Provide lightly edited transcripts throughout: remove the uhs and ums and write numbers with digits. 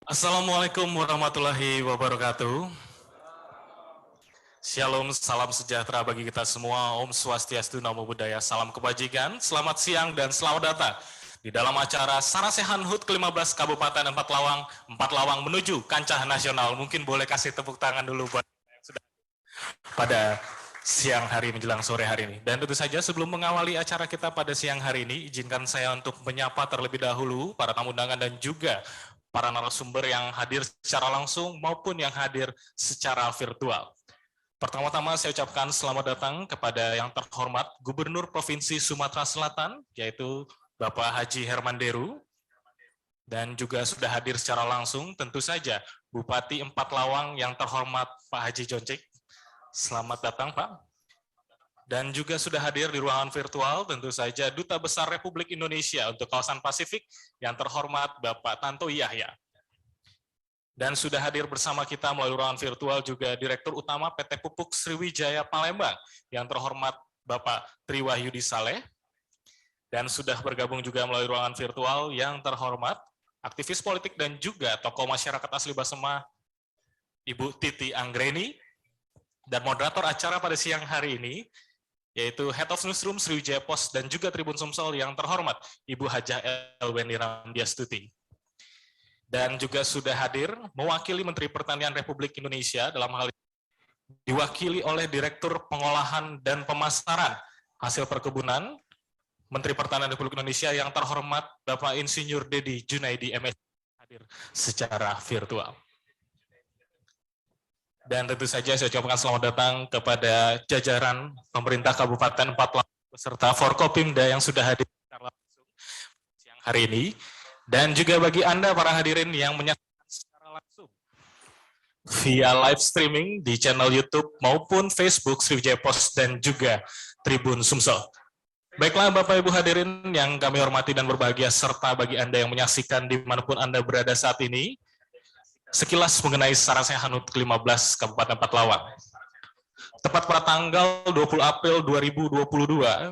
Assalamualaikum warahmatullahi wabarakatuh. Shalom, salam sejahtera bagi kita semua. Om Swastiastu, Namo Buddhaya, salam kebajikan. Selamat siang dan selamat datang di dalam acara Sarasehan HUT ke-15 Kabupaten Empat Lawang menuju kancah nasional. Mungkin boleh kasih tepuk tangan dulu buat yang sudah pada siang hari menjelang sore hari ini. Dan tentu saja sebelum mengawali acara kita pada siang hari ini, izinkan saya untuk menyapa terlebih dahulu para tamu undangan dan juga para narasumber yang hadir secara langsung maupun yang hadir secara virtual. Pertama-tama saya ucapkan selamat datang kepada yang terhormat Gubernur Provinsi Sumatera Selatan, yaitu Bapak Haji Herman Deru, dan juga sudah hadir secara langsung tentu saja Bupati Empat Lawang yang terhormat Pak Haji Joncik. Selamat datang Pak. Dan juga sudah hadir di ruangan virtual tentu saja Duta Besar Republik Indonesia untuk kawasan Pasifik yang terhormat Bapak Tanto Yahya. Dan sudah hadir bersama kita melalui ruangan virtual juga Direktur Utama PT Pupuk Sriwijaya Palembang yang terhormat Bapak Triwahyudi Saleh. Dan sudah bergabung juga melalui ruangan virtual yang terhormat aktivis politik dan juga tokoh masyarakat asli Basema Ibu Titi Anggreni. Dan moderator acara pada siang hari ini yaitu Head of Newsroom Sriwijaya Post dan juga Tribun Sumsel yang terhormat Ibu Hajah Elweni Ramdiastuti. Dan juga sudah hadir mewakili Menteri Pertanian Republik Indonesia dalam hal ini diwakili oleh Direktur Pengolahan dan Pemasaran Hasil Perkebunan Menteri Pertanian Republik Indonesia yang terhormat Bapak Insinyur Dedi Junaidi MS hadir secara virtual. Dan tentu saja saya ucapkan selamat datang kepada jajaran pemerintah Kabupaten Empat Lawang beserta Forkopimda yang sudah hadir secara langsung siang hari ini. Dan juga bagi Anda para hadirin yang menyaksikan secara langsung via live streaming di channel YouTube maupun Facebook Sriwijaya Post dan juga Tribun Sumsel. Baiklah Bapak Ibu hadirin yang kami hormati dan berbahagia, serta bagi Anda yang menyaksikan dimanapun Anda berada saat ini, sekilas mengenai Sarasehan HUT ke-15 Kabupaten Empat Lawang. Tepat pada tanggal 20 April 2022,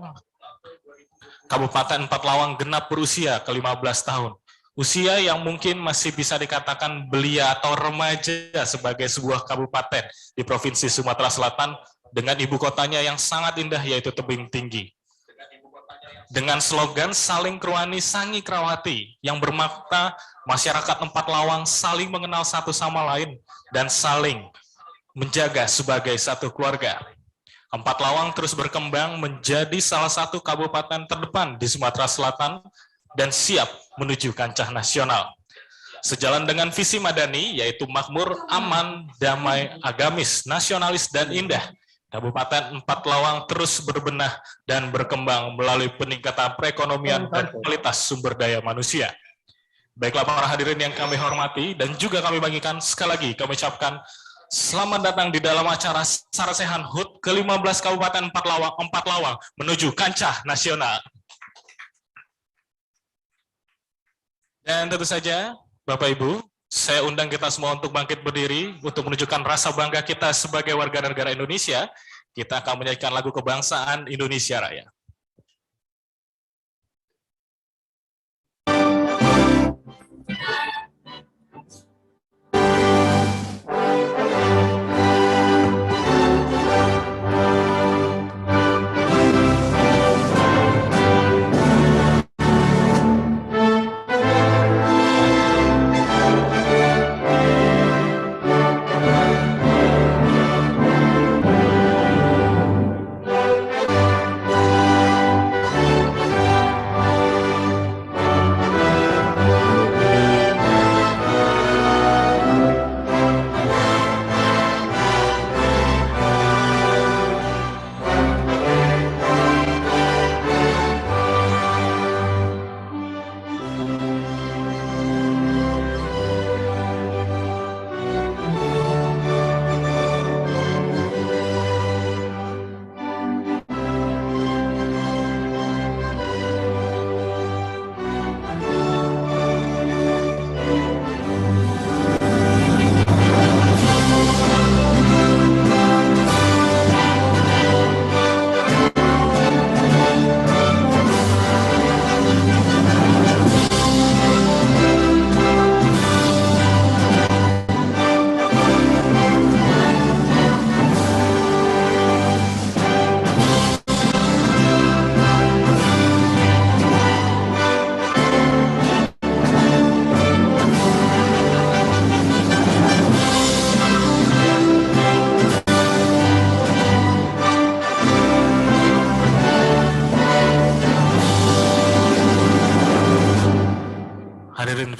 Kabupaten Empat Lawang genap berusia ke-15 tahun. Usia yang mungkin masih bisa dikatakan belia atau remaja sebagai sebuah kabupaten di Provinsi Sumatera Selatan dengan ibu kotanya yang sangat indah yaitu tebing tinggi. Dengan slogan saling kruani sangi krawati yang bermakna masyarakat Empat Lawang saling mengenal satu sama lain dan saling menjaga sebagai satu keluarga. Empat Lawang terus berkembang menjadi salah satu kabupaten terdepan di Sumatera Selatan dan siap menuju kancah nasional. Sejalan dengan visi Madani, yaitu makmur, aman, damai, agamis, nasionalis, dan indah, Kabupaten Empat Lawang terus berbenah dan berkembang melalui peningkatan perekonomian dan kualitas sumber daya manusia. Baiklah para hadirin yang kami hormati dan juga kami bagikan, sekali lagi kami ucapkan selamat datang di dalam acara Sarasehan HUT ke-15 Kabupaten Empat Lawang menuju kancah nasional. Dan tentu saja, Bapak Ibu, saya undang kita semua untuk bangkit berdiri untuk menunjukkan rasa bangga kita sebagai warga negara Indonesia. Kita akan menyanyikan lagu kebangsaan Indonesia Raya.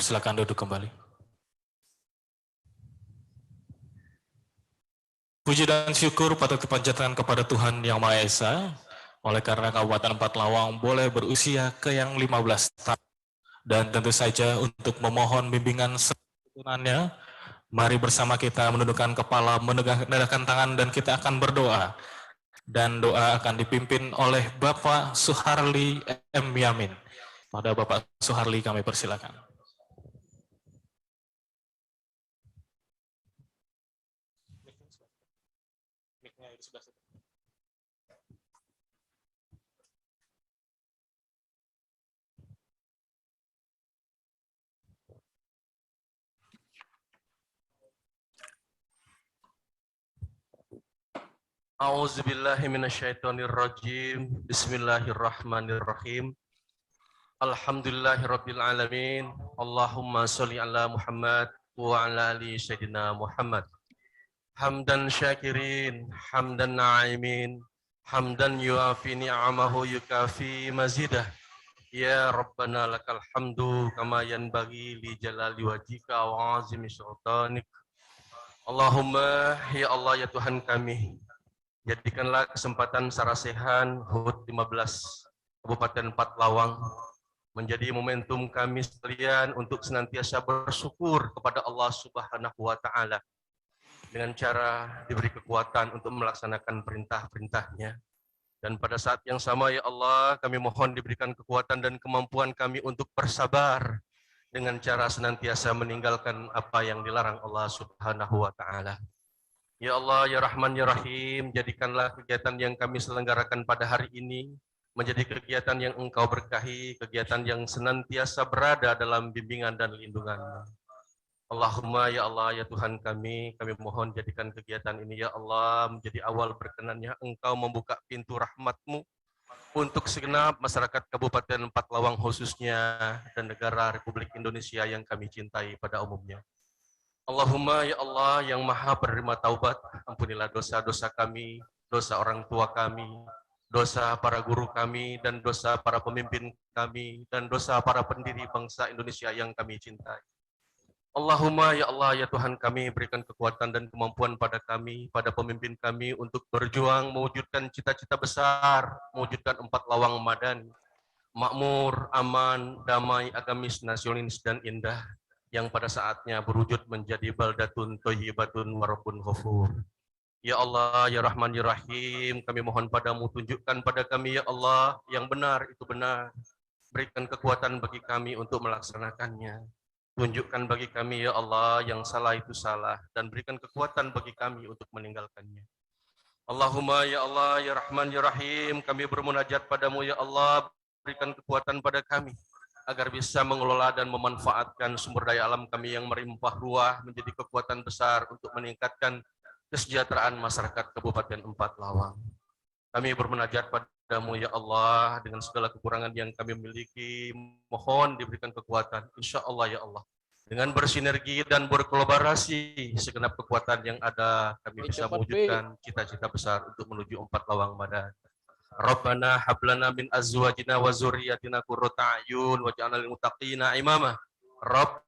persilakan duduk kembali. Puji dan syukur patut dipanjatkan kepada Tuhan Yang Maha Esa, oleh karena Kabupaten Empat Lawang boleh berusia ke yang 15 tahun. Dan tentu saja untuk memohon bimbingan tunannya, mari bersama kita menundukkan kepala, menegakkan tangan, dan kita akan berdoa. Dan doa akan dipimpin oleh Bapak Suharli M. Yamin. Pada Bapak Suharli kami persilakan. A'udzubillahi minasyaitonirrajim. Bismillahirrahmanirrahim. Alhamdulillahirabbil alamin. Allahumma shalli ala Muhammad wa ala ali sayyidina Muhammad. Hamdan syakirin, hamdan na'imin, hamdan yuafi ni'amahu yukafi mazidah. Ya Rabbana lakal hamdu kama yanbaghi li jalali wajhika wa azimi sultanik. Allahumma ya Allah ya Tuhan kami, jadikanlah kesempatan Sarasehan HUT 15 Kabupaten Empat Lawang menjadi momentum kami sekalian untuk senantiasa bersyukur kepada Allah Subhanahu wa taala dengan cara diberi kekuatan untuk melaksanakan perintah-perintahnya. Dan pada saat yang sama ya Allah, kami mohon diberikan kekuatan dan kemampuan kami untuk bersabar dengan cara senantiasa meninggalkan apa yang dilarang Allah Subhanahu wa taala. Ya Allah, ya Rahman, ya Rahim, jadikanlah kegiatan yang kami selenggarakan pada hari ini menjadi kegiatan yang Engkau berkahi, kegiatan yang senantiasa berada dalam bimbingan dan lindungan-Mu. Allahumma ya Allah, ya Tuhan kami mohon jadikan kegiatan ini ya Allah menjadi awal berkenannya Engkau membuka pintu rahmat-Mu untuk segenap masyarakat Kabupaten Empat Lawang khususnya dan negara Republik Indonesia yang kami cintai pada umumnya. Allahumma ya Allah yang maha penerima taubat, ampunilah dosa-dosa kami, dosa orang tua kami, dosa para guru kami, dan dosa para pemimpin kami, dan dosa para pendiri bangsa Indonesia yang kami cintai. Allahumma ya Allah ya Tuhan kami, berikan kekuatan dan kemampuan pada kami, pada pemimpin kami untuk berjuang mewujudkan cita-cita besar, mewujudkan Empat Lawang Madani, makmur, aman, damai, agamis, nasionalis, dan indah, yang pada saatnya berwujud menjadi baldatun thayyibatun warabun ghafur. Ya Allah, ya Rahman, ya Rahim, kami mohon padamu, tunjukkan pada kami ya Allah, yang benar itu benar. Berikan kekuatan bagi kami untuk melaksanakannya. Tunjukkan bagi kami ya Allah, yang salah itu salah, dan berikan kekuatan bagi kami untuk meninggalkannya. Allahumma ya Allah, ya Rahman, ya Rahim, kami bermunajat padamu ya Allah, berikan kekuatan pada kami agar bisa mengelola dan memanfaatkan sumber daya alam kami yang melimpah ruah menjadi kekuatan besar untuk meningkatkan kesejahteraan masyarakat Kabupaten Empat Lawang. Kami bermunajat padamu ya Allah dengan segala kekurangan yang kami miliki, mohon diberikan kekuatan, insya Allah ya Allah. Dengan bersinergi dan berkolaborasi segenap kekuatan yang ada, kami bisa mewujudkan cita-cita besar untuk menuju Empat Lawang Madani. Rabbana hablana min azwajina wa zurriyyatina qurrata a'yun waj'alna lil muttaqina imama. Rabb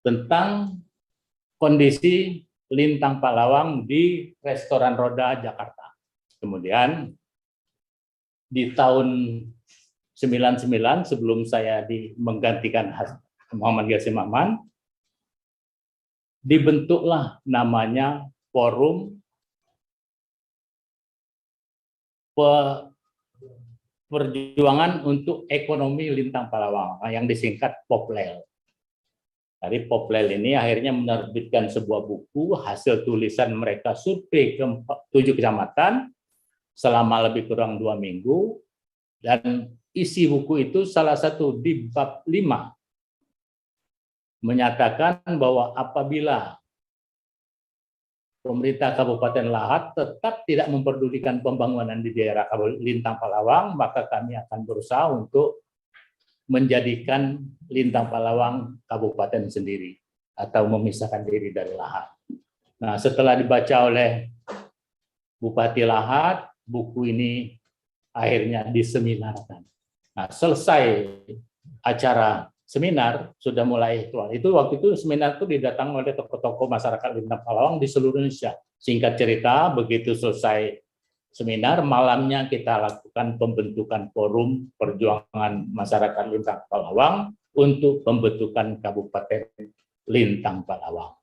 tentang kondisi Lintang Pak Lawang di Restoran Roda Jakarta. Kemudian di tahun 99 sebelum saya menggantikan Muhammad Yasin Maman, dibentuklah namanya Forum Perjuangan untuk Ekonomi Lintang Palawang, yang disingkat Poplel. Dari Poplel ini akhirnya menerbitkan sebuah buku hasil tulisan mereka survei ke 7 kecamatan selama lebih kurang 2 minggu, dan isi buku itu salah satu di bab 5 menyatakan bahwa apabila pemerintah Kabupaten Lahat tetap tidak memperdulikan pembangunan di daerah Lintang Palawang, maka kami akan berusaha untuk menjadikan Lintang Palawang kabupaten sendiri atau memisahkan diri dari Lahat. Nah, setelah dibaca oleh Bupati Lahat, buku ini akhirnya diseminarkan. Nah, selesai acara seminar sudah mulai keluar. Itu waktu itu seminar itu didatangi oleh tokoh-tokoh masyarakat Lintang Palawang di seluruh Indonesia. Singkat cerita, begitu selesai seminar, malamnya kita lakukan pembentukan forum perjuangan masyarakat Lintang Palawang untuk pembentukan Kabupaten Lintang Palawang.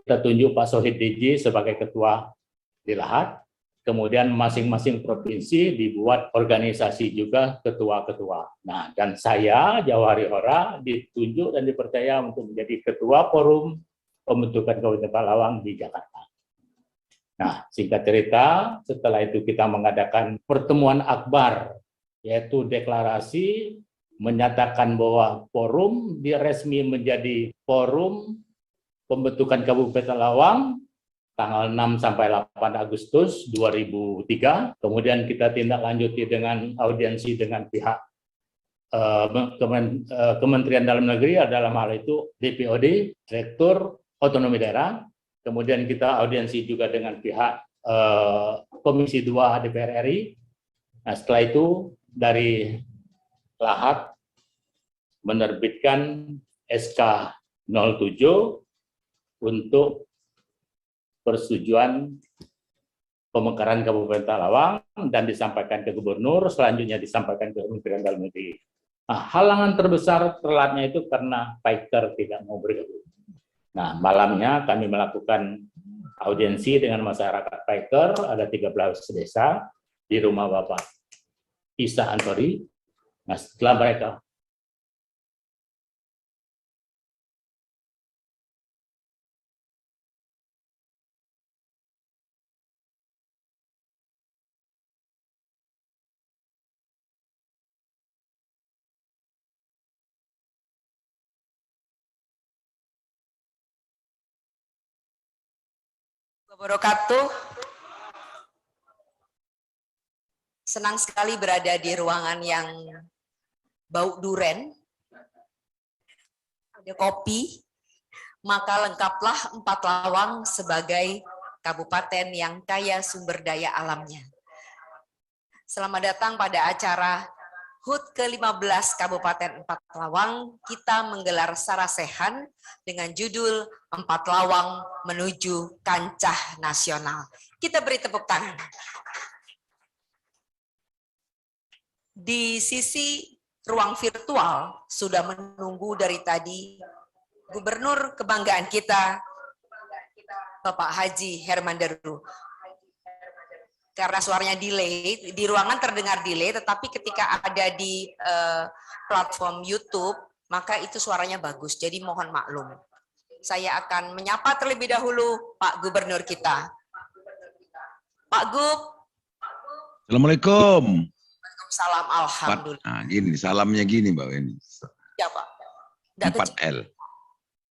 Kita tunjuk Pak Sohid DJ sebagai ketua di Lahat. Kemudian masing-masing provinsi dibuat organisasi juga ketua-ketua. Nah, dan saya, Jawahari Hora, ditunjuk dan dipercaya untuk menjadi ketua forum pembentukan Kabupaten Palawang di Jakarta. Nah, singkat cerita, setelah itu kita mengadakan pertemuan akbar, yaitu deklarasi menyatakan bahwa forum resmi menjadi forum pembentukan Kabupaten Palawang tanggal 6 sampai 8 Agustus 2003. Kemudian kita tindak lanjuti dengan audiensi dengan pihak Kementerian Dalam Negeri, dalam hal itu DPOD, Direktur Otonomi Daerah. Kemudian kita audiensi juga dengan pihak Komisi 2 DPR RI. Nah, setelah itu dari Lahat menerbitkan SK 07 untuk persetujuan pemekaran Kabupaten Palawang dan disampaikan ke Gubernur, selanjutnya disampaikan ke Kementerian Dalam Negeri. Nah, halangan terbesar telatnya itu karena Piker tidak mau bergabung. Nah, malamnya kami melakukan audiensi dengan masyarakat Piker, ada 13 desa di rumah Bapak Isa Antori. Nah, setelah mereka wabarakatuh. Senang sekali berada di ruangan yang bau duren, ada kopi, maka lengkaplah 4 Lawang sebagai kabupaten yang kaya sumber daya alamnya. Selamat datang pada acara HUT ke-15 Kabupaten 4 Lawang. Kita menggelar sarasehan dengan judul 4 Lawang menuju kancah nasional. Kita beri tepuk tangan. Di sisi ruang virtual sudah menunggu dari tadi Gubernur kebanggaan kita, Bapak Haji Herman Deru. Karena suaranya delay, di ruangan terdengar delay, tetapi ketika ada di platform YouTube, maka itu suaranya bagus, jadi mohon maklum. Saya akan menyapa terlebih dahulu Pak Gubernur kita. Pak Gub. Assalamualaikum. Waalaikumsalam, alhamdulillah. Nah, gini, salamnya gini Mbak Weni. Ya Pak. 4L.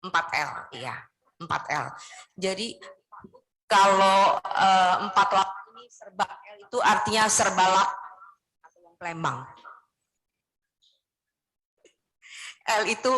4L, iya. 4L. Jadi kalau 4 Lawang ini serba L itu artinya serbalak atau wong Palembang. L itu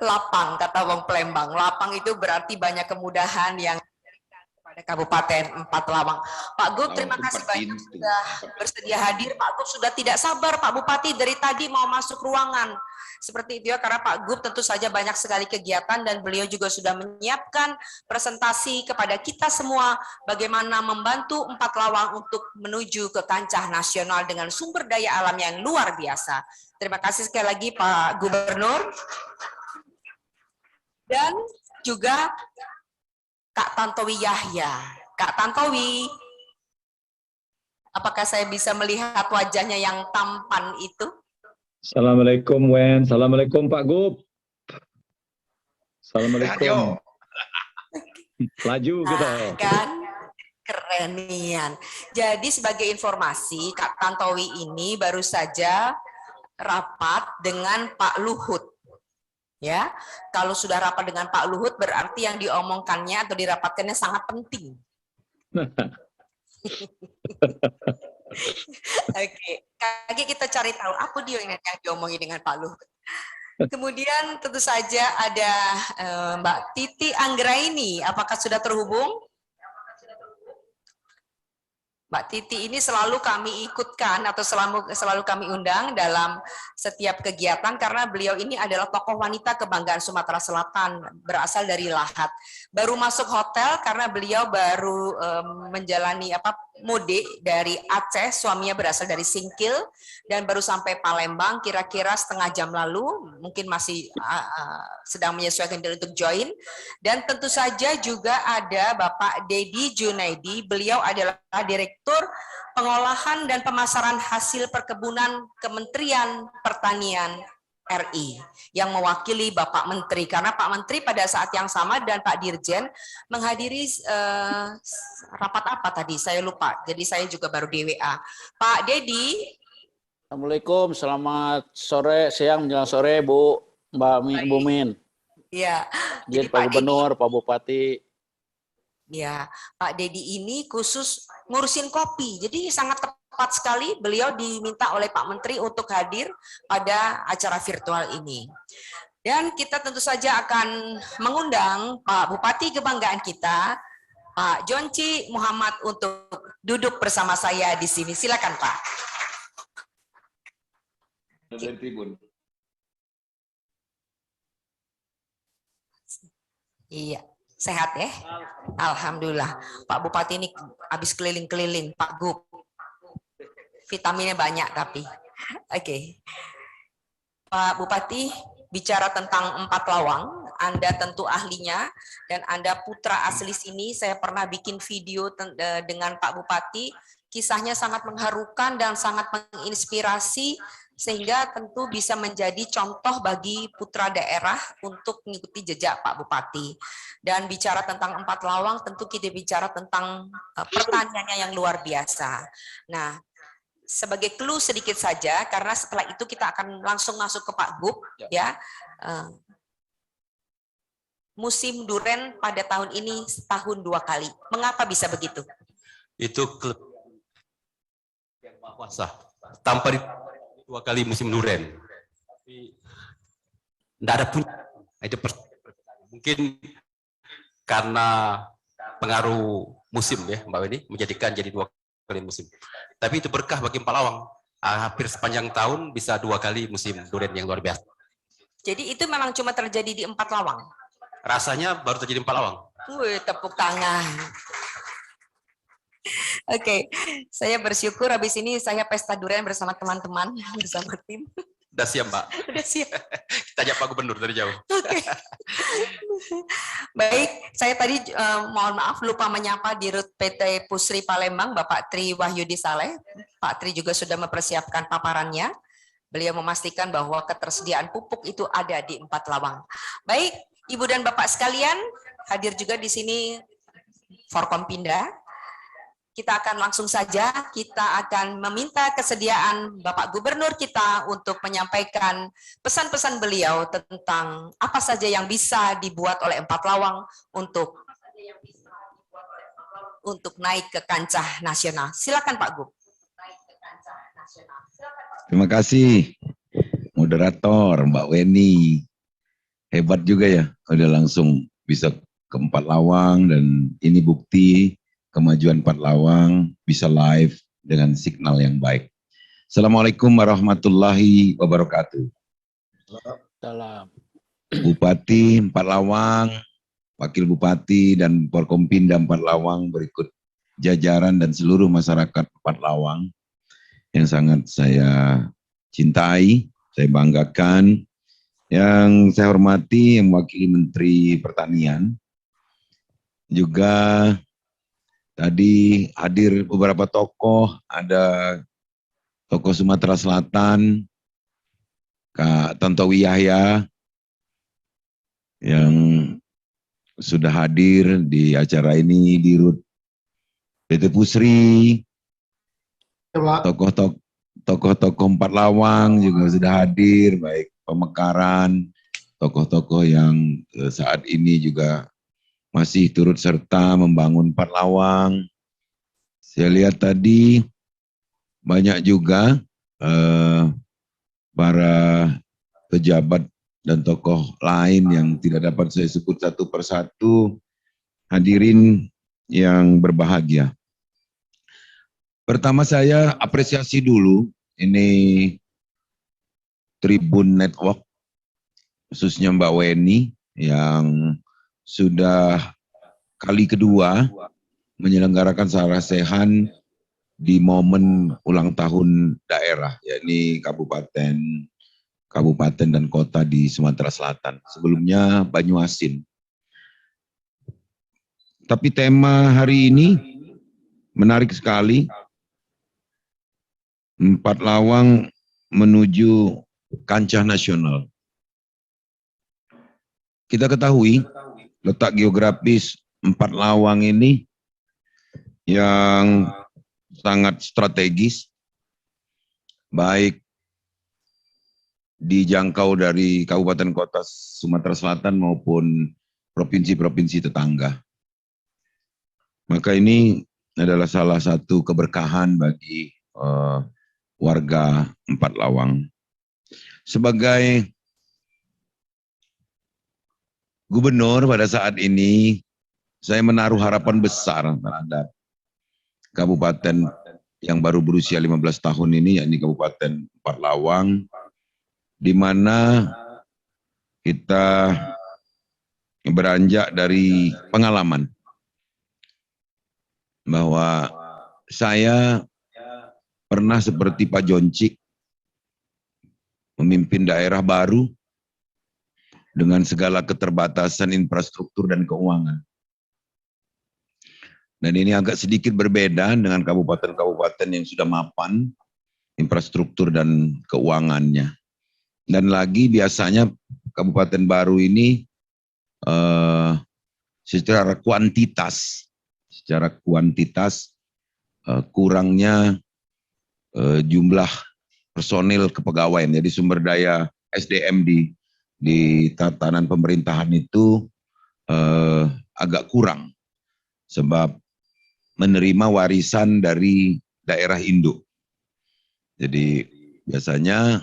lapang, kata wong Palembang. Lapang itu berarti banyak kemudahan yang diberikan kepada pada Kabupaten Empat Lawang. Pak Gub, terima kasih banyak sudah bersedia hadir. Pak Gub sudah tidak sabar, Pak Bupati dari tadi mau masuk ruangan. Seperti itu ya, karena Pak Gub tentu saja banyak sekali kegiatan dan beliau juga sudah menyiapkan presentasi kepada kita semua bagaimana membantu Empat Lawang untuk menuju ke kancah nasional dengan sumber daya alam yang luar biasa. Terima kasih sekali lagi Pak Gubernur. Dan juga Kak Tantowi Yahya. Kak Tantowi, apakah saya bisa melihat wajahnya yang tampan itu? Assalamualaikum Wen, Assalamualaikum Pak Gub. Assalamualaikum. Laju kita. Kan kerenian. Jadi sebagai informasi, Kak Tantowi ini baru saja rapat dengan Pak Luhut. Ya, kalau sudah rapat dengan Pak Luhut berarti yang diomongkannya atau dirapatkannya sangat penting. Oke, lagi kita cari tahu apa dia yang diomongin dengan Pak Luhut. Kemudian tentu saja ada Mbak Titi Anggraini, apakah sudah terhubung? Mbak Titi ini selalu kami ikutkan atau selalu kami undang dalam setiap kegiatan karena beliau ini adalah tokoh wanita kebanggaan Sumatera Selatan, berasal dari Lahat. Baru masuk hotel karena beliau baru menjalani mudik dari Aceh, suaminya berasal dari Singkil dan baru sampai Palembang kira-kira setengah jam lalu, mungkin masih sedang menyesuaikan diri untuk join. Dan tentu saja juga ada Bapak Dedi Junaidi, beliau adalah Direktur Pengolahan dan Pemasaran Hasil Perkebunan Kementerian Pertanian RI yang mewakili Bapak Menteri, karena Pak Menteri pada saat yang sama dan Pak Dirjen menghadiri rapat apa tadi saya lupa, jadi saya juga baru di WA. Pak Dedi. Assalamualaikum, selamat sore, siang menjelang sore Mbak Min. Iya. Jadi Pak Gubernur, Pak Bupati. Ya, Pak Dedi ini khusus ngurusin kopi, jadi sangat tepat sekali beliau diminta oleh Pak Menteri untuk hadir pada acara virtual ini. Dan kita tentu saja akan mengundang Pak Bupati kebanggaan kita, Pak Jonci Muhammad untuk duduk bersama saya di sini. Silakan Pak. Dari tribun. Iya. Sehat ya? Alhamdulillah. Pak Bupati ini habis keliling-keliling, Pak Gub. Vitaminnya banyak tapi. Oke. Pak Bupati, bicara tentang Empat Lawang, Anda tentu ahlinya, dan Anda putra asli sini. Saya pernah bikin video dengan Pak Bupati, kisahnya sangat mengharukan dan sangat menginspirasi, sehingga tentu bisa menjadi contoh bagi putra daerah untuk mengikuti jejak Pak Bupati. Dan bicara tentang Empat Lawang, tentu kita bicara tentang pertaniannya yang luar biasa. Nah, sebagai clue sedikit saja, karena setelah itu kita akan langsung masuk ke Pak Gub, ya. Musim duren pada tahun ini setahun 2 kali. Mengapa bisa begitu? Itu klub yang kuasa. Tanpa 2 kali musim duren. Tapi tidak ada punya. Itu mungkin karena pengaruh musim ya Mbak Weni menjadikan jadi 2 kali musim. Tapi itu berkah bagi Empat Lawang. Hampir sepanjang tahun bisa 2 kali musim duren yang luar biasa. Jadi itu memang cuma terjadi di Empat Lawang? Rasanya baru terjadi Empat Lawang. Wih, tepuk tangan. Oke, saya bersyukur habis ini saya pesta durian bersama teman-teman, bersama tim. Udah siap, Mbak? Udah siap. Kita ajak Pak Gubernur dari jauh. Oke. Baik, saya tadi mohon maaf lupa menyapa Dirut PT Pusri Palembang, Bapak Tri Wahyudi Saleh. Pak Tri juga sudah mempersiapkan paparannya. Beliau memastikan bahwa ketersediaan pupuk itu ada di Empat Lawang. Baik, Ibu dan Bapak sekalian, hadir juga di sini Forkompinda. Kita akan langsung saja, kita akan meminta kesediaan Bapak Gubernur kita untuk menyampaikan pesan-pesan beliau tentang apa saja yang bisa dibuat oleh Empat Lawang untuk naik ke kancah nasional. Silakan Pak Gub. Terima kasih moderator Mbak Weni. Hebat juga ya, udah langsung bisa ke Empat Lawang, dan ini bukti kemajuan Empat Lawang bisa live dengan signal yang baik. Assalamualaikum warahmatullahi wabarakatuh. Salam. Bupati Empat Lawang, Wakil Bupati dan Forkompinda Empat Lawang berikut jajaran dan seluruh masyarakat Empat Lawang yang sangat saya cintai, saya banggakan, yang saya hormati yang mewakili Menteri Pertanian. Juga tadi hadir beberapa tokoh, ada tokoh Sumatera Selatan, Kak Tontowi Yahya, yang sudah hadir di acara ini, Dirut PT Pusri, tokoh-tokoh Empat Lawang juga sudah hadir, baik Pemekaran, tokoh-tokoh yang saat ini juga masih turut serta membangun Empat Lawang. Saya lihat tadi banyak juga para pejabat dan tokoh lain yang tidak dapat saya sebut satu persatu. Hadirin yang berbahagia. Pertama saya apresiasi dulu, ini Tribun Network, khususnya Mbak Weni, yang sudah kali kedua menyelenggarakan sarasehan di momen ulang tahun daerah, yakni kabupaten dan kota di Sumatera Selatan. Sebelumnya Banyuasin. Tapi tema hari ini menarik sekali. Empat Lawang menuju kancah nasional. Kita ketahui letak geografis Empat Lawang ini yang sangat strategis, baik dijangkau dari kabupaten kota Sumatera Selatan maupun provinsi-provinsi tetangga. Maka ini adalah salah satu keberkahan bagi warga Empat Lawang. Sebagai gubernur pada saat ini, saya menaruh harapan besar terhadap kabupaten yang baru berusia 15 tahun ini, yakni Kabupaten Empat Lawang, di mana kita beranjak dari pengalaman bahwa saya pernah seperti Pak Joncik memimpin daerah baru dengan segala keterbatasan infrastruktur dan keuangan. Dan ini agak sedikit berbeda dengan kabupaten-kabupaten yang sudah mapan infrastruktur dan keuangannya. Dan lagi biasanya kabupaten baru ini secara kuantitas kurangnya jumlah personil kepegawaian, jadi sumber daya SDM di tatanan pemerintahan itu agak kurang sebab menerima warisan dari daerah induk. Jadi biasanya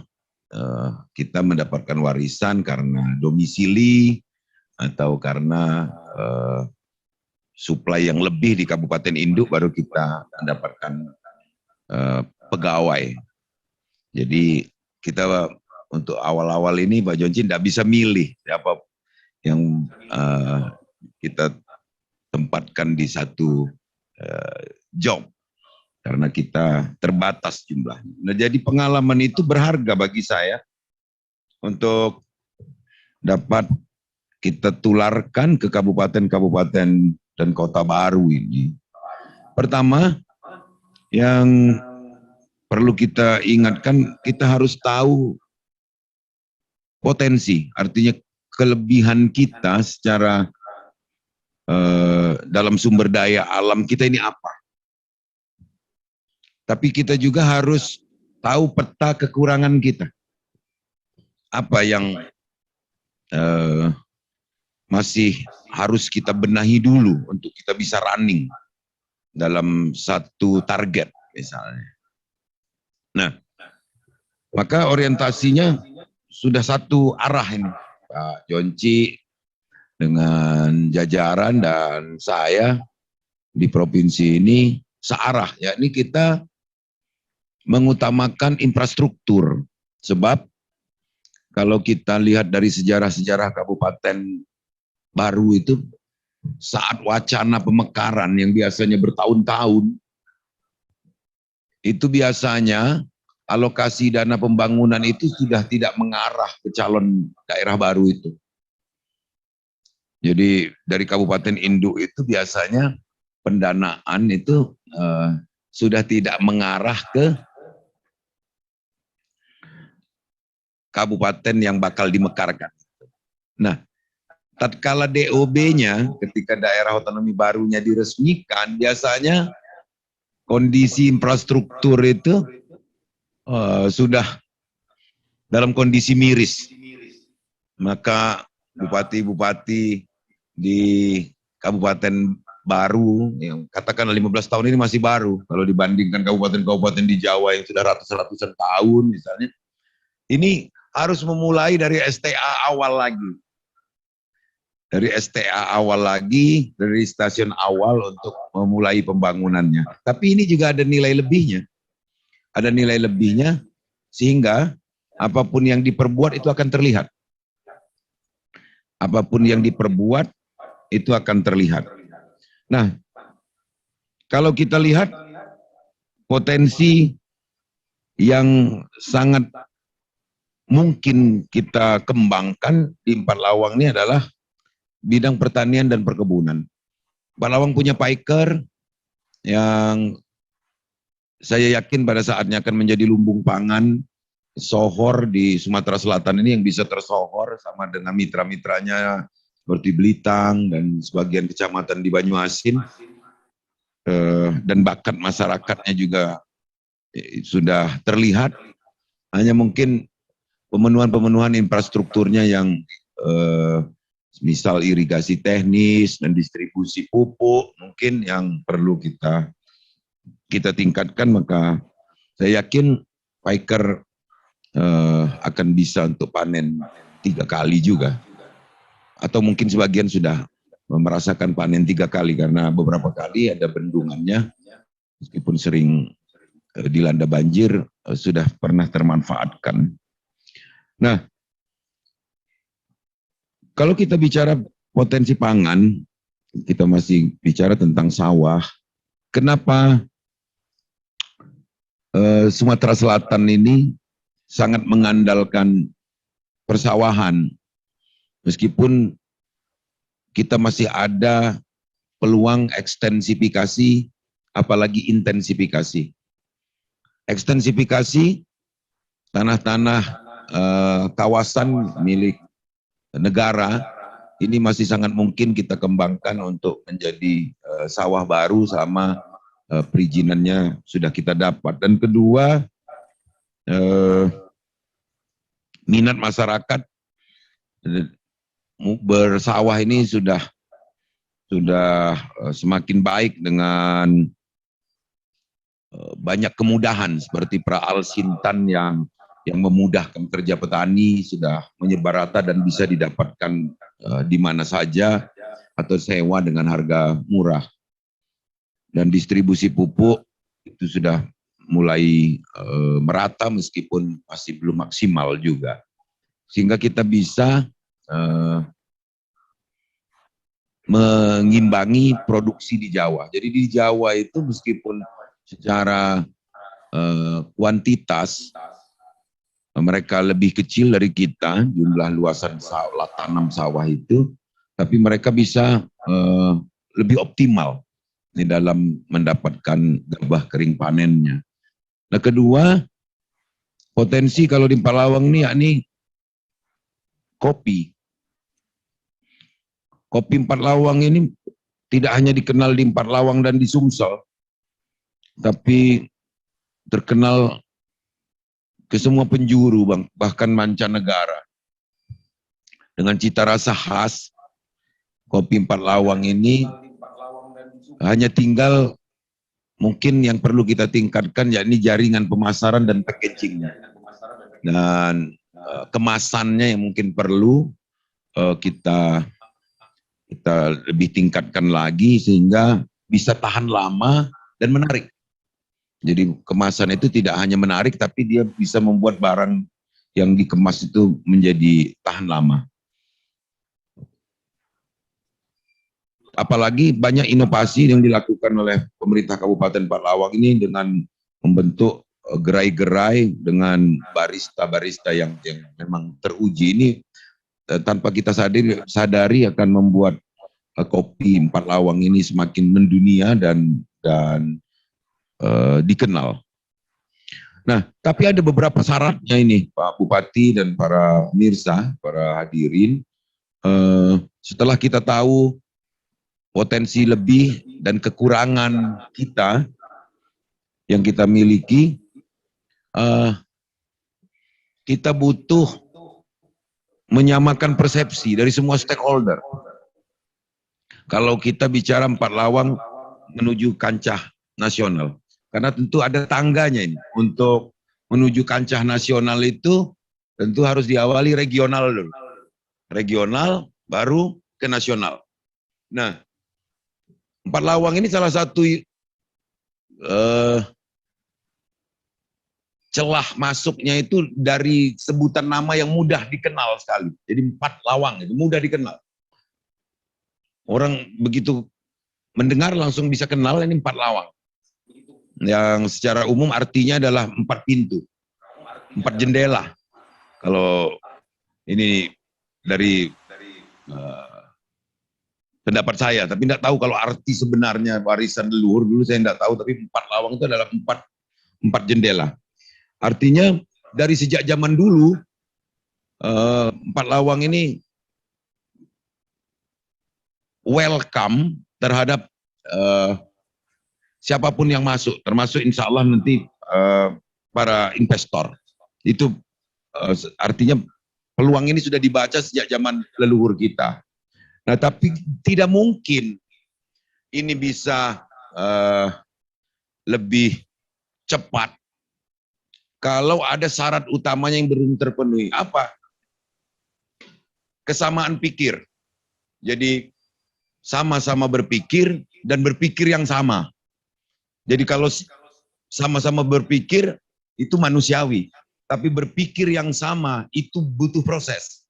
kita mendapatkan warisan karena domisili atau karena suplai yang lebih di kabupaten induk, baru kita mendapatkan pegawai. Jadi kita untuk awal-awal ini Pak Jonci tidak bisa milih siapa yang kita tempatkan di satu job karena kita terbatas jumlahnya. Nah, jadi pengalaman itu berharga bagi saya untuk dapat kita tularkan ke kabupaten-kabupaten dan kota baru ini. Pertama, yang perlu kita ingatkan, kita harus tahu potensi, artinya kelebihan kita secara dalam sumber daya alam kita ini apa. Tapi kita juga harus tahu peta kekurangan kita. Apa yang masih harus kita benahi dulu untuk kita bisa running dalam satu target misalnya. Nah, maka orientasinya sudah satu arah ini. Pak Jonci dengan jajaran dan saya di provinsi ini searah, yakni kita mengutamakan infrastruktur. Sebab kalau kita lihat dari sejarah-sejarah Kabupaten Baru itu, saat wacana pemekaran yang biasanya bertahun-tahun, itu biasanya alokasi dana pembangunan itu sudah tidak mengarah ke calon daerah baru itu. Jadi dari Kabupaten Induk itu biasanya pendanaan itu sudah tidak mengarah ke kabupaten yang bakal dimekarkan. Nah, tatkala DOB-nya ketika daerah otonomi barunya diresmikan, biasanya kondisi infrastruktur itu sudah dalam kondisi miris. Maka bupati-bupati di Kabupaten Baru, yang katakanlah 15 tahun ini masih baru, kalau dibandingkan kabupaten-kabupaten di Jawa yang sudah ratusan tahun misalnya, ini harus memulai dari STA awal lagi. Dari STA awal lagi, dari stasiun awal untuk memulai pembangunannya. Tapi ini juga ada nilai lebihnya. Ada nilai lebihnya sehingga apapun yang diperbuat itu akan terlihat. Apapun yang diperbuat itu akan terlihat. Nah, kalau kita lihat potensi yang sangat mungkin kita kembangkan di Empat Lawang ini adalah bidang pertanian dan perkebunan. Empat Lawang punya piker yang saya yakin pada saatnya akan menjadi lumbung pangan sohor di Sumatera Selatan ini, yang bisa tersohor sama dengan mitra-mitranya seperti Belitang dan sebagian kecamatan di Banyuasin, dan bakat masyarakatnya juga sudah terlihat. Hanya mungkin pemenuhan infrastrukturnya yang misal irigasi teknis dan distribusi pupuk mungkin yang perlu kita tingkatkan. Maka saya yakin piker akan bisa untuk panen 3 kali juga, atau mungkin sebagian sudah merasakan panen 3 kali karena beberapa kali ada bendungannya meskipun sering dilanda banjir sudah pernah termanfaatkan. Nah, kalau kita bicara potensi pangan, kita masih bicara tentang sawah. Kenapa Sumatera Selatan ini sangat mengandalkan persawahan, meskipun kita masih ada peluang ekstensifikasi, apalagi intensifikasi. Ekstensifikasi tanah-tanah kawasan milik negara ini masih sangat mungkin kita kembangkan untuk menjadi sawah baru sama perizinannya sudah kita dapat. Dan kedua, minat masyarakat bersawah ini sudah semakin baik dengan banyak kemudahan seperti Praal Sintan yang memudahkan kerja petani, sudah menyebar rata dan bisa didapatkan di mana saja atau sewa dengan harga murah. Dan distribusi pupuk itu sudah mulai merata meskipun masih belum maksimal juga. Sehingga kita bisa mengimbangi produksi di Jawa. Jadi di Jawa itu meskipun secara kuantitas mereka lebih kecil dari kita, jumlah luasan tanam sawah itu, tapi mereka bisa lebih optimal di dalam mendapatkan gabah kering panennya. Nah, kedua, potensi kalau di Empat Lawang ini yakni kopi. Kopi Empat Lawang ini tidak hanya dikenal di Empat Lawang dan di Sumsel, tapi terkenal ke semua penjuru, bahkan mancanegara. Dengan cita rasa khas, kopi Empat Lawang ini hanya tinggal mungkin yang perlu kita tingkatkan yakni jaringan pemasaran dan packagingnya. Dan kemasannya yang mungkin perlu kita kita lebih tingkatkan lagi sehingga bisa tahan lama dan menarik. Jadi kemasan itu tidak hanya menarik, tapi dia bisa membuat barang yang dikemas itu menjadi tahan lama. Apalagi banyak inovasi yang dilakukan oleh pemerintah Kabupaten Empat Lawang ini dengan membentuk gerai-gerai dengan barista-barista yang memang teruji ini, tanpa kita sadari akan membuat kopi Empat Lawang ini semakin mendunia dan dikenal. Nah, tapi ada beberapa syaratnya ini, Pak Bupati dan para pemirsa, para hadirin. Setelah kita tahu potensi lebih dan kekurangan kita yang kita miliki, kita butuh menyamakan persepsi dari semua stakeholder. Kalau kita bicara Empat Lawang menuju kancah nasional, karena tentu ada tangganya ini. Untuk menuju kancah nasional itu tentu harus diawali regional dulu. Regional baru ke nasional. Nah, Empat Lawang ini salah satu celah masuknya itu dari sebutan nama yang mudah dikenal sekali. Jadi Empat Lawang itu mudah dikenal. Orang begitu mendengar langsung bisa kenal ini Empat Lawang. Yang secara umum artinya adalah 4 pintu, 4 jendela. Kalau ini dari pendapat saya, tapi tidak tahu kalau arti sebenarnya warisan leluhur dulu saya tidak tahu, tapi Empat Lawang itu adalah 4 jendela. Artinya dari sejak zaman dulu Empat Lawang ini welcome terhadap siapapun yang masuk, termasuk insya Allah nanti para investor. Itu artinya peluang ini sudah dibaca sejak zaman leluhur kita. Nah, tapi tidak mungkin ini bisa lebih cepat kalau ada syarat utamanya yang belum terpenuhi. Apa? Kesamaan pikir. Jadi sama-sama berpikir dan berpikir yang sama. Jadi kalau sama-sama berpikir itu manusiawi, tapi berpikir yang sama itu butuh proses.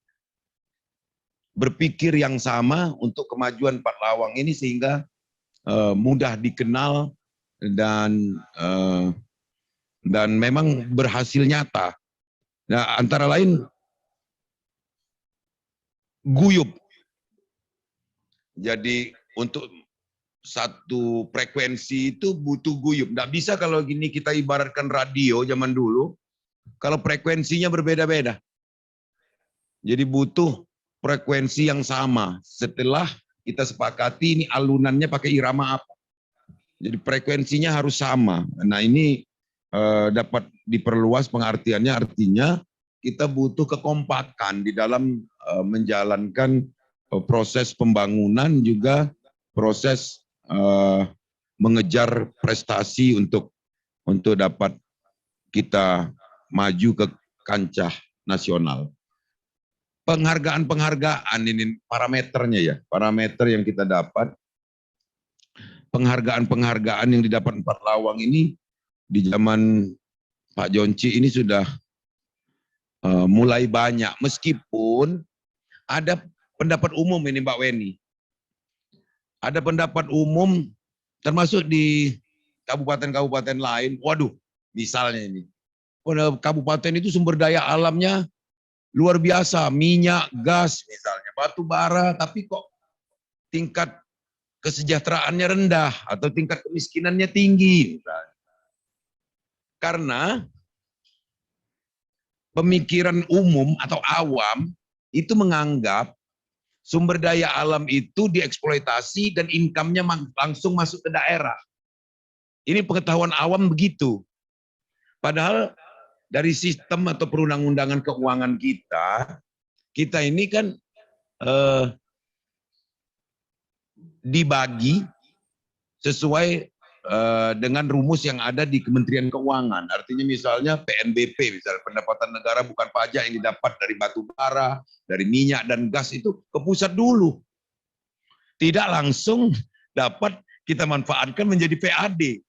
Berpikir yang sama untuk kemajuan Empat Lawang ini sehingga mudah dikenal dan memang berhasil nyata. Nah, antara lain guyup. Jadi untuk satu frekuensi itu butuh guyup. Nggak bisa kalau gini kita ibaratkan radio zaman dulu, kalau frekuensinya berbeda-beda. Jadi butuh frekuensi yang sama. Setelah kita sepakati ini alunannya pakai irama apa. Jadi frekuensinya harus sama. Nah ini dapat diperluas pengertiannya, artinya kita butuh kekompakan di dalam menjalankan proses pembangunan, juga proses mengejar prestasi untuk dapat kita maju ke kancah nasional. Penghargaan-penghargaan ini parameternya ya, parameter yang kita dapat, penghargaan-penghargaan yang didapat Empat Lawang ini di zaman Pak Jonci ini sudah mulai banyak, meskipun ada pendapat umum ini Mbak Weni. Ada pendapat umum termasuk di kabupaten-kabupaten lain, waduh misalnya ini, kabupaten itu sumber daya alamnya luar biasa, minyak, gas misalnya, batu bara, tapi kok tingkat kesejahteraannya rendah atau tingkat kemiskinannya tinggi misalnya. Karena pemikiran umum atau awam itu menganggap sumber daya alam itu dieksploitasi dan income-nya langsung masuk ke daerah. Ini pengetahuan awam begitu. Padahal dari sistem atau perundang-undangan keuangan kita ini kan dibagi sesuai dengan rumus yang ada di Kementerian Keuangan. Artinya misalnya PNBP, misalnya pendapatan negara bukan pajak yang didapat dari batu bara, dari minyak dan gas itu ke pusat dulu. tidak langsung dapat kita manfaatkan menjadi PAD.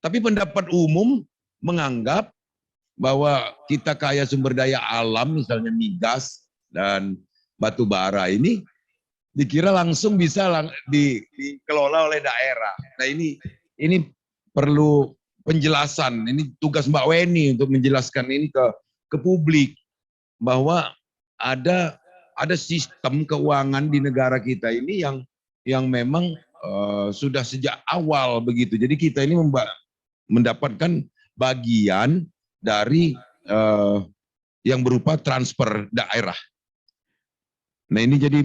Tapi pendapat umum menganggap bahwa kita kaya sumber daya alam, misalnya migas dan batu bara ini, dikira langsung bisa dikelola oleh daerah. Nah ini perlu penjelasan. Ini tugas Mbak Weni untuk menjelaskan ini ke publik bahwa ada sistem keuangan di negara kita ini yang memang sudah sejak awal begitu. Jadi kita ini mendapatkan bagian dari yang berupa transfer daerah. Nah ini jadi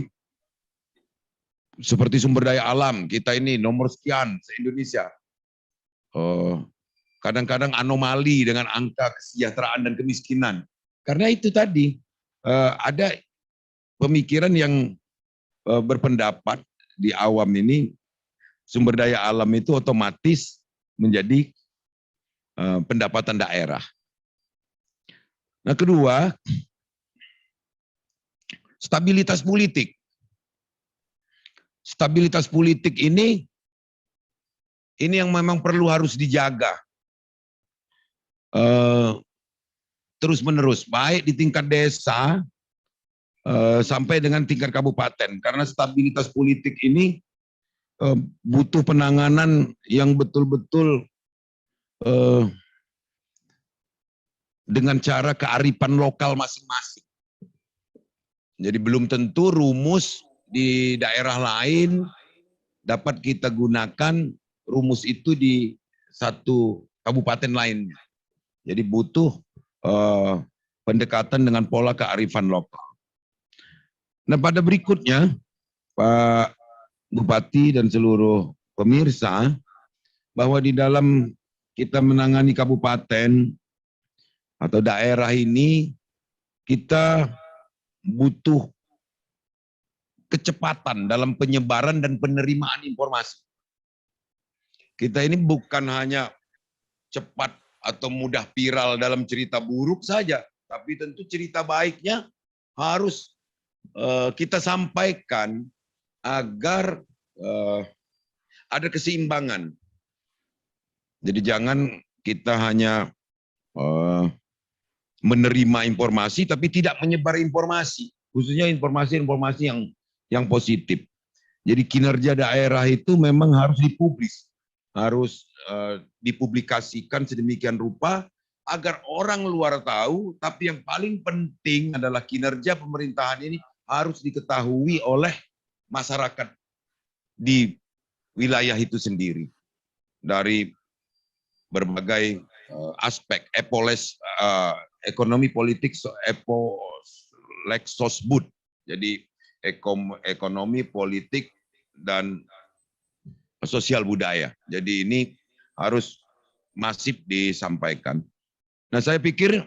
seperti sumber daya alam, kita ini nomor sekian se-Indonesia. Kadang-kadang anomali dengan angka kesejahteraan dan kemiskinan. Karena itu tadi, ada pemikiran yang berpendapat di awam ini, sumber daya alam itu otomatis menjadi pendapatan daerah. Nah kedua, stabilitas politik. Stabilitas politik ini yang memang perlu harus dijaga terus menerus, baik di tingkat desa sampai dengan tingkat kabupaten, karena stabilitas politik ini butuh penanganan yang betul-betul dengan cara kearifan lokal masing-masing. Jadi belum tentu rumus di daerah lain dapat kita gunakan rumus itu di satu kabupaten lainnya. Jadi butuh pendekatan dengan pola kearifan lokal. Nah pada berikutnya Pak Bupati dan seluruh pemirsa, bahwa di dalam kita menangani kabupaten atau daerah ini, kita butuh kecepatan dalam penyebaran dan penerimaan informasi. Kita ini bukan hanya cepat atau mudah viral dalam cerita buruk saja, tapi tentu cerita baiknya harus kita sampaikan agar ada keseimbangan. Jadi jangan kita hanya menerima informasi tapi tidak menyebar informasi, khususnya informasi-informasi yang positif. Jadi kinerja daerah itu memang harus dipublikasikan sedemikian rupa agar orang luar tahu, tapi yang paling penting adalah kinerja pemerintahan ini harus diketahui oleh masyarakat di wilayah itu sendiri. Dari berbagai aspek, ekonomi politik, sosbud. Jadi ekonomi, politik, dan sosial budaya. Jadi ini harus masif disampaikan. Nah saya pikir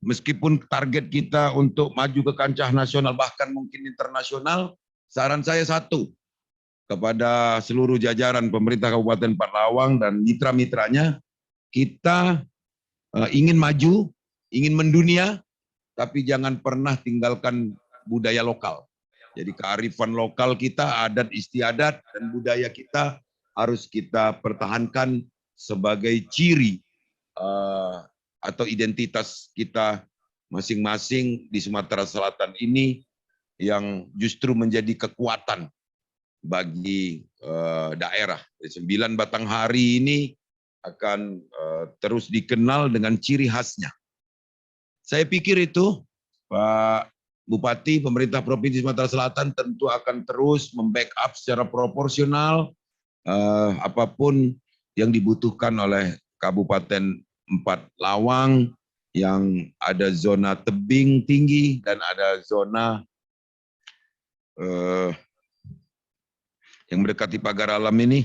meskipun target kita untuk maju ke kancah nasional bahkan mungkin internasional, saran saya satu kepada seluruh jajaran pemerintah Kabupaten Empat-Lawang dan mitra-mitranya, kita ingin maju, ingin mendunia, tapi jangan pernah tinggalkan budaya lokal. Jadi kearifan lokal kita, adat istiadat dan budaya kita harus kita pertahankan sebagai ciri atau identitas kita masing-masing di Sumatera Selatan ini yang justru menjadi kekuatan bagi daerah. 9 batang hari ini akan terus dikenal dengan ciri khasnya. Saya pikir itu Pak Bupati, pemerintah Provinsi Sumatera Selatan tentu akan terus membackup secara proporsional apapun yang dibutuhkan oleh Kabupaten Empat-Lawang yang ada zona tebing tinggi dan ada zona yang mendekati pagar alam ini.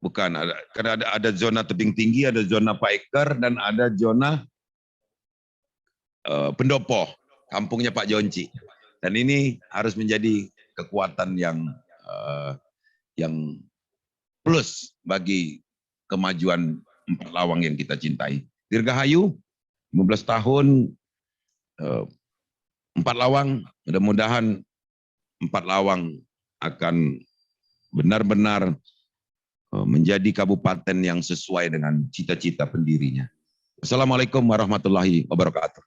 Bukan, karena ada zona tebing tinggi, ada zona Paiker, dan ada zona pendopo, kampungnya Pak Jonci. Dan ini harus menjadi kekuatan yang plus bagi kemajuan Empat-Lawang yang kita cintai. Dirgahayu, 15 tahun Empat-Lawang, mudah-mudahan Empalawang akan benar-benar menjadi kabupaten yang sesuai dengan cita-cita pendirinya. Assalamualaikum warahmatullahi wabarakatuh.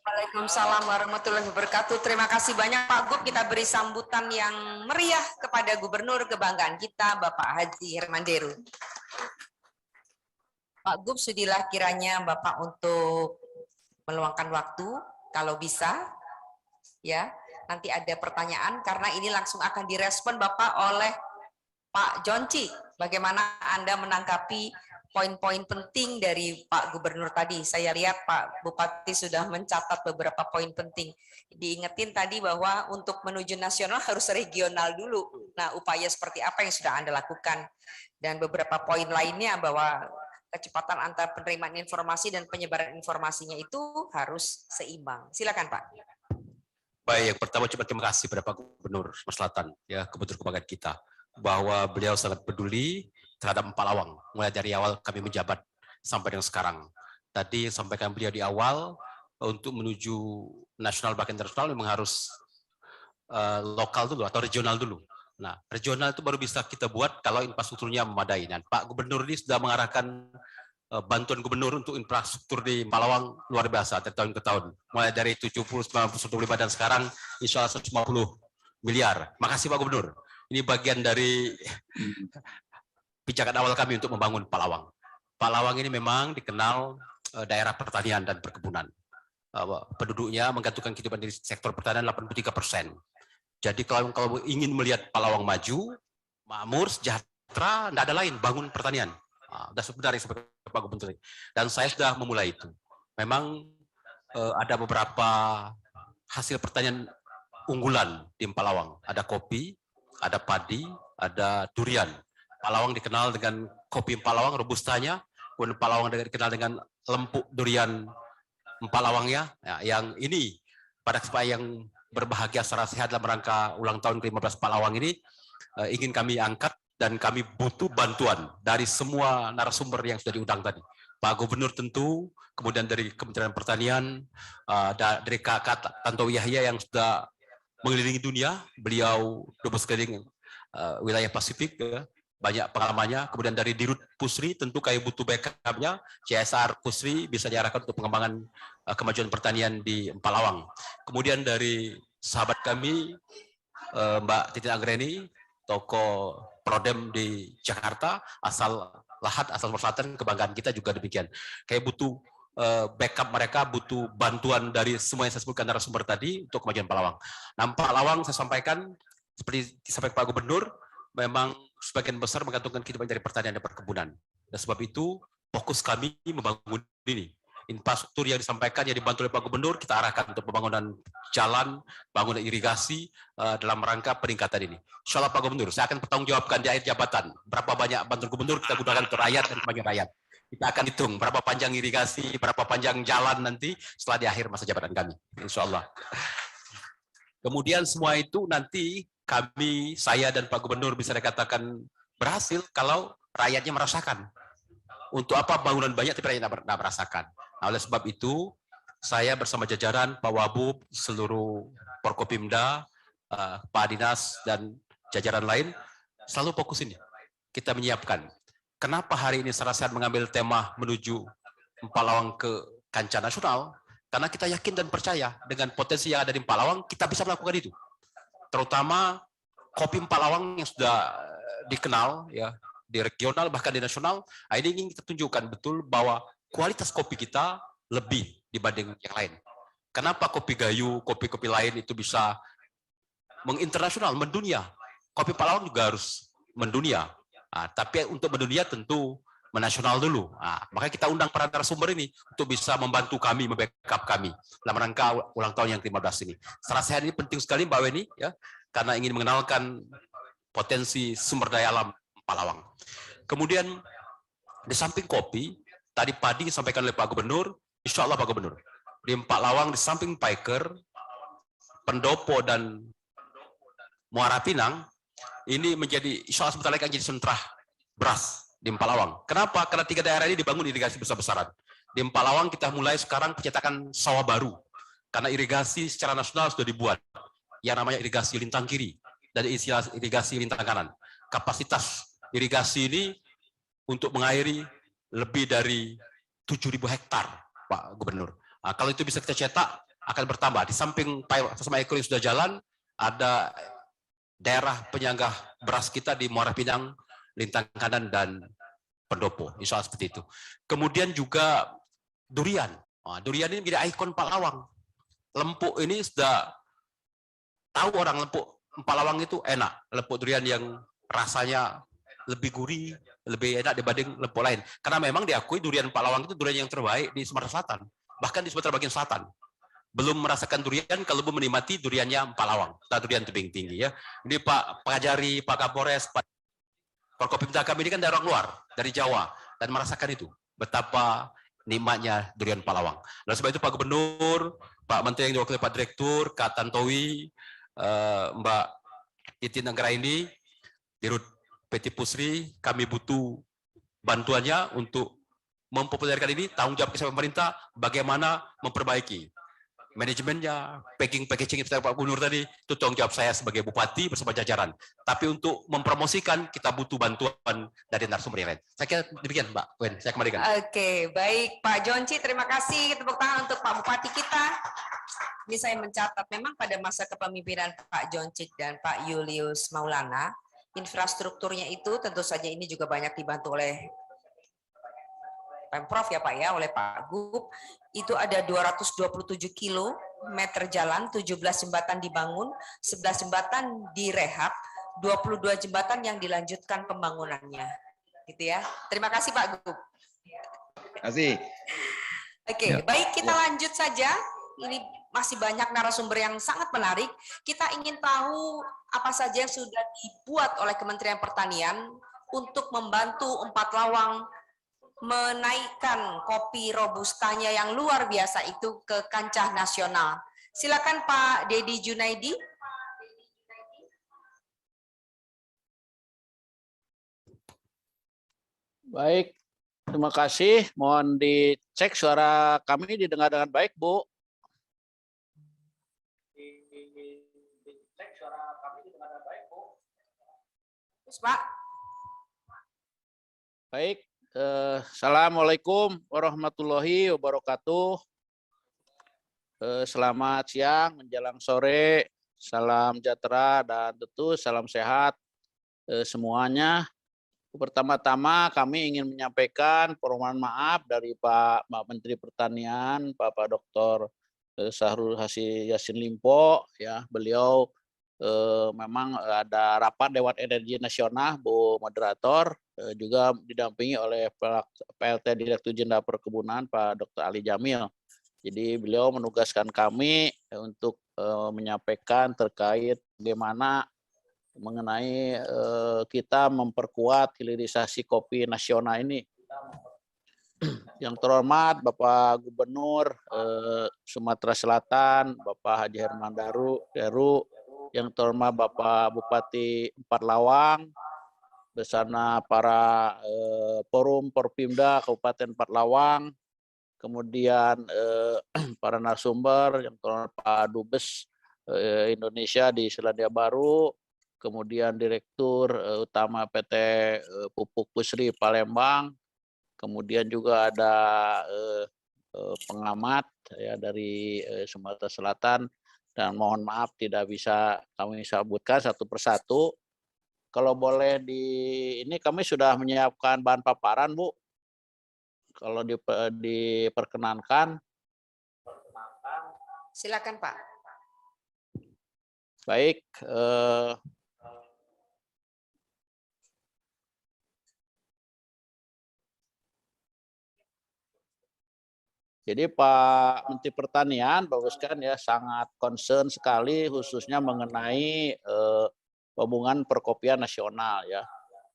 Waalaikumsalam warahmatullahi wabarakatuh. Terima kasih banyak Pak Gub. Kita beri sambutan yang meriah kepada Gubernur kebanggaan kita, Bapak Haji Hermanderu. Pak Gub, sudilah kiranya Bapak untuk meluangkan waktu, kalau bisa, ya. Nanti ada pertanyaan karena ini langsung akan direspon Bapak oleh Pak Jonci. Bagaimana Anda menanggapi poin-poin penting dari Pak Gubernur tadi? Saya lihat Pak Bupati sudah mencatat beberapa poin penting. Diingetin tadi bahwa untuk menuju nasional harus regional dulu. Nah, upaya seperti apa yang sudah Anda lakukan? Dan beberapa poin lainnya bahwa kecepatan antara penerimaan informasi dan penyebaran informasinya itu harus seimbang. Silakan Pak. Baik, yang pertama terima kasih pada Pak Gubernur Sumatera Selatan, ya, Gubernur kebanggaan kita, bahwa beliau sangat peduli terhadap Empalawang, mulai dari awal kami menjabat sampai dengan sekarang. Tadi sampaikan beliau di awal, untuk menuju nasional bahkan internasional memang harus lokal dulu atau regional dulu. Nah, regional itu baru bisa kita buat kalau infrastrukturnya memadai. Dan Pak Gubernur ini sudah mengarahkan bantuan gubernur untuk infrastruktur di Empalawang luar biasa dari tahun ke tahun. Mulai dari 70, 90, 125 dan sekarang insya Allah 150 miliar. Makasih Pak Gubernur. Ini bagian dari pijakan awal kami untuk membangun Empalawang. Empalawang ini memang dikenal daerah pertanian dan perkebunan. Penduduknya menggantungkan kehidupan di sektor pertanian 83%. Jadi kalau ingin melihat Empalawang maju, makmur, sejahtera, tidak ada lain, bangun pertanian. Sudah sebenarnya seperti Pak Gubernur. Dan saya sudah memulai itu. Memang ada beberapa hasil pertanian unggulan di Empalawang. Ada kopi, ada padi, ada durian. Empalawang dikenal dengan kopi Empalawang, robustanya. Kemudian Empalawang dikenal dengan lempuk durian Empalawangnya. Ya, yang ini pada kesempatan yang berbahagia secara sehat dalam rangka ulang tahun ke-15 Empalawang ini ingin kami angkat. Dan kami butuh bantuan dari semua narasumber yang sudah diundang tadi. Pak Gubernur tentu, kemudian dari Kementerian Pertanian, dari Kakak Tantowi Yahya yang sudah mengelilingi dunia, beliau dubes keliling wilayah Pasifik, ya, banyak pengalamannya. Kemudian dari Dirut Pusri, tentu kami butuh backupnya, CSR Pusri bisa diarahkan untuk pengembangan kemajuan pertanian di Empalawang. Kemudian dari sahabat kami, Mbak Titin Anggreni, tokoh Prodem di Jakarta, asal Lahat, asal Sumatera Selatan, kebanggaan kita juga demikian. Kayak butuh backup mereka, butuh bantuan dari semua yang saya sebutkan narasumber tadi untuk kemajuan Empalawang. Nah, Empalawang saya sampaikan, seperti disampaikan Pak Gubernur, memang sebagian besar menggantungkan kehidupan dari pertanian dan perkebunan. Dan sebab itu, fokus kami membangun ini. Infrastruktur yang disampaikan, yang dibantu oleh Pak Gubernur, kita arahkan untuk pembangunan jalan, bangunan irigasi dalam rangka peningkatan ini. Insya Allah Pak Gubernur, saya akan bertanggungjawabkan di akhir jabatan. Berapa banyak bantuan Gubernur kita gunakan untuk rakyat dan kemajuan rakyat. Kita akan hitung berapa panjang irigasi, berapa panjang jalan nanti setelah di akhir masa jabatan kami. Insya Allah. Kemudian semua itu nanti kami, saya dan Pak Gubernur bisa dikatakan berhasil kalau rakyatnya merasakan. Untuk apa bangunan banyak tapi rakyat tidak merasakan. Nah, oleh sebab itu, saya bersama jajaran Pak Wabub, seluruh Porkopimda, Pak Dinas, dan jajaran lain, selalu fokus ini. Kita menyiapkan. Kenapa hari ini secara sehat mengambil tema menuju Empalawang ke kancah nasional? Karena kita yakin dan percaya dengan potensi yang ada di Empalawang, kita bisa melakukan itu. Terutama kopi Empalawang yang sudah dikenal, ya, di regional bahkan di nasional. Ini ingin kita tunjukkan betul bahwa kualitas kopi kita lebih dibanding yang lain. Kenapa kopi Gayo, kopi-kopi lain itu bisa menginternasional, mendunia? Kopi Empalawang juga harus mendunia. Nah, tapi untuk mendunia tentu menasional dulu. Nah, makanya kita undang para narasumber ini untuk bisa membantu kami, membackup kami dalam rangka ulang tahun yang ke-15 ini. Secara sehat ini penting sekali Mbak Weni, ya, karena ingin mengenalkan potensi sumber daya alam Empalawang. Kemudian di samping kopi, tadi padi disampaikan oleh Pak Gubernur, insya Allah Pak Gubernur, di Empalawang di samping Paiker, Pendopo dan Muara Pinang, ini menjadi insya Allah sebentar lagi akan jadi sentra beras di Empalawang. Kenapa? Karena 3 daerah ini dibangun irigasi besar-besaran. Di Empalawang kita mulai sekarang pencetakan sawah baru, karena irigasi secara nasional sudah dibuat. yang namanya irigasi lintang kiri dan irigasi lintang kanan. Kapasitas irigasi ini untuk mengairi lebih dari 7.000 hektar, Pak Gubernur. Nah, kalau itu bisa kita cetak, akan bertambah. Di samping Fasma Ekor yang sudah jalan, ada daerah penyangga beras kita di Muara Pinang, Lintang Kanan, dan Pendopo. Insya Allah seperti itu. Kemudian juga durian. Nah, durian ini menjadi ikon Palawang. Lempuk ini sudah tahu orang lempuk Palawang itu enak. Lempuk durian yang rasanya lebih gurih, lebih enak dibanding lempuk lain. Karena memang diakui durian Palawang itu durian yang terbaik di Sumatera Selatan. Bahkan di Sumatera bagian selatan. Belum merasakan durian kalau belum menikmati duriannya Palawang. Durian tebing tinggi ya. Ini Pak Pengajari, Pak Kapolres, Pak Forkopimda kami ini kan dari orang luar, dari Jawa, dan merasakan itu. Betapa nikmatnya durian Palawang. Oleh sebab itu Pak Gubernur, Pak Menteri yang diwakili Pak Direktur, Kak Tantowi, Mbak Titin Anggraini, Dirut PT Pusri, kami butuh bantuannya untuk mempopulerkan ini. Tanggung jawab kita pemerintah bagaimana memperbaiki manajemennya, packaging itu Pak Gubernur tadi, itu tanggung jawab saya sebagai Bupati bersama jajaran. Tapi untuk mempromosikan, kita butuh bantuan dari narasumber yang lain. Saya kira demikian, Mbak Wen. Saya kembalikan. Oke, baik Pak Jonci, terima kasih. Tepuk tangan untuk Pak Bupati kita. Ini saya mencatat, memang pada masa kepemimpinan Pak Joncik dan Pak Julius Maulana, infrastrukturnya itu tentu saja ini juga banyak dibantu oleh Pemprov ya Pak ya, oleh Pak Gub. Itu ada 227 kilometer jalan, 17 jembatan dibangun, 11 jembatan direhab, 22 jembatan yang dilanjutkan pembangunannya. Gitu ya. Terima kasih Pak Gub. Terima kasih. Oke, baik kita lanjut saja. Ini masih banyak narasumber yang sangat menarik. Kita ingin tahu apa saja yang sudah dibuat oleh Kementerian Pertanian untuk membantu Empat Lawang menaikkan kopi robustanya yang luar biasa itu ke kancah nasional. Silakan Pak Dedi Junaidi. Baik, terima kasih. Mohon dicek suara kami didengar dengan baik, Bu. Dicek suara kami didengar dengan baik, Bu. Terus, Pak. Baik. Assalamualaikum warahmatullahi wabarakatuh. Selamat siang menjelang sore, salam sejahtera dan tentu salam sehat semuanya. Pertama-tama kami ingin menyampaikan permohonan maaf dari Pak Menteri Pertanian, Bapak Dr. Syahrul Yassin Limpo, ya beliau memang ada rapat Dewan Energi Nasional, Bu Moderator, juga didampingi oleh PLT Direktur Jenderal Perkebunan Pak Dr. Ali Jamil. Jadi beliau menugaskan kami untuk menyampaikan terkait bagaimana mengenai kita memperkuat hilirisasi kopi nasional ini. Yang terhormat Bapak Gubernur Sumatera Selatan, Bapak Haji Herman Deru, yang terhormat Bapak Bupati Empat Lawang, bersama para forum Porpimda Kabupaten Empat Lawang, kemudian para narasumber yang terhormat Pak Dubes Indonesia di Selandia Baru, kemudian Direktur Utama PT Pupuk Pusri Palembang, kemudian juga ada pengamat ya dari Sumatera Selatan, dan mohon maaf tidak bisa kami sebutkan satu persatu. Kalau boleh ini kami sudah menyiapkan bahan paparan, Bu. Kalau diperkenankan. Silakan, Pak. Baik. Jadi Pak Menteri Pertanian, bagus kan ya, sangat concern sekali khususnya mengenai hubungan perkopian nasional ya.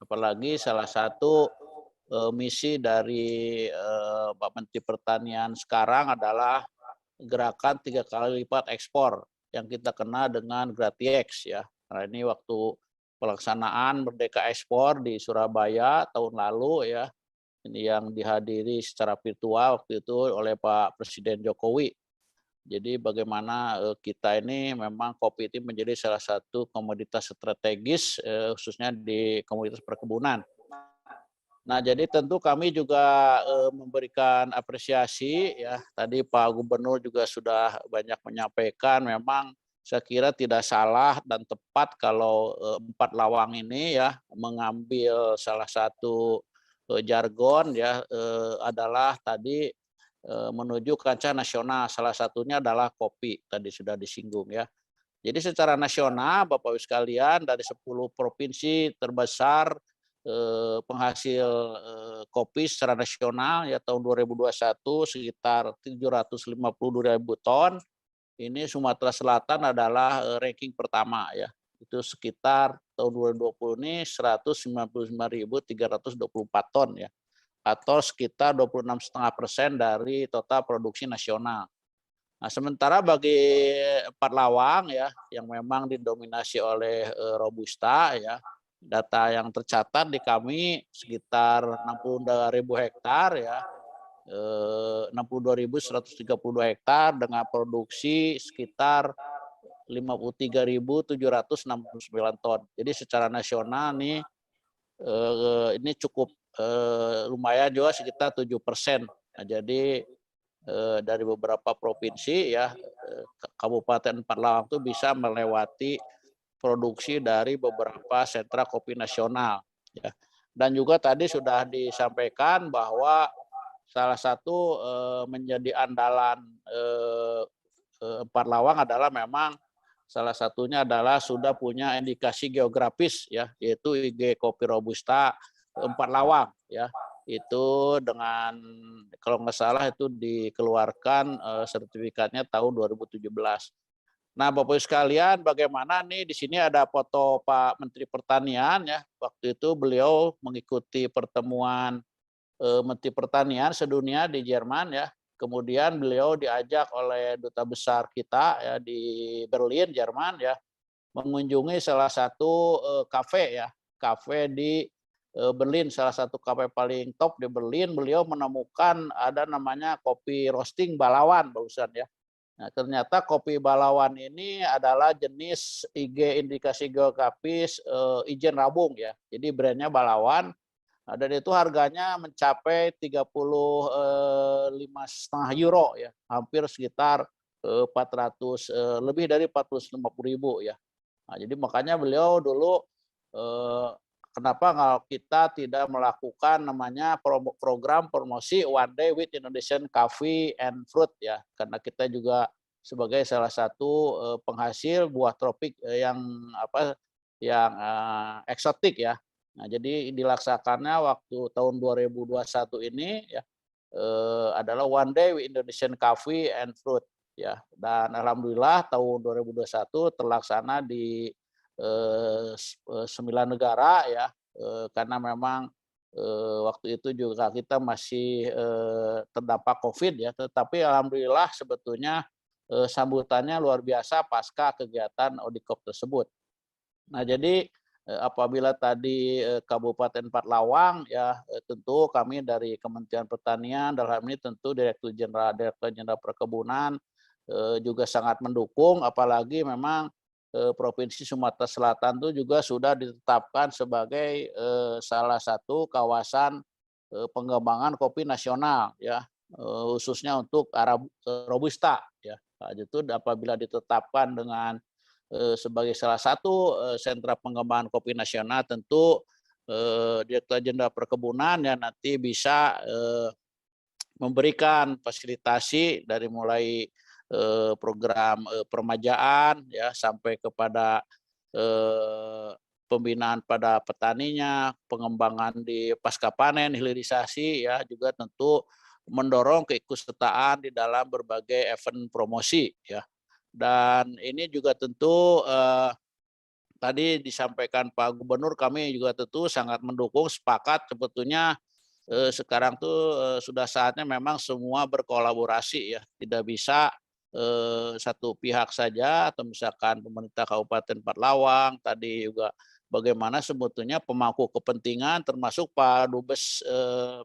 Apalagi salah satu misi dari Pak Menteri Pertanian sekarang adalah gerakan 3 kali lipat ekspor yang kita kenal dengan GratiX ya. Nah ini waktu pelaksanaan Merdeka Ekspor di Surabaya tahun lalu ya, ini yang dihadiri secara virtual waktu itu oleh Pak Presiden Jokowi. Jadi bagaimana kita ini memang kopi itu menjadi salah satu komoditas strategis khususnya di komoditas perkebunan. Nah, jadi tentu kami juga memberikan apresiasi ya. Tadi Pak Gubernur juga sudah banyak menyampaikan memang saya kira tidak salah dan tepat kalau Empat Lawang ini ya mengambil salah satu jargon ya adalah tadi menuju kancah nasional. Salah satunya adalah kopi, tadi sudah disinggung ya. Jadi secara nasional Bapak Ibu sekalian dari 10 provinsi terbesar penghasil kopi secara nasional ya tahun 2021 sekitar 752.000 ton. Ini Sumatera Selatan adalah ranking pertama ya. Itu sekitar tahun 2020 ini 195.324 ton ya. Atau sekitar 26,5% dari total produksi nasional. Nah, sementara bagi Empat Lawang ya yang memang didominasi oleh Robusta ya, data yang tercatat di kami sekitar 62.000 hektar ya, 62.132 hektar dengan produksi sekitar 53.769 ton. Jadi secara nasional nih ini cukup lumayan juga sekitar 7%. Nah, jadi dari beberapa provinsi ya Kabupaten Empat Lawang itu bisa melewati produksi dari beberapa sentra kopi nasional ya. Dan juga tadi sudah disampaikan bahwa salah satu menjadi andalan Empat Lawang adalah memang salah satunya adalah sudah punya indikasi geografis ya, yaitu IG Kopi Robusta Empat Lawang ya. Itu dengan kalau nggak salah itu dikeluarkan sertifikatnya tahun 2017. Nah, Bapak Ibu sekalian, bagaimana nih di sini ada foto Pak Menteri Pertanian ya. Waktu itu beliau mengikuti pertemuan Menteri Pertanian sedunia di Jerman ya. Kemudian beliau diajak oleh duta besar kita ya di Berlin, Jerman ya, mengunjungi salah satu kafe ya, kafe di Berlin, salah satu kafe paling top di Berlin. Beliau menemukan ada namanya kopi roasting Balawan, barusan ya. Nah, ternyata kopi Balawan ini adalah jenis IG indikasi geografis Ijen Rabung ya. Jadi brandnya Balawan. Nah, dan itu harganya mencapai 35,5 euro ya, hampir sekitar 400 lebih dari 450.000 ya. Nah, jadi makanya beliau dulu kenapa kalau kita tidak melakukan namanya program promosi One Day with Indonesian Coffee and Fruit ya, karena kita juga sebagai salah satu penghasil buah tropik yang eksotik ya. Nah, jadi dilaksanakannya waktu tahun 2021 ini ya adalah One Day with Indonesian Coffee and Fruit ya. Dan alhamdulillah tahun 2021 terlaksana di 9 negara ya, karena memang waktu itu juga kita masih terdampak COVID ya, tetapi alhamdulillah sebetulnya sambutannya luar biasa pasca kegiatan Audikop tersebut. Nah, jadi apabila tadi Kabupaten Empat Lawang ya tentu kami dari Kementerian Pertanian dalam ini tentu Direktur Jenderal Perkebunan juga sangat mendukung, apalagi memang Provinsi Sumatera Selatan itu juga sudah ditetapkan sebagai salah satu kawasan pengembangan kopi nasional ya, khususnya untuk Robusta ya. Itu apabila ditetapkan dengan sebagai salah satu sentra pengembangan kopi nasional, tentu Direktur Jenderal Perkebunan ya nanti bisa memberikan fasilitasi dari mulai program permajaan ya sampai kepada pembinaan pada petaninya, pengembangan di pasca panen, hilirisasi ya, juga tentu mendorong keikutsertaan di dalam berbagai event promosi ya. Dan ini juga tentu tadi disampaikan Pak Gubernur, kami juga tentu sangat mendukung, sepakat sebetulnya sekarang tuh sudah saatnya memang semua berkolaborasi ya, tidak bisa satu pihak saja, atau misalkan pemerintah Kabupaten Empat Lawang, tadi juga bagaimana sebetulnya pemangku kepentingan termasuk Pak Dubes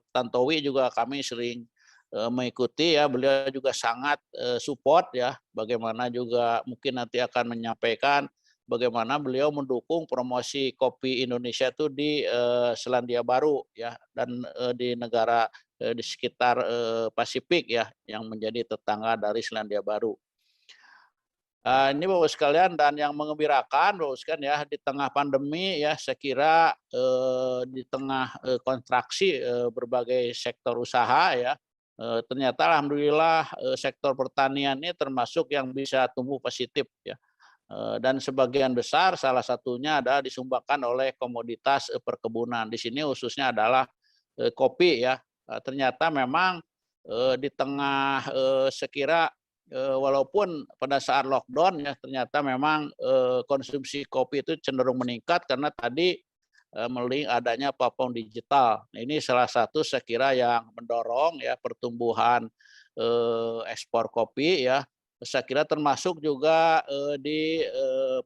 Tantowi juga kami sering mengikuti ya, beliau juga sangat support ya, bagaimana juga mungkin nanti akan menyampaikan bagaimana beliau mendukung promosi kopi Indonesia itu di Selandia Baru ya, dan di negara di sekitar Pasifik ya, yang menjadi tetangga dari Selandia Baru. Ini Bapak sekalian, dan yang mengembirakan Bapak sekalian ya, di tengah pandemi ya, saya kira di tengah kontraksi berbagai sektor usaha ya, ternyata alhamdulillah sektor pertanian ini termasuk yang bisa tumbuh positif ya. Dan sebagian besar salah satunya adalah disumbangkan oleh komoditas perkebunan. Di sini khususnya adalah kopi ya. Ternyata memang di tengah sekira walaupun pada saat lockdown ya, ternyata memang konsumsi kopi itu cenderung meningkat karena tadi melihat adanya platform digital. Nah, ini salah satu saya kira yang mendorong ya pertumbuhan ekspor kopi ya. Saya kira termasuk juga di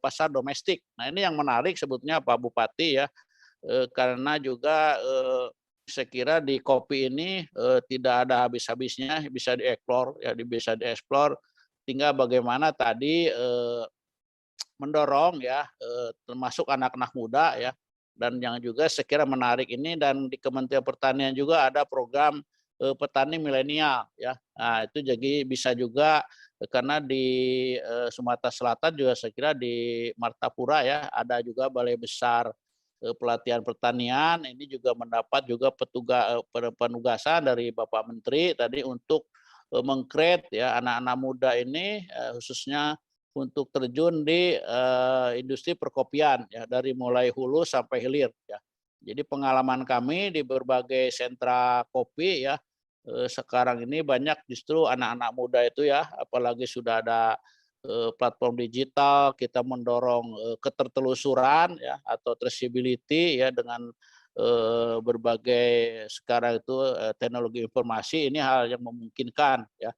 pasar domestik. Nah, ini yang menarik sebetulnya Pak Bupati ya, karena juga saya kira di kopi ini tidak ada habis-habisnya, bisa dieksplor ya, bisa dieksplor. Tinggal bagaimana tadi mendorong ya, termasuk anak-anak muda ya, dan yang juga saya kira menarik ini, dan di Kementerian Pertanian juga ada program petani milenial ya. Nah, itu jadi bisa juga karena di Sumatera Selatan juga saya kira di Martapura ya ada juga balai besar pelatihan pertanian. Ini juga mendapat juga penugasan dari Bapak Menteri tadi untuk meng-create ya anak-anak muda ini khususnya untuk terjun di industri perkopian ya, dari mulai hulu sampai hilir ya. Jadi pengalaman kami di berbagai sentra kopi ya, sekarang ini banyak justru anak-anak muda itu ya, apalagi sudah ada platform digital, kita mendorong ketertelusuran ya, atau traceability ya, dengan berbagai sekarang itu teknologi informasi, ini hal yang memungkinkan ya.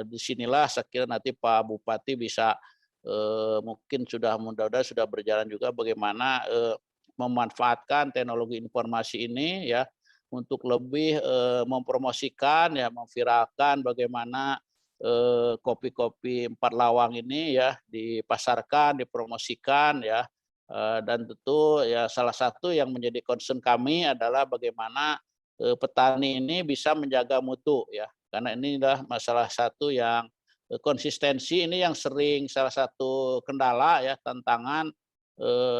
Disinilah saya kira nanti Pak Bupati bisa mungkin sudah mudah-mudahan sudah berjalan juga bagaimana memanfaatkan teknologi informasi ini ya untuk lebih mempromosikan ya, memviralkan bagaimana kopi-kopi Empat Lawang ini ya dipasarkan, dipromosikan ya, dan tentu ya salah satu yang menjadi concern kami adalah bagaimana petani ini bisa menjaga mutu ya, karena ini adalah masalah satu yang konsistensi ini yang sering salah satu kendala ya, tantangan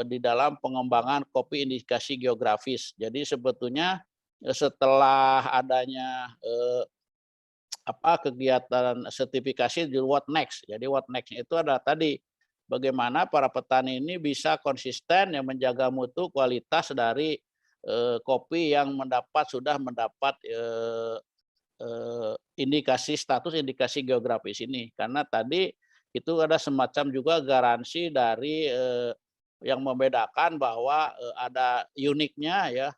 di dalam pengembangan kopi indikasi geografis. Jadi sebetulnya setelah adanya kegiatan sertifikasi di what next. Jadi what next itu adalah tadi bagaimana para petani ini bisa konsisten yang menjaga mutu kualitas dari kopi yang sudah mendapat indikasi status indikasi geografis ini. Karena tadi itu ada semacam juga garansi dari yang membedakan bahwa ada uniknya ya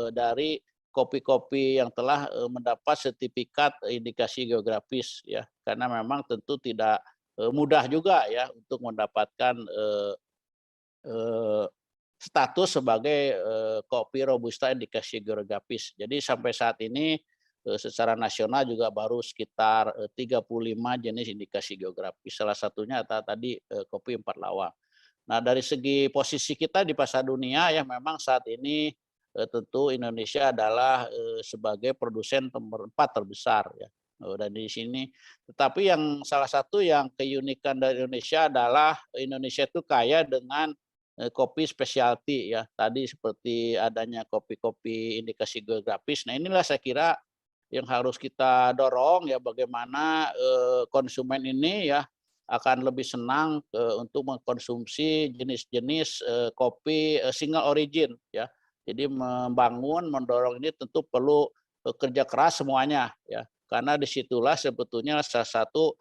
dari kopi-kopi yang telah mendapat sertifikat indikasi geografis ya, karena memang tentu tidak mudah juga ya untuk mendapatkan status sebagai kopi robusta indikasi geografis. Jadi sampai saat ini secara nasional juga baru sekitar 35 jenis indikasi geografis. Salah satunya tadi kopi Empat Lawang. Nah, dari segi posisi kita di pasar dunia ya, memang saat ini tentu Indonesia adalah sebagai produsen nomor 4 terbesar ya. Dan di sini, tetapi yang salah satu yang keunikan dari Indonesia adalah Indonesia itu kaya dengan kopi specialty ya. Tadi seperti adanya kopi-kopi indikasi geografis. Nah, inilah saya kira yang harus kita dorong ya, bagaimana konsumen ini ya akan lebih senang untuk mengkonsumsi jenis-jenis kopi single origin ya. Jadi mendorong ini tentu perlu kerja keras semuanya ya. Karena disitulah sebetulnya salah satu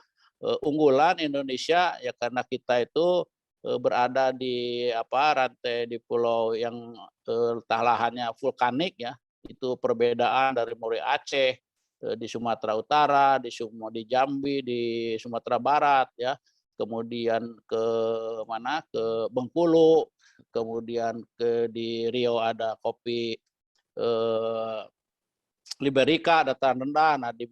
unggulan Indonesia ya, karena kita itu berada di rantai di pulau yang lahannya vulkanik ya. Itu perbedaan dari mulai Aceh, di Sumatera Utara, di Jambi, di Sumatera Barat ya, kemudian ke Bengkulu, kemudian di Riau ada kopi Liberica dataran rendah. Nah di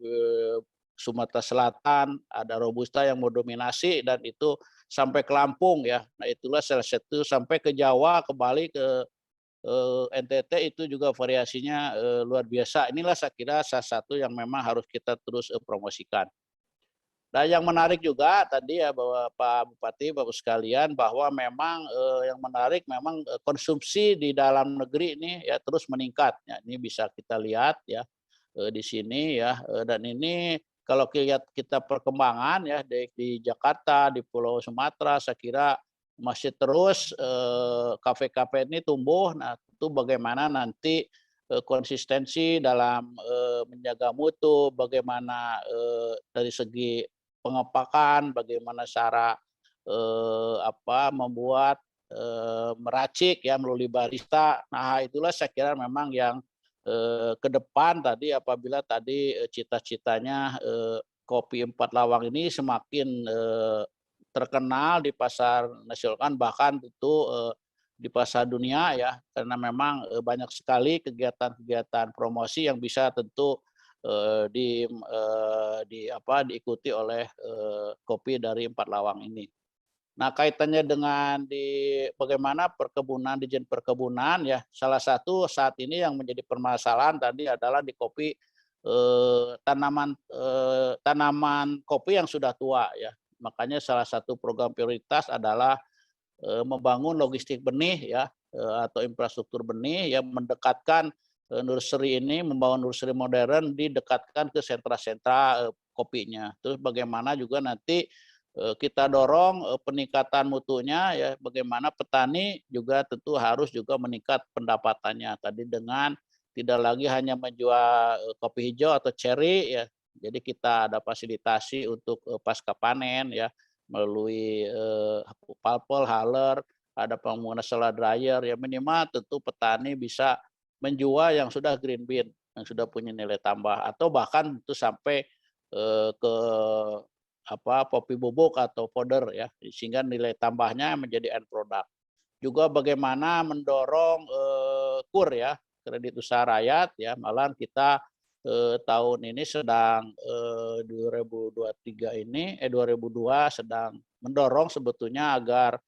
Sumatera Selatan ada Robusta yang mendominasi dan itu sampai ke Lampung ya. Nah itulah salah satu sampai ke Jawa, ke Bali, ke NTT itu juga variasinya luar biasa. Inilah saya kira salah satu yang memang harus kita terus promosikan. Nah, yang menarik juga tadi ya bahwa Pak Bupati, Bapak sekalian, bahwa memang yang menarik memang konsumsi di dalam negeri ini ya terus meningkat. Ya, ini bisa kita lihat ya di sini ya, dan ini kalau kita perkembangan ya di Jakarta, di Pulau Sumatera, saya kira masih terus kafe-kafe ini tumbuh. Nah, itu bagaimana nanti konsistensi dalam menjaga mutu, bagaimana dari segi pengepakan, bagaimana cara membuat meracik ya melalui barista. Nah, itulah saya kira memang yang ke depan tadi apabila tadi cita-citanya kopi Empat Lawang ini semakin terkenal di pasar nasional, bahkan tentu di pasar dunia ya, karena memang banyak sekali kegiatan-kegiatan promosi yang bisa tentu diikuti oleh kopi dari Empat Lawang ini. Nah, kaitannya dengan bagaimana perkebunan, dijen perkebunan ya, salah satu saat ini yang menjadi permasalahan tadi adalah di kopi tanaman kopi yang sudah tua ya. Makanya salah satu program prioritas adalah membangun logistik benih ya atau infrastruktur benih yang mendekatkan nursery ini, membangun nursery modern didekatkan ke sentra-sentra kopinya. Terus bagaimana juga nanti kita dorong peningkatan mutunya ya, bagaimana petani juga tentu harus juga meningkat pendapatannya tadi dengan tidak lagi hanya menjual kopi hijau atau cherry ya. Jadi kita ada fasilitasi untuk pasca panen ya melalui pulp, huller, ada penggunaan solar dryer ya, minimal tentu petani bisa menjual yang sudah green bean, yang sudah punya nilai tambah, atau bahkan itu sampai ke kopi bubuk atau powder ya, sehingga nilai tambahnya menjadi end product. Juga bagaimana mendorong KUR ya, kredit usaha rakyat ya, malah kita tahun ini sedang 2023 ini 2002 sedang mendorong sebetulnya agar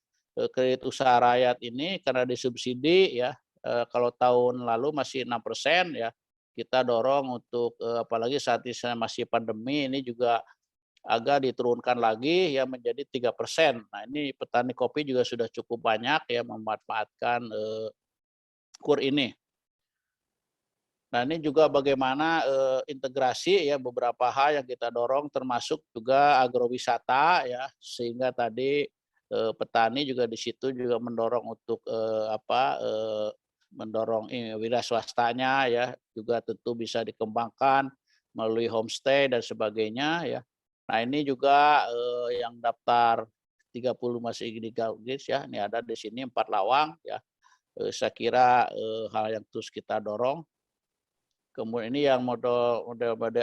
kredit usaha rakyat ini karena disubsidi ya, kalau tahun lalu masih 6% ya, kita dorong untuk apalagi saat ini masih pandemi ini juga agak diturunkan lagi ya menjadi 3%. Nah, ini petani kopi juga sudah cukup banyak ya memanfaatkan KUR ini. Nah, ini juga bagaimana integrasi ya beberapa hal yang kita dorong termasuk juga agrowisata ya, sehingga tadi petani juga di situ juga mendorong untuk mendorong wira swastanya ya, juga tentu bisa dikembangkan melalui homestay dan sebagainya ya. Nah, ini juga yang daftar 30 masih gigas ya, ini ada di sini 4 Lawang ya. Saya kira hal yang terus kita dorong. Kemudian ini yang model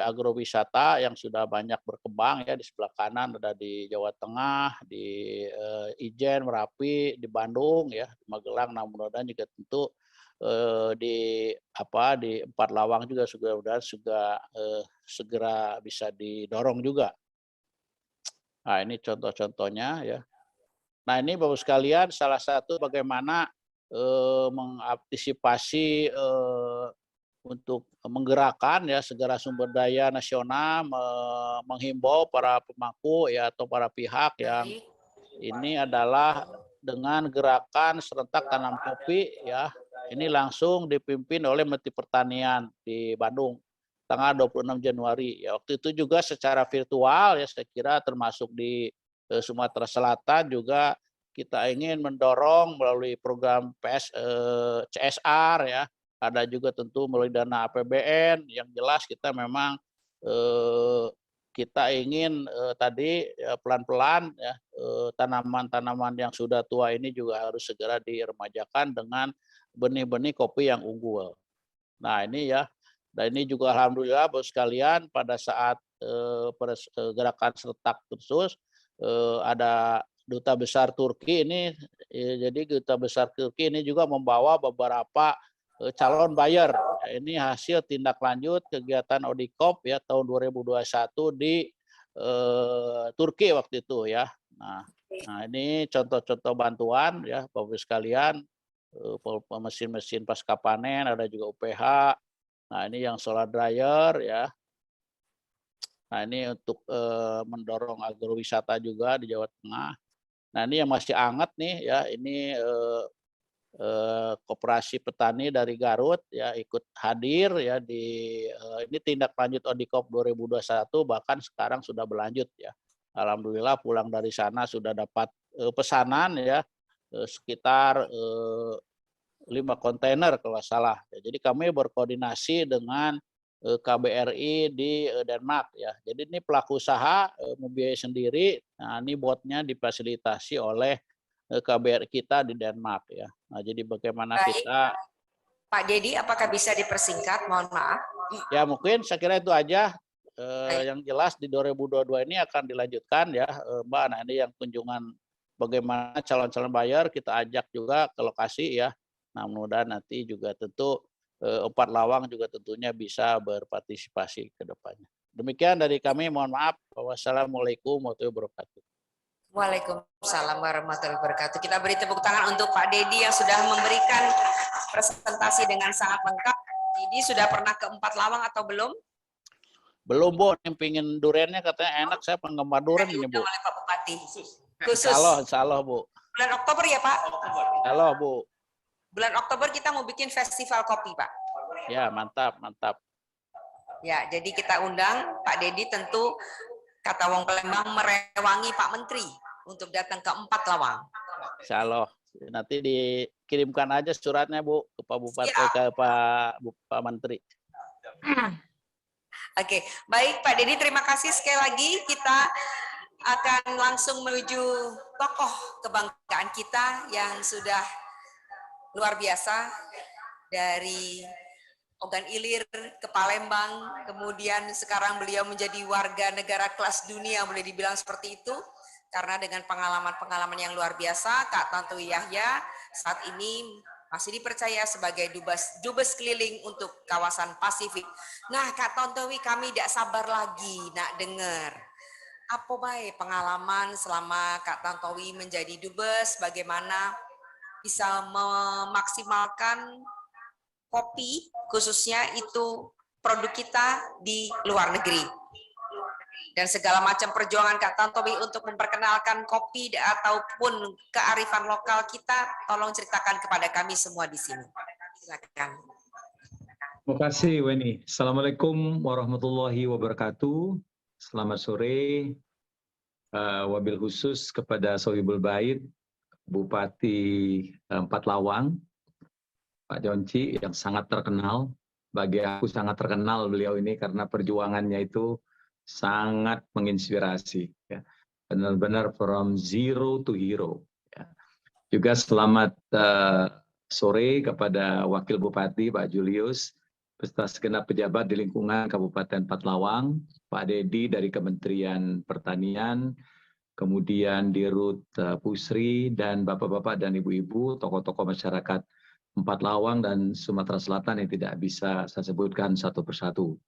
agrowisata yang sudah banyak berkembang ya, di sebelah kanan ada di Jawa Tengah, di Ijen, Merapi, di Bandung ya, di Magelang, nah mudah-mudahan juga tentu di Empat Lawang juga sudah segera bisa didorong juga. Nah, ini contoh-contohnya ya. Nah, ini Bapak sekalian salah satu bagaimana mengantisipasi untuk menggerakkan ya segera sumber daya nasional, menghimbau para pemangku ya atau para pihak yang ini adalah dengan gerakan serentak tanam kopi ya. Ini langsung dipimpin oleh Menteri Pertanian di Bandung tanggal 26 Januari. Ya, waktu itu juga secara virtual ya, saya kira termasuk di Sumatera Selatan juga kita ingin mendorong melalui program CSR ya. Ada juga tentu melalui dana APBN, yang jelas kita memang kita ingin tadi pelan-pelan ya tanaman-tanaman yang sudah tua ini juga harus segera diremajakan dengan benih-benih kopi yang unggul. Nah, ini ya, dan ini juga alhamdulillah Bapak sekalian pada saat gerakan serentak terus ada Duta Besar Turki ini, jadi Duta Besar Turki ini juga membawa beberapa calon buyer Ya, ini hasil tindak lanjut kegiatan Odikop ya tahun 2021 di Turki waktu itu ya. Nah, ini contoh-contoh bantuan ya Bapak Ibu sekalian, mesin-mesin pasca panen, ada juga UPH. Nah, ini yang solar dryer ya. Nah, ini untuk mendorong agrowisata juga di Jawa Tengah. Nah, ini yang masih hangat nih ya, ini Koperasi Petani dari Garut ya ikut hadir ya di ini tindak lanjut Odikop 2021, bahkan sekarang sudah berlanjut ya. Alhamdulillah pulang dari sana sudah dapat pesanan ya sekitar 5 kontainer kalau salah. Ya, jadi kami berkoordinasi dengan KBRI di Denmark ya. Jadi ini pelaku usaha membiayai sendiri. Nah, ini botnya difasilitasi oleh KBRI kita di Denmark ya. Nah, jadi bagaimana Baik. kita Pak Dedi, apakah bisa dipersingkat? Mohon maaf. ya mungkin saya kira itu aja. Yang jelas di 2022 ini akan dilanjutkan ya Mbak. Nah, ini yang kunjungan bagaimana calon-calon buyer kita ajak juga ke lokasi ya. Nah, mudah-mudahan nanti juga tentu 4 lawang juga tentunya bisa berpartisipasi ke depannya. Demikian dari kami, mohon maaf. Wassalamualaikum warahmatullahi wabarakatuh. Waalaikumsalam warahmatullahi wabarakatuh. Kita beri tepuk tangan untuk Pak Dedi yang sudah memberikan presentasi dengan sangat lengkap. Dedi sudah pernah ke 4 lawang atau belum? Belum, Bu. Yang pingin duriannya katanya enak. Saya penggemar durian ini, Bu. Oleh Pak Bupati. Khusus. Insya Allah, Bu. Bulan Oktober ya, Pak? Insya Allah, Bu. Bulan Oktober kita mau bikin festival kopi, Pak. Ya, mantap, mantap. Ya, jadi kita undang Pak Dedi, tentu kata wong Palembang merewangi Pak Menteri untuk datang ke 4 lawang. Insya Allah. Nanti dikirimkan aja suratnya, Bu, ke Pak Bupati, ke Pak Menteri. Oke, baik Pak Dedi, terima kasih sekali lagi. Kita akan langsung menuju tokoh kebanggaan kita yang sudah luar biasa, dari Ogan Ilir ke Palembang, kemudian sekarang beliau menjadi warga negara kelas dunia, boleh dibilang seperti itu, karena dengan pengalaman-pengalaman yang luar biasa. Kak Tantowi Yahya saat ini masih dipercaya sebagai dubes keliling untuk kawasan Pasifik. Nah, Kak Tantowi, kami tidak sabar lagi nak dengar apa baik pengalaman selama Kak Tantowi menjadi dubes, bagaimana bisa memaksimalkan kopi, khususnya itu produk kita di luar negeri. Dan segala macam perjuangan Kak Tantowi untuk memperkenalkan kopi ataupun kearifan lokal kita, tolong ceritakan kepada kami semua di sini. Silakan. Terima kasih, Weni. Assalamualaikum warahmatullahi wabarakatuh. Selamat sore. Wabil khusus kepada Sohibul Bait, Bupati 4 Lawang, Pak Jonci, yang sangat terkenal. Bagi aku sangat terkenal beliau ini karena perjuangannya itu sangat menginspirasi. Ya. Benar-benar from zero to hero. Ya. Juga selamat sore kepada Wakil Bupati Pak Julius, beserta segenap pejabat di lingkungan Kabupaten 4 Lawang, Pak Dedi dari Kementerian Pertanian, kemudian Dirut Pusri, dan bapak-bapak dan ibu-ibu, tokoh-tokoh masyarakat 4 Lawang dan Sumatera Selatan yang tidak bisa saya sebutkan satu persatu.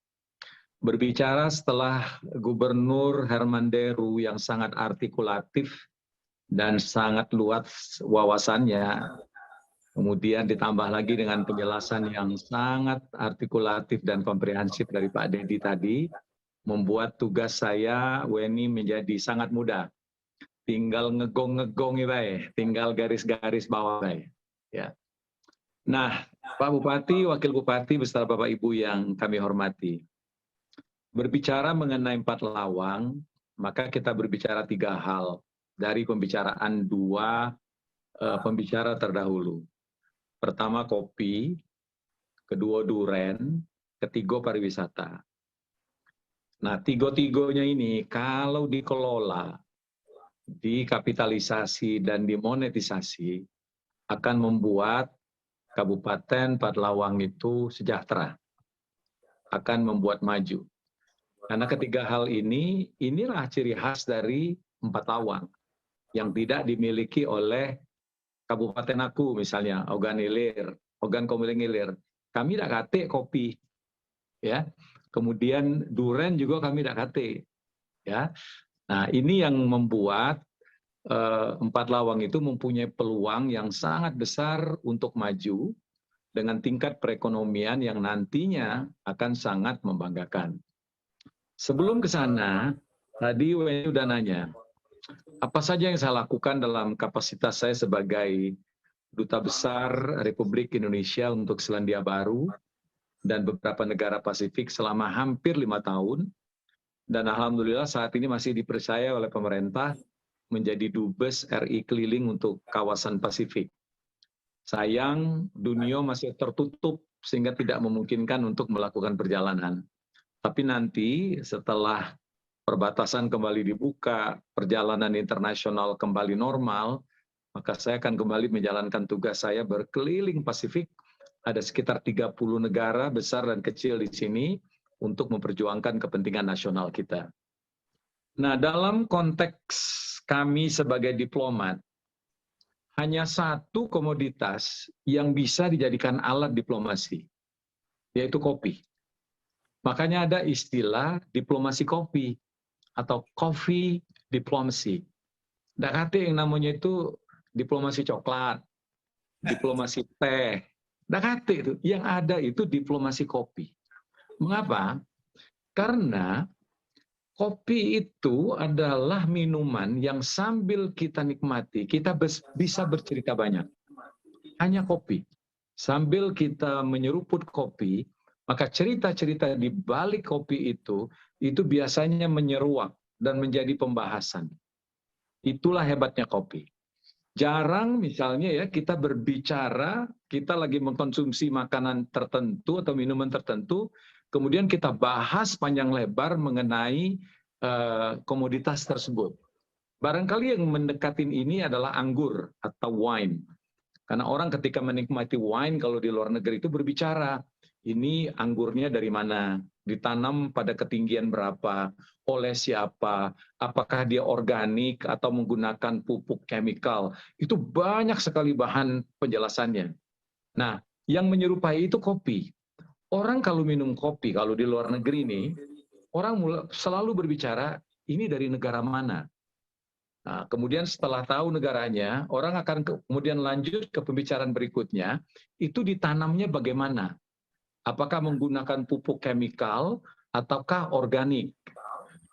Berbicara setelah Gubernur Herman Deru yang sangat artikulatif dan sangat luas wawasannya, kemudian ditambah lagi dengan penjelasan yang sangat artikulatif dan komprehensif dari Pak Dedi tadi, membuat tugas saya, Weni, menjadi sangat mudah. Tinggal ngegong-ngegong, tinggal garis-garis bawah. Ya. Nah, Pak Bupati, Wakil Bupati, beserta Bapak Ibu yang kami hormati. Berbicara mengenai 4 Lawang, maka kita berbicara 3 hal dari pembicaraan 2 pembicara terdahulu. Pertama kopi, kedua duren, ketiga pariwisata. Nah, tiga-tiganya ini kalau dikelola, dikapitalisasi dan dimonetisasi akan membuat Kabupaten 4 Lawang itu sejahtera, akan membuat maju. Karena ketiga hal ini, inilah ciri khas dari 4 Lawang yang tidak dimiliki oleh Kabupaten aku misalnya, Ogan Ilir, Ogan Komiling Ilir. kami tidak kate kopi, ya. Kemudian duren juga kami tidak kate, ya. Nah, ini yang membuat Empat Lawang itu mempunyai peluang yang sangat besar untuk maju dengan tingkat perekonomian yang nantinya akan sangat membanggakan. Sebelum ke sana, tadi Weni udah nanya, apa saja yang saya lakukan dalam kapasitas saya sebagai Duta Besar Republik Indonesia untuk Selandia Baru dan beberapa negara Pasifik selama hampir 5 tahun. Dan alhamdulillah saat ini masih dipercaya oleh pemerintah menjadi Dubes RI keliling untuk kawasan Pasifik. Sayang, dunia masih tertutup sehingga tidak memungkinkan untuk melakukan perjalanan. Tapi nanti setelah perbatasan kembali dibuka, perjalanan internasional kembali normal, maka saya akan kembali menjalankan tugas saya berkeliling Pasifik. Ada sekitar 30 negara besar dan kecil di sini untuk memperjuangkan kepentingan nasional kita. Nah, dalam konteks kami sebagai diplomat, hanya satu komoditas yang bisa dijadikan alat diplomasi, yaitu kopi. Makanya ada istilah diplomasi kopi atau coffee diplomacy. Nggak ada yang namanya itu diplomasi coklat, diplomasi teh. Nggak ada itu. Yang ada itu diplomasi kopi. Mengapa? Karena kopi itu adalah minuman yang sambil kita nikmati, kita bisa bercerita banyak. Hanya kopi. Sambil kita menyeruput kopi, maka cerita-cerita di balik kopi itu biasanya menyeruak dan menjadi pembahasan. Itulah hebatnya kopi. Jarang misalnya ya kita berbicara, kita lagi mengkonsumsi makanan tertentu atau minuman tertentu, kemudian kita bahas panjang lebar mengenai komoditas tersebut. Barangkali yang mendekatin ini adalah anggur atau wine. Karena orang ketika menikmati wine kalau di luar negeri itu berbicara, ini anggurnya dari mana, ditanam pada ketinggian berapa, oleh siapa, apakah dia organik atau menggunakan pupuk chemical. Itu banyak sekali bahan penjelasannya. Nah, yang menyerupai itu kopi. Orang kalau minum kopi, kalau di luar negeri nih, orang selalu berbicara, ini dari negara mana? Nah, kemudian setelah tahu negaranya, orang akan kemudian lanjut ke pembicaraan berikutnya, itu ditanamnya bagaimana? Apakah menggunakan pupuk chemical ataukah organik?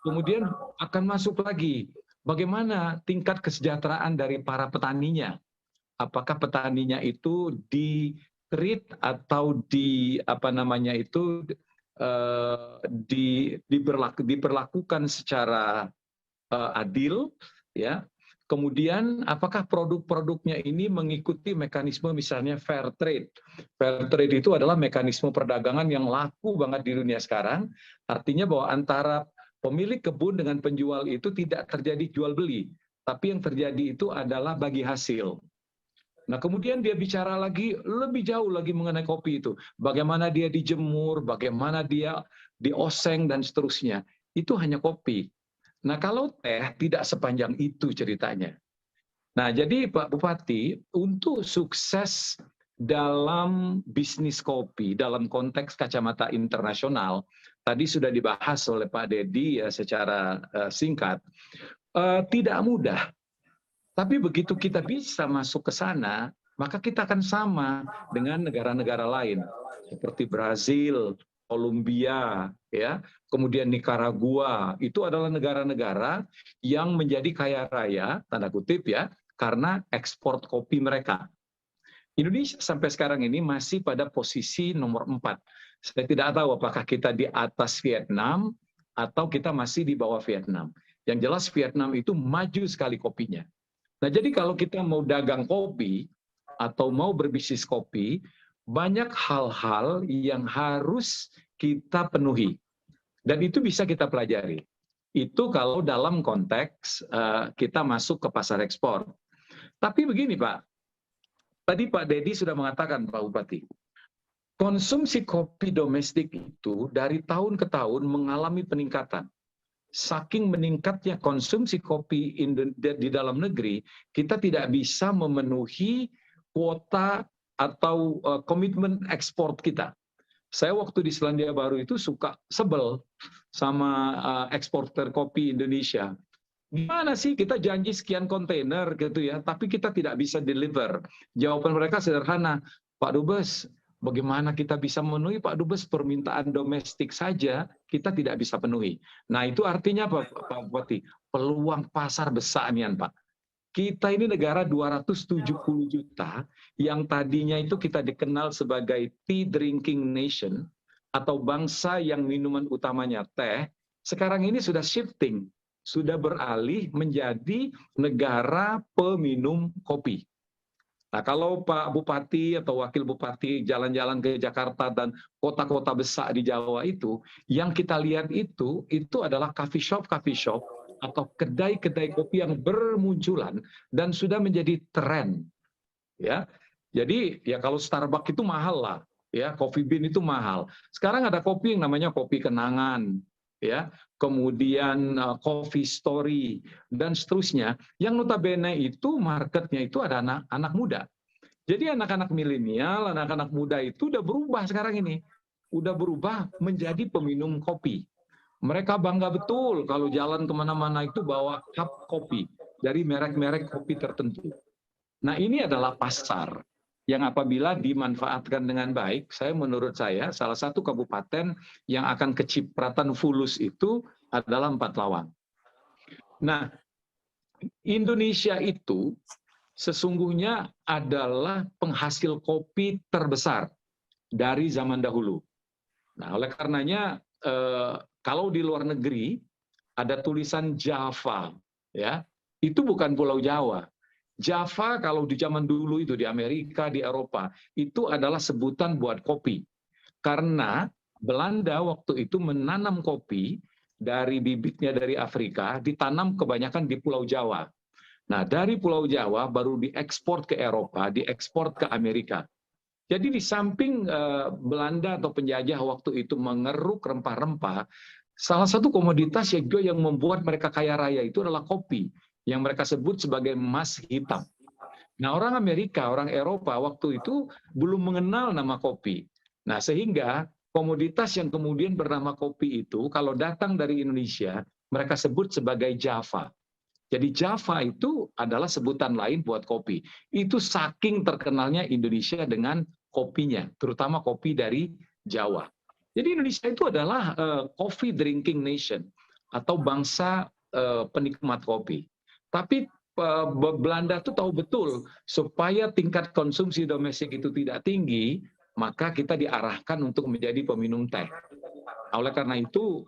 Kemudian akan masuk lagi, bagaimana tingkat kesejahteraan dari para petaninya? Apakah petaninya itu di-treat atau diperlakukan secara adil, ya. Kemudian apakah produk-produknya ini mengikuti mekanisme misalnya fair trade. Fair trade itu adalah mekanisme perdagangan yang laku banget di dunia sekarang. Artinya bahwa antara pemilik kebun dengan penjual itu tidak terjadi jual beli, tapi yang terjadi itu adalah bagi hasil. Nah, kemudian dia bicara lagi lebih jauh lagi mengenai kopi itu. Bagaimana dia dijemur, bagaimana dia dioseng dan seterusnya. Itu hanya kopi. Nah, kalau teh tidak sepanjang itu ceritanya. Nah, jadi Pak Bupati, untuk sukses dalam bisnis kopi, dalam konteks kacamata internasional, tadi sudah dibahas oleh Pak Dedi ya secara singkat, tidak mudah. Tapi begitu kita bisa masuk ke sana, maka kita akan sama dengan negara-negara lain, seperti Brazil, Kolombia, ya, kemudian Nicaragua. Itu adalah negara-negara yang menjadi kaya raya, tanda kutip ya, karena ekspor kopi mereka. Indonesia sampai sekarang ini masih pada posisi nomor 4. Saya tidak tahu apakah kita di atas Vietnam atau kita masih di bawah Vietnam. Yang jelas Vietnam itu maju sekali kopinya. Nah, jadi kalau kita mau dagang kopi atau mau berbisnis kopi, banyak hal-hal yang harus kita penuhi. Dan itu bisa kita pelajari. Itu kalau dalam konteks kita masuk ke pasar ekspor. Tapi begini Pak, tadi Pak Dedi sudah mengatakan Pak Bupati, konsumsi kopi domestik itu dari tahun ke tahun mengalami peningkatan. Saking meningkatnya konsumsi kopi di dalam negeri, kita tidak bisa memenuhi kuota atau komitmen ekspor kita. Saya waktu di Selandia Baru itu suka sebel sama eksporter kopi Indonesia. Gimana sih kita janji sekian kontainer gitu ya, tapi kita tidak bisa deliver. Jawaban mereka sederhana, Pak Dubes, bagaimana kita bisa memenuhi Pak Dubes permintaan domestik saja kita tidak bisa penuhi. Nah itu artinya apa Pak Bupati? Peluang pasar besar nih Pak. Kita ini negara 270 juta yang tadinya itu kita dikenal sebagai tea drinking nation atau bangsa yang minuman utamanya teh, sekarang ini sudah shifting, sudah beralih menjadi negara peminum kopi. Nah, kalau Pak Bupati atau Wakil Bupati jalan-jalan ke Jakarta dan kota-kota besar di Jawa itu, yang kita lihat itu adalah coffee shop atau kedai-kedai kopi yang bermunculan dan sudah menjadi tren. Ya, jadi ya kalau Starbucks itu mahal lah, ya Coffee Bean itu mahal. Sekarang ada kopi yang namanya kopi kenangan, ya, kemudian Coffee Story dan seterusnya. Yang notabene itu marketnya itu ada anak muda. Jadi anak-anak milenial, anak-anak muda itu udah berubah sekarang ini, udah berubah menjadi peminum kopi. Mereka bangga betul kalau jalan kemana-mana itu bawa cup kopi dari merek-merek kopi tertentu. Nah ini adalah pasar yang apabila dimanfaatkan dengan baik, menurut saya salah satu kabupaten yang akan kecipratan fulus itu adalah Empat Lawang. Nah Indonesia itu sesungguhnya adalah penghasil kopi terbesar dari zaman dahulu. Nah oleh karenanya kalau di luar negeri ada tulisan Java, ya itu bukan Pulau Jawa. Java kalau di zaman dulu itu di Amerika, di Eropa itu adalah sebutan buat kopi. Karena Belanda waktu itu menanam kopi dari bibitnya dari Afrika, ditanam kebanyakan di Pulau Jawa. Nah dari Pulau Jawa baru diekspor ke Eropa, diekspor ke Amerika. Jadi di samping Belanda atau penjajah waktu itu mengeruk rempah-rempah, salah satu komoditas yang membuat mereka kaya raya itu adalah kopi, yang mereka sebut sebagai emas hitam. Nah orang Amerika, orang Eropa waktu itu belum mengenal nama kopi. Nah sehingga komoditas yang kemudian bernama kopi itu kalau datang dari Indonesia, mereka sebut sebagai Java. Jadi Java itu adalah sebutan lain buat kopi. Itu saking terkenalnya Indonesia dengan kopinya, terutama kopi dari Jawa. Jadi Indonesia itu adalah coffee drinking nation atau bangsa penikmat kopi. Tapi Belanda itu tahu betul supaya tingkat konsumsi domestik itu tidak tinggi, maka kita diarahkan untuk menjadi peminum teh. Oleh karena itu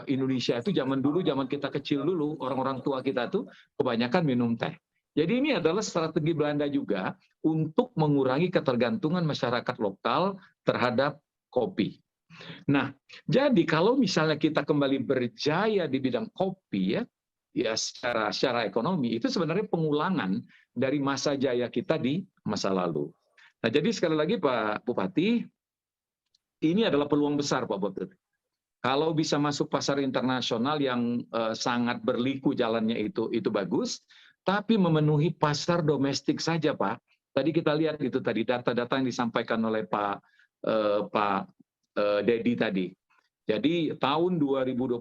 Indonesia itu zaman dulu, zaman kita kecil dulu, orang-orang tua kita tuh kebanyakan minum teh. Jadi ini adalah strategi Belanda juga untuk mengurangi ketergantungan masyarakat lokal terhadap kopi. Nah, jadi kalau misalnya kita kembali berjaya di bidang kopi ya secara ekonomi itu sebenarnya pengulangan dari masa jaya kita di masa lalu. Nah, jadi sekali lagi Pak Bupati, ini adalah peluang besar Pak Bupati. Kalau bisa masuk pasar internasional yang sangat berliku jalannya itu bagus, tapi memenuhi pasar domestik saja Pak. Tadi kita lihat itu tadi data-data yang disampaikan oleh Pak Dedi tadi. Jadi tahun 2021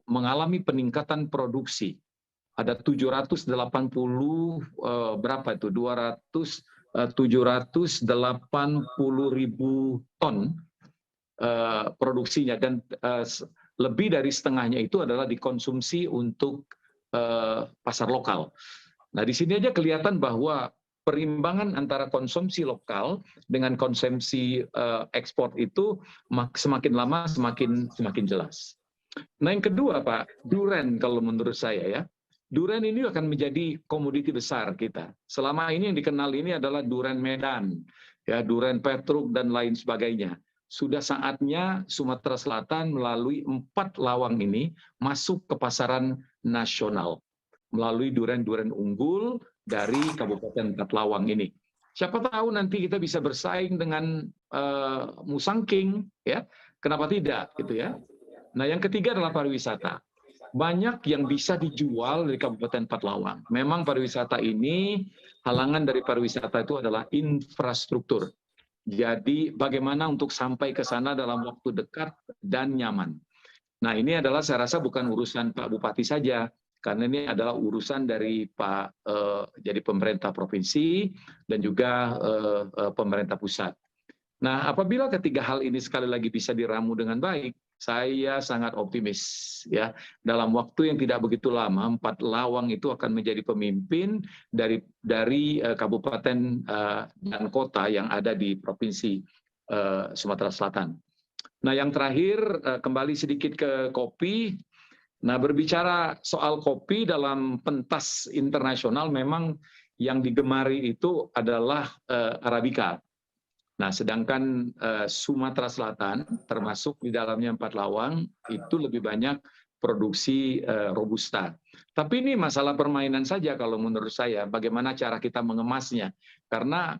mengalami peningkatan produksi. Ada 780 berapa itu? 780.000 ton produksinya dan lebih dari setengahnya itu adalah dikonsumsi untuk pasar lokal. Nah, di sini aja kelihatan bahwa perimbangan antara konsumsi lokal dengan konsumsi ekspor itu semakin lama semakin jelas. Nah, yang kedua Pak, durian kalau menurut saya ya. Durian ini akan menjadi komoditi besar kita. Selama ini yang dikenal ini adalah durian Medan, ya, durian Petruk dan lain sebagainya. Sudah saatnya Sumatera Selatan melalui 4 lawang ini masuk ke pasaran nasional melalui durian-durian unggul dari Kabupaten Empat Lawang ini. Siapa tahu nanti kita bisa bersaing dengan Musangking, ya? Kenapa tidak, gitu ya? Nah, yang ketiga adalah pariwisata. banyak yang bisa dijual dari Kabupaten Pathlawang. Memang pariwisata ini, halangan dari pariwisata itu adalah infrastruktur. Jadi bagaimana untuk sampai ke sana dalam waktu dekat dan nyaman. Nah, ini adalah saya rasa bukan urusan Pak Bupati saja, karena ini adalah urusan dari jadi pemerintah provinsi dan juga pemerintah pusat. Nah, apabila ketiga hal ini sekali lagi bisa diramu dengan baik, saya sangat optimis ya. Dalam waktu yang tidak begitu lama, Pathlawang itu akan menjadi pemimpin dari kabupaten dan kota yang ada di provinsi Sumatera Selatan. Nah, yang terakhir kembali sedikit ke kopi. Nah, berbicara soal kopi dalam pentas internasional, memang yang digemari itu adalah Arabica. Nah, sedangkan Sumatera Selatan, termasuk di dalamnya Pathlawang, itu lebih banyak produksi Robusta. Tapi ini masalah permainan saja kalau menurut saya, bagaimana cara kita mengemasnya. Karena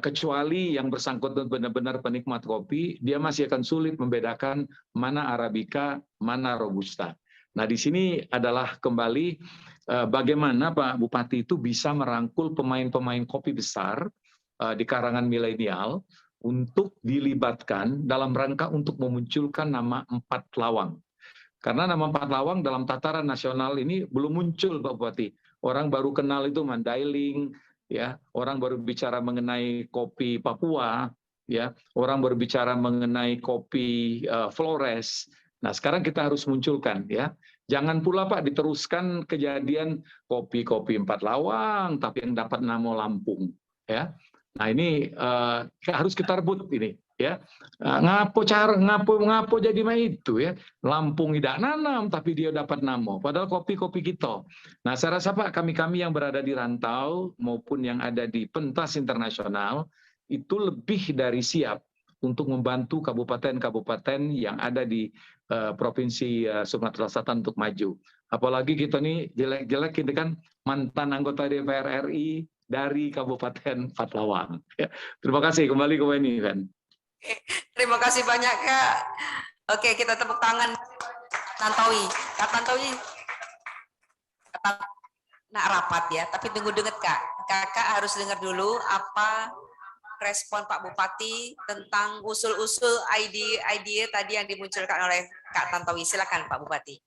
kecuali yang bersangkutan benar-benar penikmat kopi, dia masih akan sulit membedakan mana Arabica, mana Robusta. Nah, di sini adalah kembali bagaimana Pak Bupati itu bisa merangkul pemain-pemain kopi besar di karangan milenial untuk dilibatkan dalam rangka untuk memunculkan nama Pathlawang. Karena nama Pathlawang dalam tataran nasional ini belum muncul, Pak Bupati. Orang baru kenal itu Mandailing, ya. Orang baru bicara mengenai kopi Papua, ya. Orang baru bicara mengenai kopi Flores. Nah, sekarang kita harus munculkan, ya. Jangan pula Pak diteruskan kejadian kopi-kopi Pathlawang tapi yang dapat nama Lampung, ya. Nah, ini harus kita rebut ini, ya. Ngapo jadi mah itu, ya. Lampung tidak nanam tapi dia dapat nama, padahal kopi-kopi kita. Nah, saya rasa Pak, kami-kami yang berada di rantau maupun yang ada di pentas internasional itu lebih dari siap untuk membantu kabupaten-kabupaten yang ada di provinsi Sumatera Selatan untuk maju. Apalagi kita nih jelek-jelek ini kan mantan anggota DPR RI dari Kabupaten Pathlawang. Ya, terima kasih, kembali ke Weni, kan. Terima kasih banyak, Kak. Oke, kita tepuk tangan Tantowi. Kak Tantowi, nak rapat ya, tapi tunggu dengar Kak. Kakak harus dengar dulu apa respon Pak Bupati tentang usul-usul ide tadi yang dimunculkan oleh Kak Tantowi. Silakan Pak Bupati.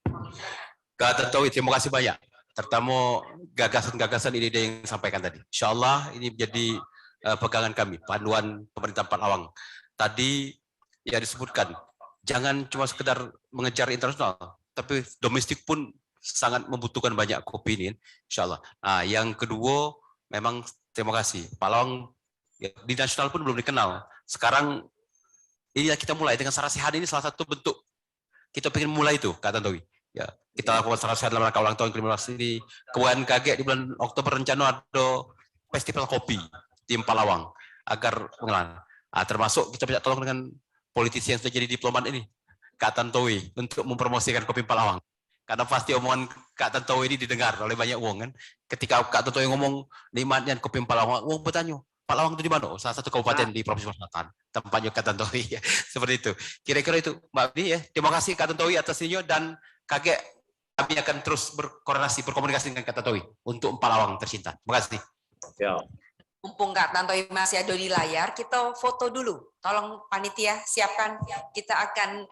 Kak Tantowi, terima kasih banyak. Terutama gagasan-gagasan ide-ide yang disampaikan tadi. Insya Allah ini menjadi pegangan kami, panduan pemerintah Pathlawang. Tadi ya disebutkan, jangan cuma sekedar mengejar internasional, tapi domestik pun sangat membutuhkan banyak kopi ini, insya Allah. Nah, yang kedua, memang terima kasih. Pathlawang ya, di nasional pun belum dikenal. Sekarang ini kita mulai dengan Sarasehan ini salah satu bentuk. Kita pengen mulai itu, Kak Tantowi. Ya, kita lakukan Sarasehan dalam rangka ulang tahun ke-15 ini. Kemudian kaget di bulan Oktober rencana ada festival kopi di Pathlawang agar mengenal. Nah, termasuk kita minta tolong dengan politisi yang sudah jadi diplomat ini, Kak Tantowi, untuk mempromosikan kopi Pathlawang. Karena pasti omongan Kak Tantowi ini didengar oleh banyak uang kan. Ketika Kak Tantowi ngomong nikmatnya kopi Pathlawang, uang bertanya, Pathlawang itu di mana? Salah satu kabupaten di Provinsi Sumatera Selatan. Tempatnya Kak Tantowi. Ya. Seperti itu. Kira-kira itu, Mbak Bini ya. Terima kasih Kak Tantowi atas ini dan kakek kami akan terus berkomunikasi dengan Kak Tantowi untuk Pathlawang tercinta. Terima kasih. Ya. Mumpung Kak Tantowi masih ada di layar, kita foto dulu. Tolong panitia siapkan. Kita akan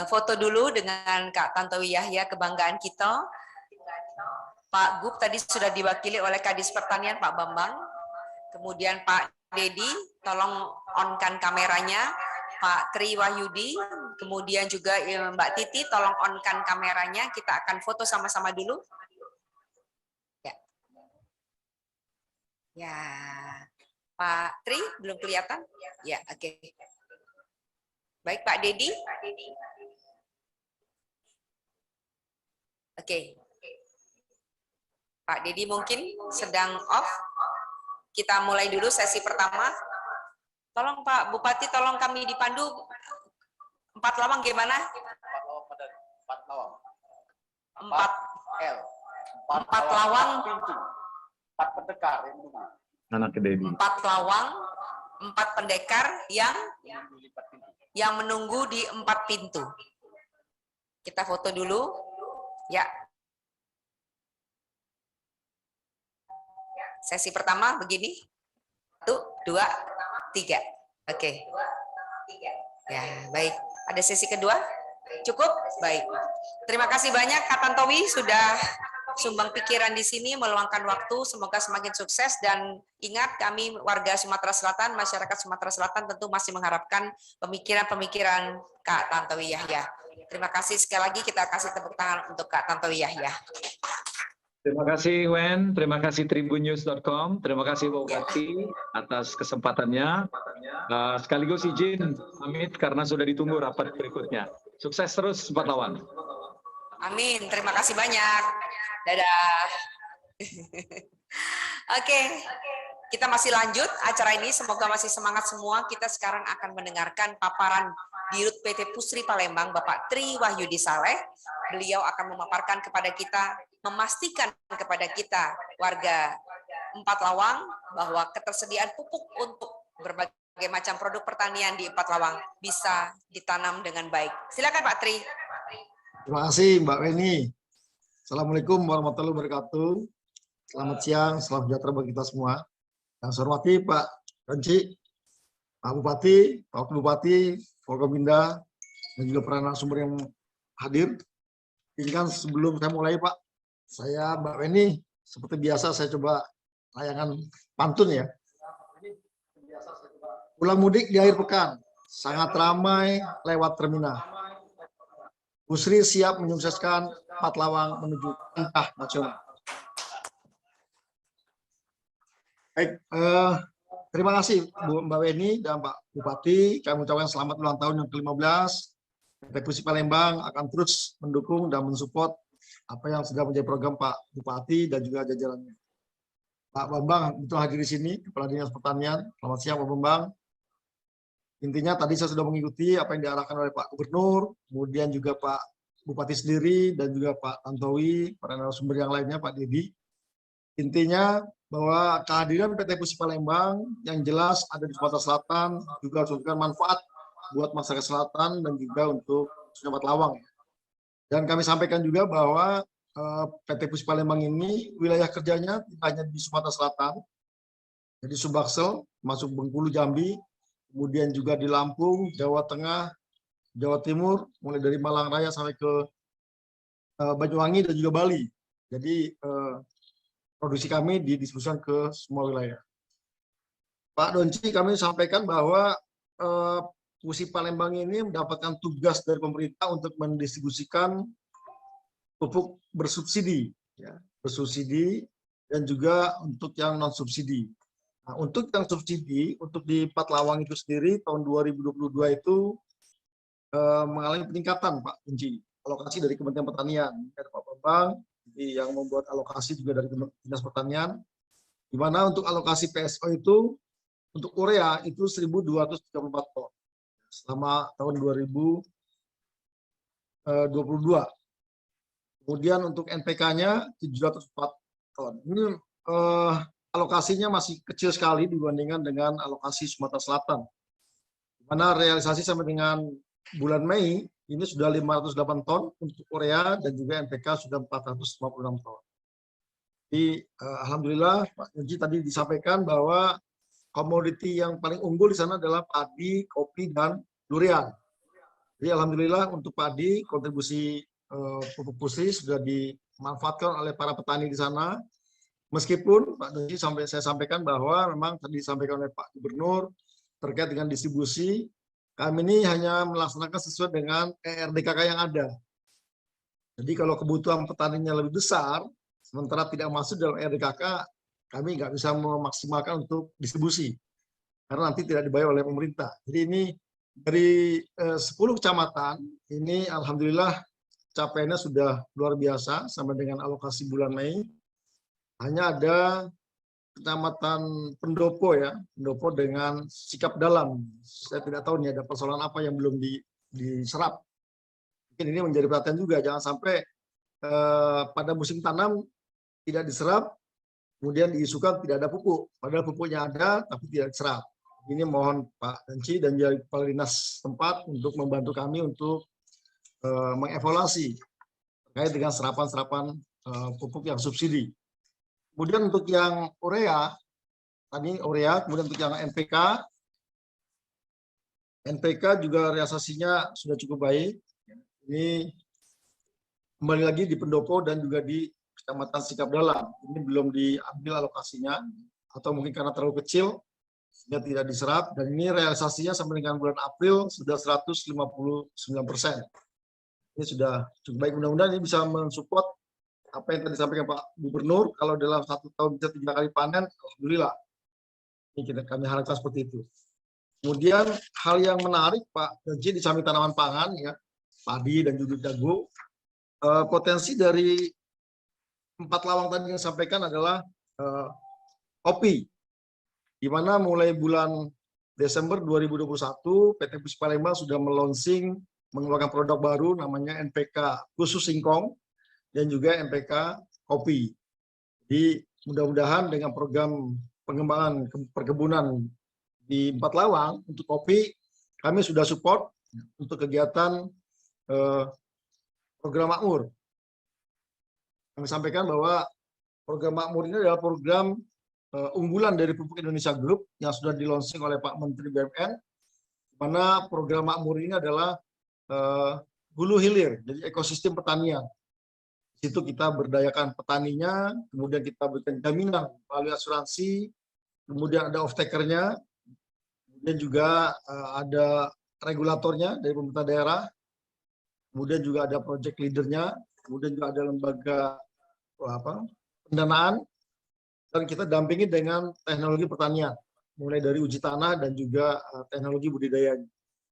foto dulu dengan Kak Tantowi Yahya, kebanggaan kita. Pak Gub tadi sudah diwakili oleh Kadis Pertanian Pak Bambang. Kemudian Pak Dedi, tolong on-kan kameranya. Pak Tri Wahyudi, kemudian juga Mbak Titi, tolong on-kan kameranya. Kita akan foto sama-sama dulu. Ya. Ya, Pak Tri belum kelihatan? Ya, oke. Baik, Pak Dedi. Oke. Pak Dedi mungkin sedang off. Kita mulai dulu sesi pertama. Tolong Pak Bupati, tolong kami dipandu. Pathlawang gimana? Pathlawang. 4 pendekar Anak Dedi. 4 lawang, 4 pendekar yang menunggu di 4 pintu. Kita foto dulu. Ya. Sesi pertama begini. 1, 2, 3. Oke. Ya, baik. Ada sesi kedua? Cukup? Baik. Terima kasih banyak Kak Tantowi sudah sumbang pikiran di sini, meluangkan waktu. Semoga semakin sukses dan ingat kami warga Sumatera Selatan, masyarakat Sumatera Selatan tentu masih mengharapkan pemikiran-pemikiran Kak Tantowi Yahya. Terima kasih sekali lagi, kita kasih tepuk tangan untuk Kak Tantowi Yahya. Terima kasih Wen, terima kasih tribunnews.com, terima kasih Pak Bupati atas kesempatannya. Sekaligus izin pamit karena sudah ditunggu rapat berikutnya. Sukses terus 4 lawan. Amin, terima kasih banyak. Dadah. Oke, kita masih lanjut acara ini, semoga masih semangat semua. Kita sekarang akan mendengarkan paparan Dirut PT Pusri Palembang, Bapak Tri Wahyudi Saleh. Beliau akan memaparkan kepada kita, memastikan kepada kita warga 4 Lawang bahwa ketersediaan pupuk untuk berbagai macam produk pertanian di 4 Lawang bisa ditanam dengan baik. Silakan Pak Tri. Terima kasih Mbak Weni. Assalamualaikum warahmatullahi wabarakatuh. Selamat siang, salam sejahtera bagi kita semua. Yang saya hormati Pak Renci, Pak Bupati, Pak Wakil Bupati, Forkominda, dan juga para narasumber yang hadir. Izinkan sebelum saya mulai Pak, saya Mbak Weni, seperti biasa saya coba layangan pantun ya. Pulang mudik di akhir pekan, sangat ramai lewat terminal. Pusri siap menyukseskan 4 Lawang menuju entah nasional. Baik, terima kasih Bu Mbak Weni dan Pak Bupati. Kami ucapkan selamat ulang tahun yang ke-15. PT Pusri Palembang akan terus mendukung dan mensupport apa yang sudah menjadi program Pak Bupati dan juga jajarannya. Pak Bambang betul hadir di sini, Kepala Dinas Pertanian. Selamat siang Pak Bambang. Intinya tadi saya sudah mengikuti apa yang diarahkan oleh Pak Gubernur, kemudian juga Pak Bupati sendiri dan juga Pak Tantowi, para narasumber yang lainnya, Pak Dedi. Intinya bahwa kehadiran PT Pusri Palembang yang jelas ada di Sumatera Selatan juga memberikan manfaat buat masyarakat selatan dan juga untuk Sumatera Lawang. Dan kami sampaikan juga bahwa PT Pusri Palembang ini wilayah kerjanya tidak hanya di Sumatera Selatan, jadi Subaksel, masuk Bengkulu, Jambi, kemudian juga di Lampung, Jawa Tengah, Jawa Timur, mulai dari Malang Raya sampai ke Banyuwangi dan juga Bali. Jadi produksi kami didistribusikan ke semua wilayah. Pak Donci, kami sampaikan bahwa Pusri Palembang ini mendapatkan tugas dari pemerintah untuk mendistribusikan pupuk bersubsidi, ya, bersubsidi dan juga untuk yang non subsidi. Nah, untuk yang subsidi, untuk di 4 Lawang itu sendiri tahun 2022 itu mengalami peningkatan Pak Kunci, alokasi dari Kementerian Pertanian, dari Pak Bambang, yang membuat alokasi juga dari Dinas Pertanian, di mana untuk alokasi PSO itu untuk urea itu 1.234 ton selama tahun 2022. Kemudian untuk NPK-nya 704 ton. Ini alokasinya masih kecil sekali dibandingkan dengan alokasi Sumatera Selatan. Di mana realisasi sampai dengan bulan Mei ini sudah 508 ton untuk urea dan juga NPK sudah 456 ton. Jadi alhamdulillah Pak Yuji tadi disampaikan bahwa komoditi yang paling unggul di sana adalah padi, kopi, dan durian. Jadi alhamdulillah untuk padi kontribusi pupuk Pusri sudah dimanfaatkan oleh para petani di sana. Meskipun Pak Yuji saya sampaikan bahwa memang tadi disampaikan oleh Pak Gubernur terkait dengan distribusi, kami ini hanya melaksanakan sesuai dengan ERDKK yang ada. Jadi kalau kebutuhan petaninya lebih besar, sementara tidak masuk dalam ERDKK, kami nggak bisa memaksimalkan untuk distribusi. Karena nanti tidak dibayar oleh pemerintah. Jadi ini dari 10 kecamatan, ini alhamdulillah capaiannya sudah luar biasa sampai dengan alokasi bulan Mei. Hanya ada Kecamatan Pendopo ya, Pendopo dengan sikap dalam. Saya tidak tahu nih ada persoalan apa yang belum diserap. Mungkin ini menjadi perhatian juga, jangan sampai pada musim tanam tidak diserap, kemudian diisukan tidak ada pupuk. Padahal pupuknya ada, tapi tidak diserap. Ini mohon Pak Denci dan Kepala Dinas tempat untuk membantu kami untuk mengevaluasi terkait dengan serapan-serapan pupuk yang subsidi. Kemudian untuk yang urea, tadi urea, kemudian untuk yang NPK juga realisasinya sudah cukup baik. Ini kembali lagi di Pendopo dan juga di Kecamatan Sikap Dalam. Ini belum diambil alokasinya, atau mungkin karena terlalu kecil, sehingga tidak diserap. Dan ini realisasinya sampai dengan bulan April sudah 159%. Ini sudah cukup baik. Mudah-mudahan ini bisa mensupport apa yang tadi disampaikan Pak Gubernur. Kalau dalam 1 tahun bisa 3 kali panen, alhamdulillah. Ini kami harapkan seperti itu. Kemudian hal yang menarik Pak Gaji di samping tanaman pangan, ya, padi dan juga jagung, potensi dari 4 lawang tadi yang disampaikan adalah kopi, di mana mulai bulan Desember 2021 PT Pus Palembang sudah melonsing mengeluarkan produk baru namanya NPK khusus singkong dan juga NPK kopi. Jadi mudah-mudahan dengan program pengembangan perkebunan di 4 lawang untuk kopi, kami sudah support untuk kegiatan program makmur. Kami sampaikan bahwa program makmur ini adalah program unggulan dari Pupuk Indonesia Group yang sudah dilonsing oleh Pak Menteri BUMN, di mana program makmur ini adalah hulu hilir, jadi ekosistem pertanian. Di situ kita berdayakan petaninya, kemudian kita berikan jaminan melalui asuransi, kemudian ada off-takernya, kemudian juga ada regulatornya dari pemerintah daerah, kemudian juga ada project leadernya, kemudian juga ada lembaga pendanaan, dan kita dampingi dengan teknologi pertanian, mulai dari uji tanah dan juga teknologi budidayanya.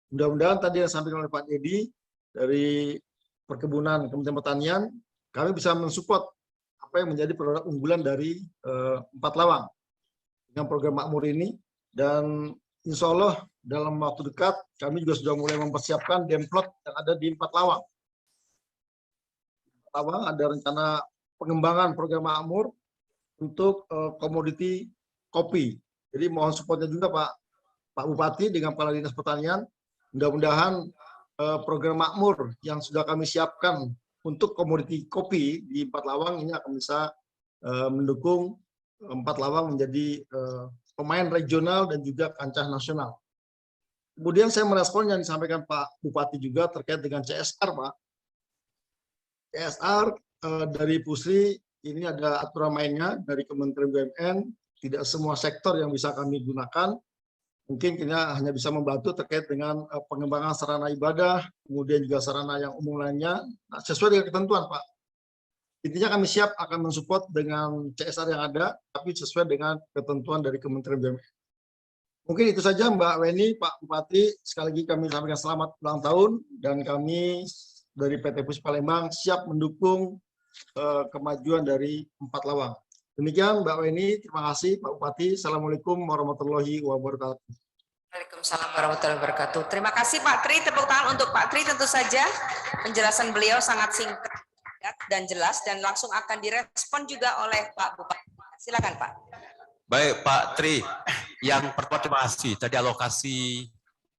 Mudah-mudahan tadi yang disampaikan oleh Pak Dedi dari Perkebunan Kementerian Pertanian, kami bisa mensupport apa yang menjadi produk unggulan dari 4 lawang dengan program makmur ini, dan insya Allah dalam waktu dekat kami juga sudah mulai mempersiapkan demplot yang ada di 4 lawang. Ada rencana pengembangan program makmur untuk komoditi kopi. Jadi mohon supportnya juga Pak Bupati dengan Kepala Dinas Pertanian. Mudah-mudahan program makmur yang sudah kami siapkan untuk komoditi kopi di 4 lawang ini akan bisa mendukung 4 lawang menjadi pemain regional dan juga kancah nasional. Kemudian saya merespon yang disampaikan Pak Bupati juga terkait dengan CSR, Pak. CSR dari Pusri ini ada aturan mainnya dari Kementerian BUMN, tidak semua sektor yang bisa kami gunakan. Mungkin kita hanya bisa membantu terkait dengan pengembangan sarana ibadah, kemudian juga sarana yang umum lainnya, sesuai dengan ketentuan, Pak. Intinya kami siap akan mensupport dengan CSR yang ada, tapi sesuai dengan ketentuan dari Kementerian BUMN. Mungkin itu saja Mbak Weni, Pak Bupati. Sekali lagi kami sampaikan selamat ulang tahun, dan kami dari PT Pus Palembang siap mendukung kemajuan dari 4 lawang. Demikian Mbak Weni, terima kasih Pak Bupati. Assalamualaikum warahmatullahi wabarakatuh. Waalaikumsalam warahmatullahi wabarakatuh. Terima kasih Pak Tri, tepuk tangan untuk Pak Tri tentu saja. Penjelasan beliau sangat singkat dan jelas dan langsung akan direspon juga oleh Pak Bupati. Silakan Pak. Baik Pak Tri, yang pertama terima kasih. Tadi alokasi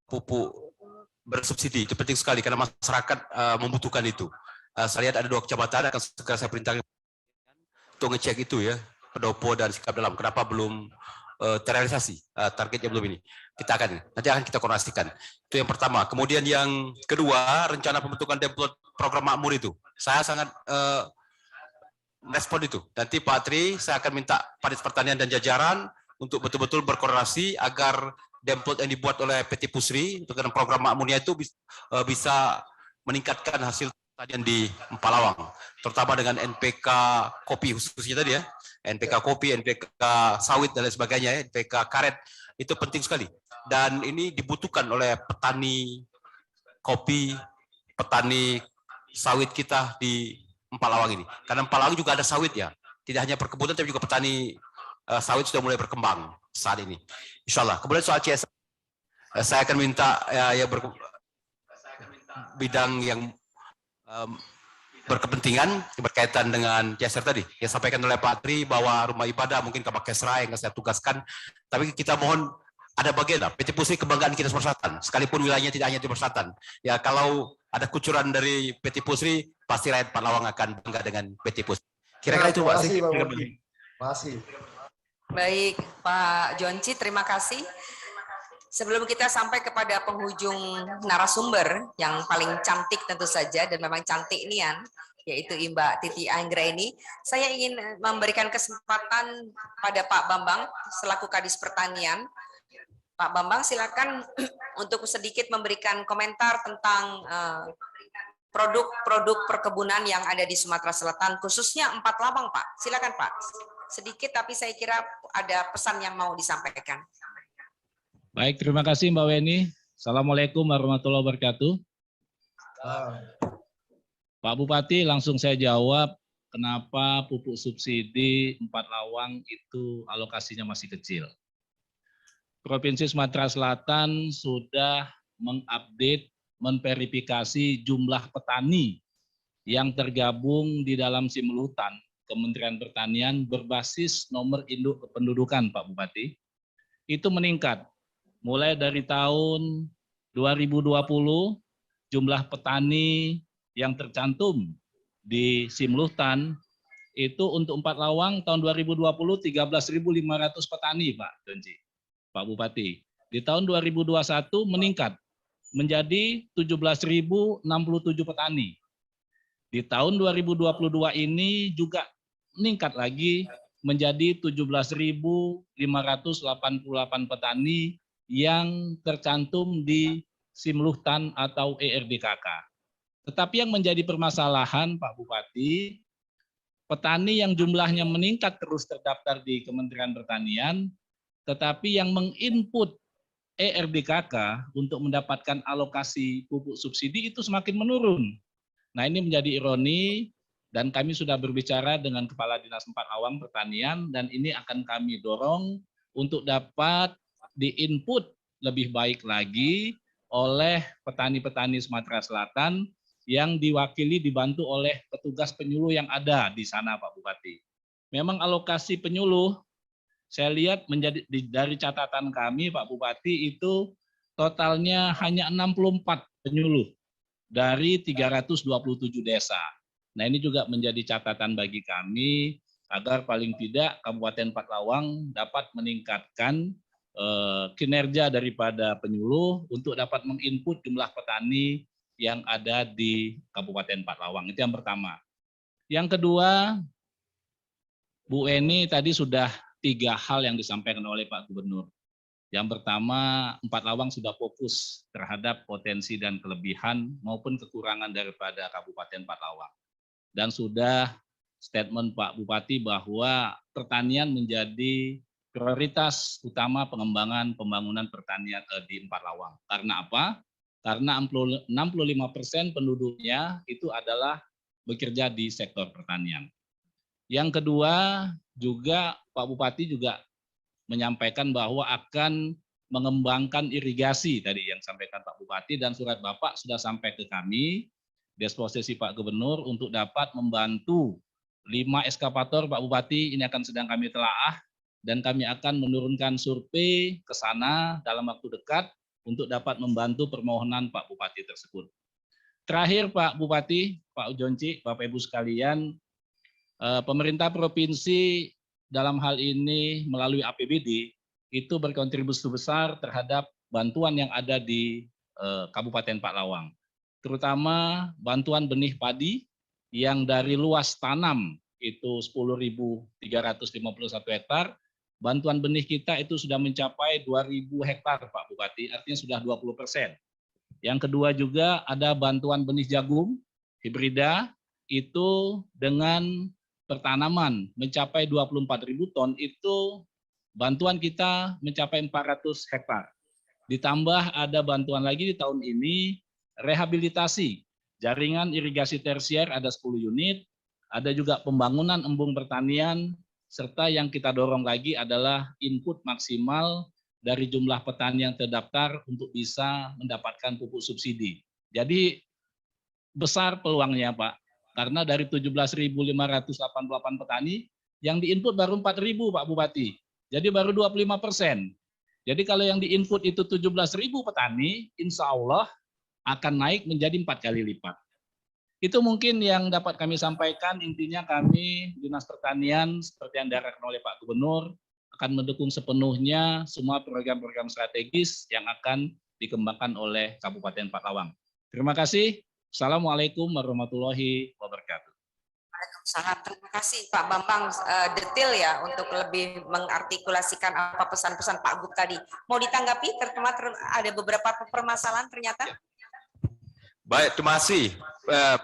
pupuk bersubsidi itu penting sekali karena masyarakat membutuhkan itu. Saya lihat ada 2 kecamatan akan segera saya perintahkan untuk ngecek itu ya, Pendopo dan Sikap Dalam. Kenapa belum terrealisasi targetnya belum ini? Nanti akan kita koordinasikan. Itu yang pertama. Kemudian yang kedua, rencana pembentukan template program makmur itu. Saya sangat respon itu. Nanti Pak Tri, saya akan minta Pak Dinas Pertanian dan jajaran untuk betul-betul berkoordinasi agar template yang dibuat oleh PT Pusri untuk program makmurnya itu bisa meningkatkan hasil pertanian di Empalawang, terutama dengan NPK kopi khususnya tadi ya, NPK kopi, NPK sawit dan lain sebagainya, ya, NPK karet, itu penting sekali. Dan ini dibutuhkan oleh petani kopi, petani sawit kita di Empalawang ini. Karena Empalawang juga ada sawit ya, tidak hanya perkebunan tapi juga petani sawit sudah mulai berkembang saat ini. Insya Allah. Kemudian soal CSR, saya akan minta bidang yang berkepentingan berkaitan dengan CSR tadi yang sampaikan oleh Pak Tri bahwa rumah ibadah mungkin Kabak Kesra yang saya tugaskan, tapi kita mohon ada bagian lah PT Pusri kebanggaan kita Selatan, sekalipun wilayahnya tidak hanya di Selatan. Ya kalau ada kucuran dari PT Pusri, pasti rakyat Patlawang akan bangga dengan PT Pusri. Kira-kira itu, Pak. Terima kasih. Baik, Pak Jonci, terima kasih. Sebelum kita sampai kepada penghujung narasumber yang paling cantik tentu saja, dan memang cantik nian, yaitu Mbak Titi Anggraini, saya ingin memberikan kesempatan pada Pak Bambang selaku Kadis Pertanian. Pak Bambang, silakan untuk sedikit memberikan komentar tentang produk-produk perkebunan yang ada di Sumatera Selatan, khususnya 4 Lawang, Pak. Silakan, Pak. Sedikit, tapi saya kira ada pesan yang mau disampaikan. Baik, terima kasih Mbak Weni. Assalamualaikum warahmatullahi wabarakatuh. Pak Bupati, langsung saya jawab kenapa pupuk subsidi 4 Lawang itu alokasinya masih kecil. Provinsi Sumatera Selatan sudah mengupdate, memverifikasi jumlah petani yang tergabung di dalam Simulutan Kementerian Pertanian berbasis nomor induk kependudukan, Pak Bupati. Itu meningkat. Mulai dari tahun 2020, jumlah petani yang tercantum di Simulutan itu untuk 4 Lawang tahun 2020 13.500 petani, Pak Jonci, Pak Bupati. Di tahun 2021 meningkat menjadi 17.067 petani. Di tahun 2022 ini juga meningkat lagi menjadi 17.588 petani yang tercantum di Simulutan atau ERDKK. Tetapi yang menjadi permasalahan, Pak Bupati, petani yang jumlahnya meningkat terus terdaftar di Kementerian Pertanian, tetapi yang menginput ERDKK untuk mendapatkan alokasi pupuk subsidi itu semakin menurun. Nah, ini menjadi ironi, dan kami sudah berbicara dengan Kepala Dinas 4 Lawang Pertanian, dan ini akan kami dorong untuk dapat diinput lebih baik lagi oleh petani-petani Sumatera Selatan yang diwakili dibantu oleh petugas penyuluh yang ada di sana, Pak Bupati. Memang alokasi penyuluh, saya lihat menjadi dari catatan kami, Pak Bupati, itu totalnya hanya 64 penyuluh dari 327 desa. Nah, ini juga menjadi catatan bagi kami agar paling tidak Kabupaten 4 Lawang dapat meningkatkan kinerja daripada penyuluh untuk dapat menginput jumlah petani yang ada di Kabupaten 4 Lawang. Itu yang pertama. Yang kedua, Bu Eni tadi sudah 3 hal yang disampaikan oleh Pak Gubernur. Yang pertama, 4 Lawang sudah fokus terhadap potensi dan kelebihan maupun kekurangan daripada Kabupaten 4 Lawang. Dan sudah statement Pak Bupati bahwa pertanian menjadi prioritas utama pengembangan pembangunan pertanian di 4 Lawang. Karena apa? Karena 65% penduduknya itu adalah bekerja di sektor pertanian. Yang kedua, juga Pak Bupati juga menyampaikan bahwa akan mengembangkan irigasi tadi yang sampaikan Pak Bupati, dan surat Bapak sudah sampai ke kami, disposisi Pak Gubernur untuk dapat membantu 5 eskavator, Pak Bupati, ini akan sedang kami telaah, dan kami akan menurunkan survei ke sana dalam waktu dekat untuk dapat membantu permohonan Pak Bupati tersebut. Terakhir Pak Bupati, Pak Jonci, Bapak Ibu sekalian, pemerintah provinsi dalam hal ini melalui APBD itu berkontribusi besar terhadap bantuan yang ada di Kabupaten 4 Lawang. Terutama bantuan benih padi yang dari luas tanam itu 10.351 hektar, bantuan benih kita itu sudah mencapai 2.000 hektar, Pak Bupati, artinya sudah 20%. Yang kedua juga ada bantuan benih jagung hibrida itu dengan pertanaman mencapai 24.000 ton, itu bantuan kita mencapai 400 hektar. Ditambah ada bantuan lagi di tahun ini, rehabilitasi jaringan irigasi tersier ada 10 unit, ada juga pembangunan embung pertanian, serta yang kita dorong lagi adalah input maksimal dari jumlah petani yang terdaftar untuk bisa mendapatkan pupuk subsidi. Jadi besar peluangnya Pak, karena dari 17.588 petani, yang diinput baru 4.000 Pak Bupati, jadi baru 25%. Jadi kalau yang diinput itu 17.000 petani, insya Allah akan naik menjadi 4 kali lipat. Itu mungkin yang dapat kami sampaikan. Intinya kami Dinas Pertanian seperti yang diarahkan oleh Pak Gubernur akan mendukung sepenuhnya semua program-program strategis yang akan dikembangkan oleh Kabupaten Patlawang. Terima kasih. Assalamualaikum warahmatullahi wabarakatuh. Waalaikumsalam. Terima kasih Pak Bambang, detail ya untuk lebih mengartikulasikan apa pesan-pesan Pak Gub tadi. Mau ditanggapi? Ada beberapa permasalahan ternyata. Baik, terima kasih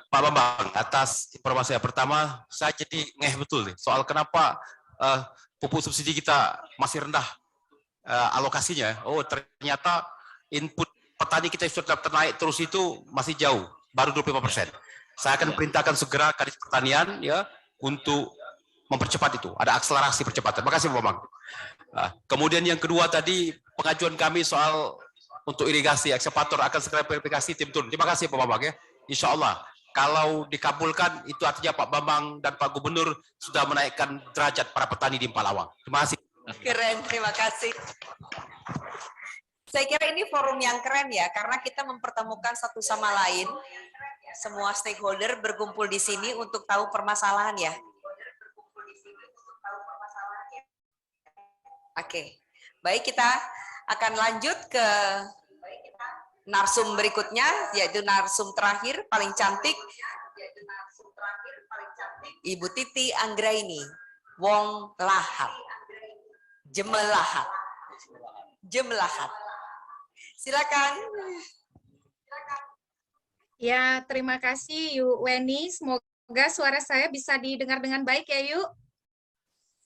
Pak Bambang atas informasi yang pertama. Saya jadi ngeh betul nih soal kenapa pupuk subsidi kita masih rendah alokasinya. Oh, ternyata input petani kita sudah ternaik terus itu masih jauh, baru 25%. Saya akan perintahkan segera Kadis Pertanian ya untuk mempercepat itu. Ada akselerasi percepatan. Terima kasih Pak Bambang. Kemudian yang kedua tadi pengajuan kami soal untuk irigasi ekskavator akan segera verifikasi tim turun. Terima kasih Pak Bambang ya. Insya Allah kalau dikabulkan itu artinya Pak Bambang dan Pak Gubernur sudah menaikkan derajat para petani di Empalawang. Terima kasih. Keren, terima kasih. Saya kira ini forum yang keren ya, karena kita mempertemukan satu sama lain. Semua stakeholder berkumpul di sini untuk tahu permasalahan ya. Oke, baik, kita akan lanjut ke narsum berikutnya, yaitu narsum terakhir paling cantik, Ibu Titi Anggraini, Wong Lahap, Jemelahat, Jemelahat. Silakan. Ya, terima kasih Yu Weni. Semoga suara saya bisa didengar dengan baik ya, Yu.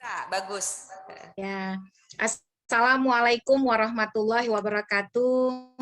Nah, bagus. Ya. Assalamualaikum warahmatullahi wabarakatuh.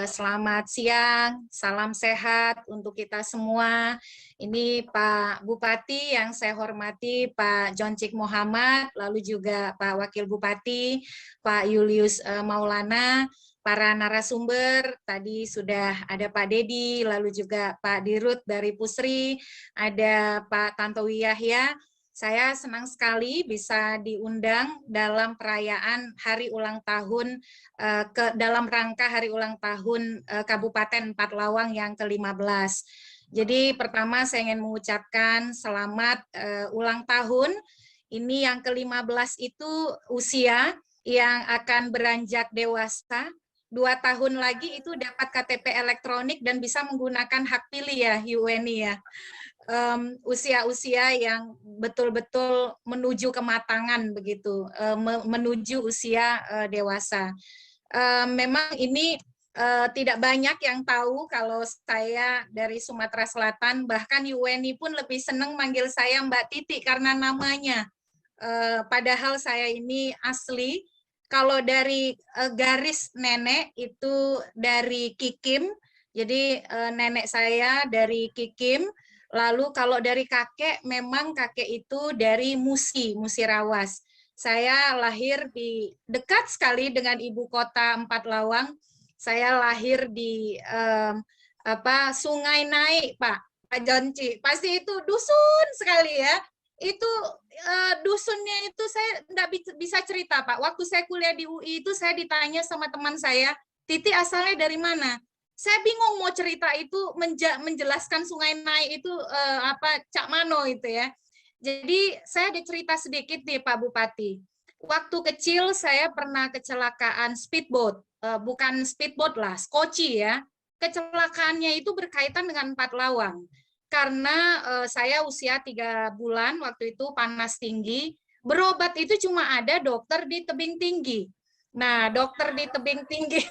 Selamat siang, salam sehat untuk kita semua. Ini Pak Bupati yang saya hormati, Pak Joncik Muhammad, lalu juga Pak Wakil Bupati, Pak Julius Maulana, para narasumber, tadi sudah ada Pak Dedi, lalu juga Pak Dirut dari Pusri, ada Pak Tantowi Yahya. Saya senang sekali bisa diundang dalam perayaan hari ulang tahun, dalam rangka hari ulang tahun Kabupaten Patlawang yang ke-15. Jadi pertama saya ingin mengucapkan selamat ulang tahun. Ini yang ke-15 itu usia yang akan beranjak dewasa. 2 tahun lagi itu dapat KTP elektronik dan bisa menggunakan hak pilih ya, Yuweni ya. Usia-usia yang betul-betul menuju kematangan begitu, menuju usia dewasa. Memang ini tidak banyak yang tahu kalau saya dari Sumatera Selatan, bahkan Yuweni pun lebih senang manggil saya Mbak Titi karena namanya. Padahal saya ini asli. Kalau dari garis nenek itu dari Kikim, jadi nenek saya dari Kikim. Lalu kalau dari kakek, memang kakek itu dari Musi, Musirawas. Saya lahir di dekat sekali dengan ibu kota Empalawang. Saya lahir di Sungai Naik, Pak Jonci. Pasti itu dusun sekali ya. Itu dusunnya itu saya tidak bisa cerita, Pak. Waktu saya kuliah di UI itu saya ditanya sama teman saya, Titi asalnya dari mana? Saya bingung mau cerita itu menjelaskan Sungai Naik itu Cak Mano itu ya. Jadi saya ada cerita sedikit nih Pak Bupati. Waktu kecil saya pernah kecelakaan speedboat, bukan speedboat lah, skoci ya. Kecelakaannya itu berkaitan dengan Patlawang. Karena saya usia 3 bulan waktu itu panas tinggi, berobat itu cuma ada dokter di tebing tinggi. Nah, dokter di tebing tinggi,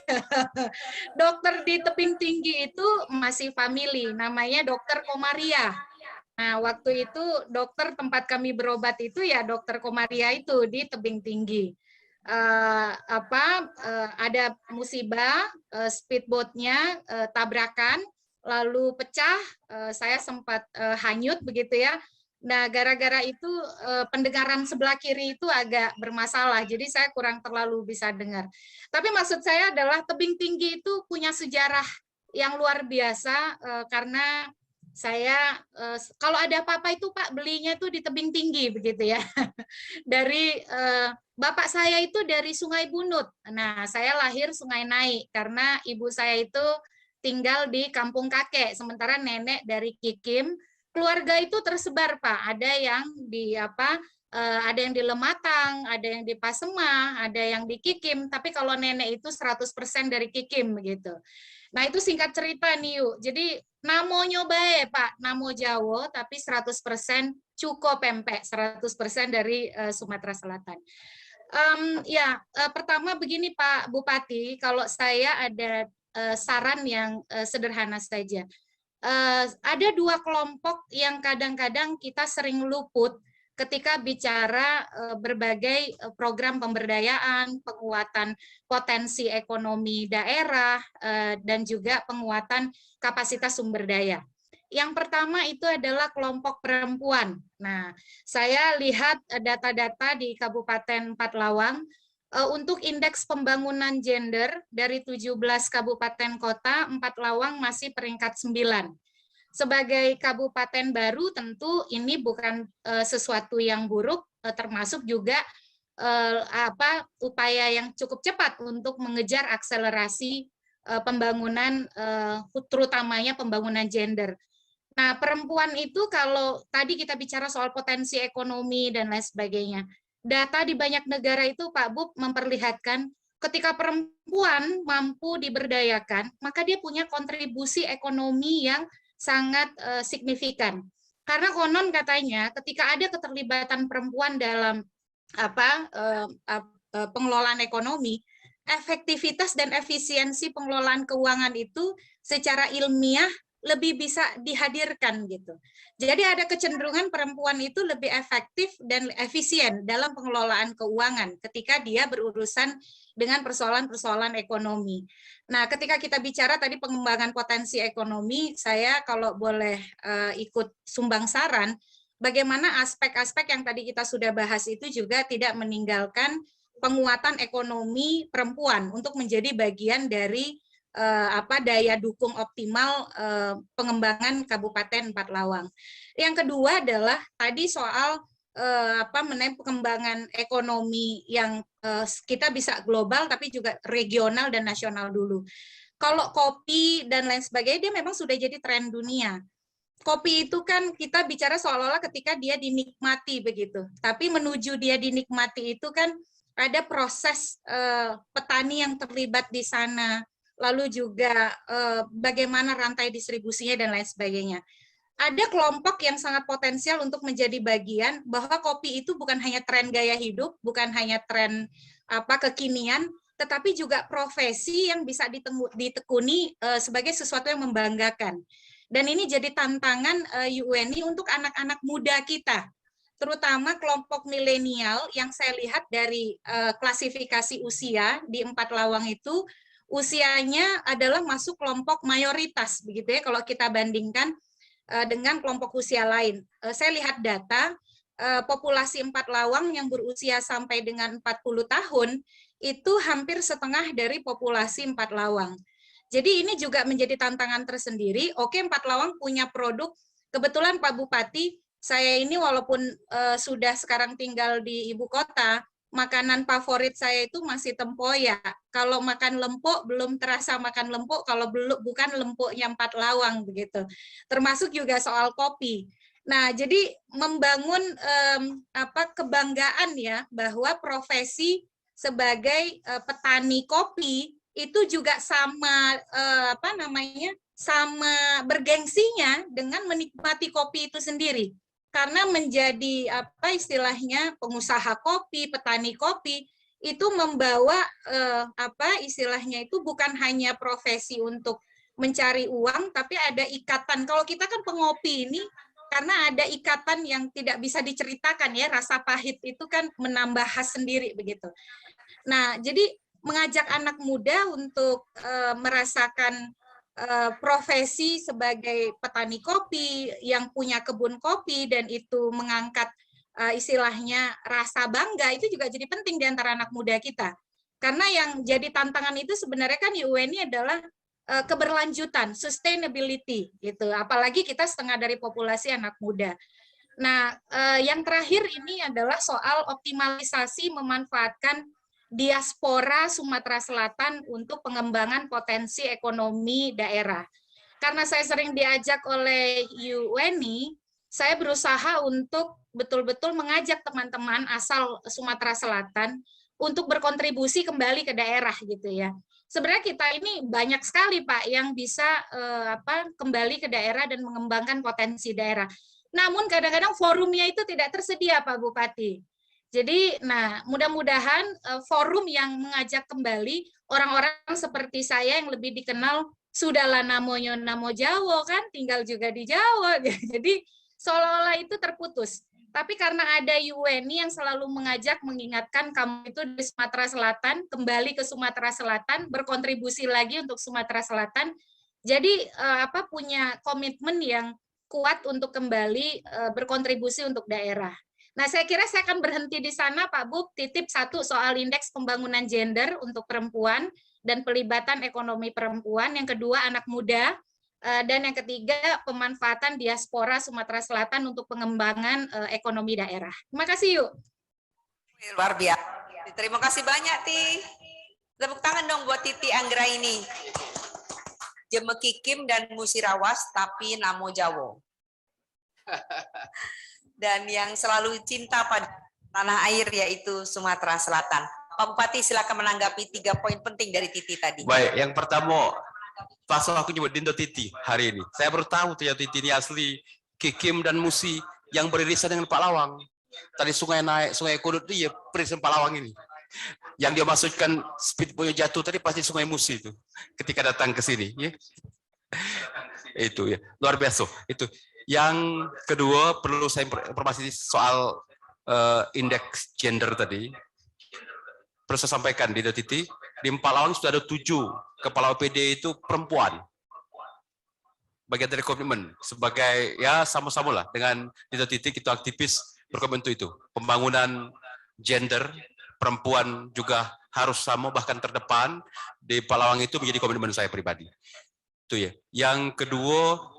dokter di tebing tinggi itu masih family, namanya Dokter Komaria. Nah, waktu itu dokter tempat kami berobat itu ya Dokter Komaria itu di tebing tinggi. Ada musibah, speedboatnya tabrakan, lalu pecah, saya sempat hanyut begitu ya. Nah, gara-gara itu pendengaran sebelah kiri itu agak bermasalah, jadi saya kurang terlalu bisa dengar. Tapi maksud saya adalah tebing tinggi itu punya sejarah yang luar biasa, karena saya kalau ada apa-apa itu Pak belinya tuh di tebing tinggi begitu ya. Dari bapak saya itu dari Sungai Bunut. Nah, saya lahir Sungai Naik karena ibu saya itu tinggal di kampung kakek, sementara nenek dari Kikim. Keluarga itu tersebar, Pak. Ada yang di ada yang di Lematang, ada yang di Pasemah, ada yang di Kikim. Tapi kalau nenek itu 100% dari Kikim begitu. Nah, itu singkat cerita nih, yuk. Jadi namo nyobae, Pak, namo Jawa, tapi 100% cuko pempek, 100% dari Sumatera Selatan. Pertama begini Pak Bupati, kalau saya ada saran yang sederhana saja. Ada dua kelompok yang kadang-kadang kita sering luput ketika bicara berbagai program pemberdayaan, penguatan potensi ekonomi daerah, dan juga penguatan kapasitas sumber daya. Yang pertama itu adalah kelompok perempuan. Nah, saya lihat data-data di Kabupaten Pathlawang, untuk indeks pembangunan gender dari 17 kabupaten kota, Pathlawang masih peringkat 9. Sebagai kabupaten baru tentu ini bukan sesuatu yang buruk, termasuk juga upaya yang cukup cepat untuk mengejar akselerasi pembangunan, terutamanya pembangunan gender. Nah, perempuan itu kalau tadi kita bicara soal potensi ekonomi dan lain sebagainya, data di banyak negara itu Pak Bub memperlihatkan ketika perempuan mampu diberdayakan, maka dia punya kontribusi ekonomi yang sangat signifikan. Karena konon katanya ketika ada keterlibatan perempuan dalam pengelolaan ekonomi, efektivitas dan efisiensi pengelolaan keuangan itu secara ilmiah lebih bisa dihadirkan gitu. Jadi ada kecenderungan perempuan itu lebih efektif dan efisien dalam pengelolaan keuangan ketika dia berurusan dengan persoalan-persoalan ekonomi. Nah, ketika kita bicara tadi pengembangan potensi ekonomi, saya kalau boleh ikut sumbang saran, bagaimana aspek-aspek yang tadi kita sudah bahas itu juga tidak meninggalkan penguatan ekonomi perempuan untuk menjadi bagian dari daya dukung optimal pengembangan Kabupaten Pathlawang. Yang kedua adalah tadi soal mengenai pengembangan ekonomi yang kita bisa global tapi juga regional dan nasional dulu. Kalau kopi dan lain sebagainya dia memang sudah jadi tren dunia. Kopi itu kan kita bicara seolah-olah ketika dia dinikmati begitu. Tapi menuju dia dinikmati itu kan ada proses petani yang terlibat di sana, lalu juga bagaimana rantai distribusinya dan lain sebagainya. Ada kelompok yang sangat potensial untuk menjadi bagian bahwa kopi itu bukan hanya tren gaya hidup, bukan hanya tren kekinian, tetapi juga profesi yang bisa ditekuni sebagai sesuatu yang membanggakan. Dan ini jadi tantangan UNI untuk anak-anak muda kita, terutama kelompok milenial yang saya lihat dari klasifikasi usia di Pathlawang itu usianya adalah masuk kelompok mayoritas begitu ya kalau kita bandingkan dengan kelompok usia lain. Saya lihat data populasi Pathlawang yang berusia sampai dengan 40 tahun itu hampir setengah dari populasi Pathlawang. Jadi ini juga menjadi tantangan tersendiri. Oke, Pathlawang punya produk, kebetulan Pak Bupati, saya ini walaupun sudah sekarang tinggal di ibu kota, makanan favorit saya itu masih tempoyak. Kalau makan lempuk belum terasa makan lempuk kalau bukan lempuknya Pathlawang begitu. Termasuk juga soal kopi. Nah, jadi membangun kebanggaan ya bahwa profesi sebagai petani kopi itu juga sama sama bergengsinya dengan menikmati kopi itu sendiri. Karena menjadi istilahnya pengusaha kopi, petani kopi itu membawa istilahnya itu bukan hanya profesi untuk mencari uang, tapi ada ikatan. Kalau kita kan pengopi ini karena ada ikatan yang tidak bisa diceritakan ya, rasa pahit itu kan menambah khas sendiri begitu. Nah, jadi mengajak anak muda untuk merasakan profesi sebagai petani kopi yang punya kebun kopi dan itu mengangkat istilahnya rasa bangga itu juga jadi penting di antara anak muda kita. Karena yang jadi tantangan itu sebenarnya kan UNI adalah keberlanjutan, sustainability gitu. Apalagi kita setengah dari populasi anak muda. Nah, yang terakhir ini adalah soal optimalisasi memanfaatkan diaspora Sumatera Selatan untuk pengembangan potensi ekonomi daerah. Karena saya sering diajak oleh UNI, saya berusaha untuk betul-betul mengajak teman-teman asal Sumatera Selatan untuk berkontribusi kembali ke daerah gitu ya. Sebenarnya kita ini banyak sekali Pak yang bisa kembali ke daerah dan mengembangkan potensi daerah. Namun kadang-kadang forumnya itu tidak tersedia Pak Bupati. Jadi, mudah-mudahan forum yang mengajak kembali orang-orang seperti saya yang lebih dikenal sudahlah namonyo namo Jawa kan, tinggal juga di Jawa. Jadi seolah-olah itu terputus. Tapi karena ada UNI yang selalu mengajak, mengingatkan kamu itu di Sumatera Selatan, kembali ke Sumatera Selatan, berkontribusi lagi untuk Sumatera Selatan. Jadi punya komitmen yang kuat untuk kembali berkontribusi untuk daerah. Nah, saya kira saya akan berhenti di sana, Pak Bub. Titip satu soal indeks pembangunan gender untuk perempuan dan pelibatan ekonomi perempuan. Yang kedua, anak muda. Dan yang ketiga, pemanfaatan diaspora Sumatera Selatan untuk pengembangan ekonomi daerah. Terima kasih, yuk. Luar biasa. Terima kasih banyak, Ti. Tepuk tangan dong buat Titi Anggra ini. Jemekikim dan Musirawas, tapi namo Jawa. Dan yang selalu cinta pada tanah air yaitu Sumatera Selatan. Pak Bupati silakan menanggapi 3 poin penting dari Titi tadi. Baik, yang pertama, pas aku nyebut Dindo Titi hari ini, saya baru tahu ternyata Titi ini asli Kikim dan Musi yang beririsan dengan Pak Lawang. Tadi sungai naik, sungai Kudut itu ya peririsan Pak Lawang ini. Yang dia masukkan speedboat jatuh tadi pasti sungai Musi itu ketika datang ke sini. Ya. Itu ya, luar biasa. Itu. Yang kedua perlu saya informasi soal indeks gender tadi. Perlu saya sampaikan di Titi, di Pak Lawang sudah ada 7 kepala OPD itu perempuan. Bagian dari komitmen sebagai ya sama-sama lah dengan Dito Titik itu aktivis berkomitmen itu. Pembangunan gender perempuan juga harus sama bahkan terdepan di Pak Lawang itu menjadi komitmen saya pribadi. Itu ya. Yang kedua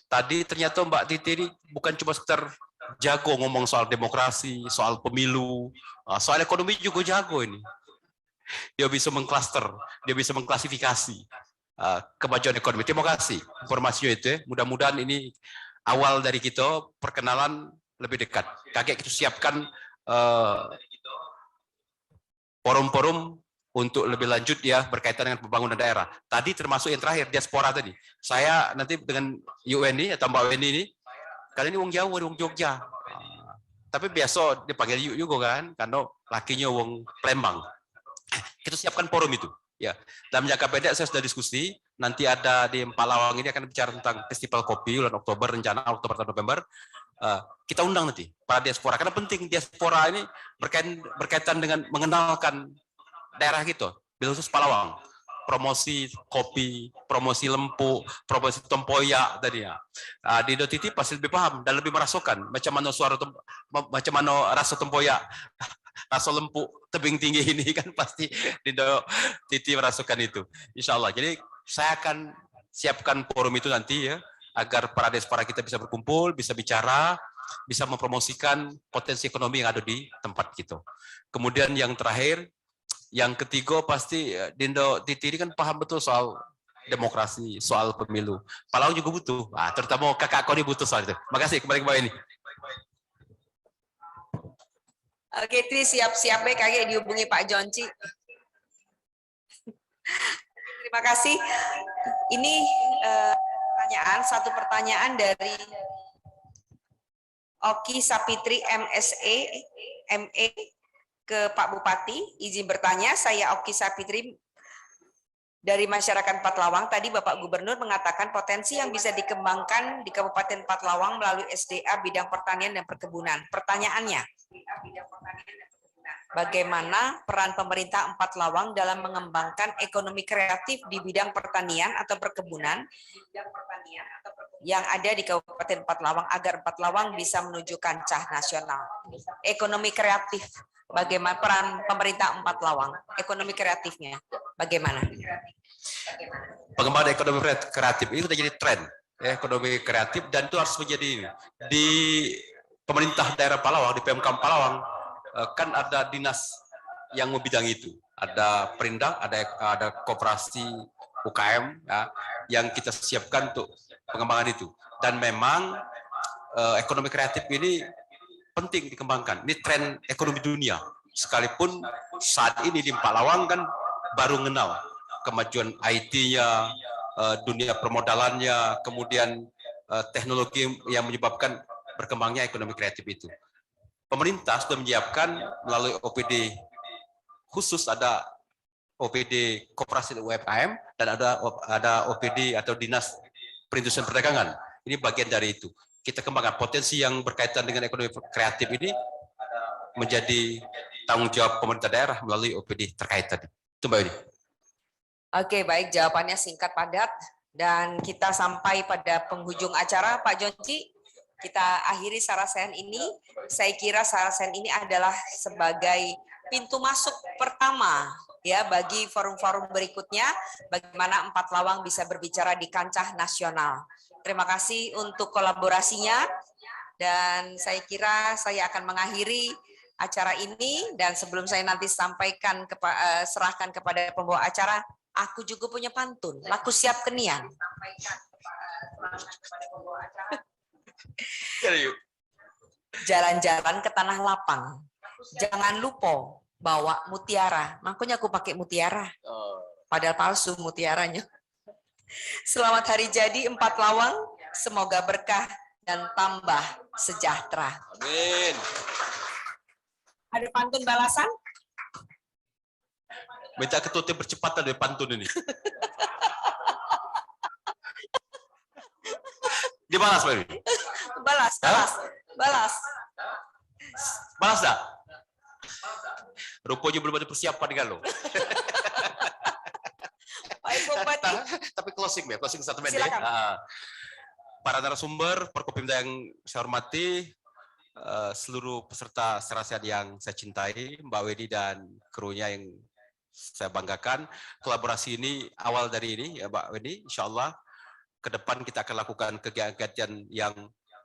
tadi ternyata Mbak Titi ini bukan cuma sekedar jago ngomong soal demokrasi, soal pemilu, soal ekonomi juga jago ini. Dia bisa mengklaster, dia bisa mengklasifikasi kemajuan ekonomi. Terima kasih informasinya itu ya. Mudah-mudahan ini awal dari kita perkenalan lebih dekat. Kakek kita siapkan forum-forum untuk lebih lanjut ya berkaitan dengan pembangunan daerah. Tadi termasuk yang terakhir diaspora tadi. Saya nanti dengan UNI atau Mbak Weni ini, kali ini wong Jawa, wong Jogja. Tapi biasa dipanggil Yuk juga kan, karena lakinya wong Palembang. Kita siapkan forum itu. Ya, dalam jangka pendek saya sudah diskusi. Nanti ada di Pak Lawang ini akan bicara tentang festival kopi bulan Oktober, rencana Oktober atau November. Kita undang nanti para diaspora karena penting diaspora ini berkaitan dengan mengenalkan daerah gitu. Bila khusus Pak Lawang, promosi kopi, promosi lempu, promosi tempoyak tadi ya. Di Titi pasti lebih paham dan lebih merasakan macam mana macam mana rasa tempoyak. Rasa lempu tebing tinggi ini kan pasti Dindo Titi merasakan itu. Insya Allah. Jadi saya akan siapkan forum itu nanti ya, agar para diaspora kita bisa berkumpul, bisa bicara, bisa mempromosikan potensi ekonomi yang ada di tempat kita. Kemudian yang terakhir, yang ketiga pasti Dindo Titi ini kan paham betul soal demokrasi, soal pemilu. Pak Lawang juga butuh, terutama kakak kau ini butuh soal itu. Makasih, kembali ke bawah ini. Oke, Tri siap-siap baik kakek dihubungi Pak Jonci. Terima kasih. Ini satu pertanyaan dari Oki Sapitri MSE ME ke Pak Bupati. Izin bertanya, saya Oki Sapitri dari masyarakat Pathlawang. Tadi Bapak Gubernur mengatakan potensi yang bisa dikembangkan di Kabupaten Pathlawang melalui SDA bidang pertanian dan perkebunan. Pertanyaannya, bagaimana peran pemerintah Pathlawang dalam mengembangkan ekonomi kreatif di bidang pertanian atau perkebunan yang ada di Kabupaten Pathlawang agar Pathlawang bisa menuju kancah nasional? Ekonomi kreatif, bagaimana peran pemerintah Pathlawang? Ekonomi kreatifnya bagaimana? Pengembangan ekonomi kreatif ini sudah jadi tren ya, ekonomi kreatif, dan itu harus menjadi ini. Di pemerintah daerah Pathlawang, di PMK Pathlawang kan ada dinas yang membidang itu. Ada Perindak, ada koperasi UKM ya, yang kita siapkan untuk pengembangan itu. Dan memang ekonomi kreatif ini penting dikembangkan. Ini tren ekonomi dunia. Sekalipun saat ini di Empalawang kan baru mengenal kemajuan IT-nya, dunia permodalannya, kemudian teknologi yang menyebabkan berkembangnya ekonomi kreatif itu. Pemerintah sudah menyiapkan melalui OPD khusus, ada OPD Koperasi UMKM dan ada OPD atau Dinas Perindustrian Perdagangan. Ini bagian dari itu. Kita kembangkan potensi yang berkaitan dengan ekonomi kreatif ini menjadi tanggung jawab pemerintah daerah melalui OPD terkait tadi. Itu Mbak Yuni. Oke, baik, jawabannya singkat padat dan kita sampai pada penghujung acara. Pak Jonci, kita akhiri sarasehan ini. Saya kira sarasehan ini adalah sebagai pintu masuk pertama ya bagi forum-forum berikutnya, bagaimana Empat Lawang bisa berbicara di kancah nasional. Terima kasih untuk kolaborasinya dan saya kira saya akan mengakhiri acara ini dan sebelum saya nanti sampaikan serahkan kepada pembawa acara, aku juga punya pantun, laku siap kenian. Jalan-jalan ke tanah lapang, jangan lupa bawa mutiara. Makanya aku pakai mutiara, padahal palsu mutiaranya. Selamat hari jadi Empat Lawang, semoga berkah dan tambah sejahtera. Amin. Ada pantun balasan? Minta ketua tim percepatan dari pantun ini. Dibalas, Mbak Yuni? Balas. Balas dah? Rupanya belum ada persiapan kan lo. Baik, Bupati. Tapi closing satu menit. Silakan. Para narasumber, Forkopimda yang saya hormati, seluruh peserta serasian yang saya cintai, Mbak Weni dan krunya yang saya banggakan. Kolaborasi ini awal dari ini, ya Mbak Weni, insya Allah ke depan kita akan lakukan kegiatan yang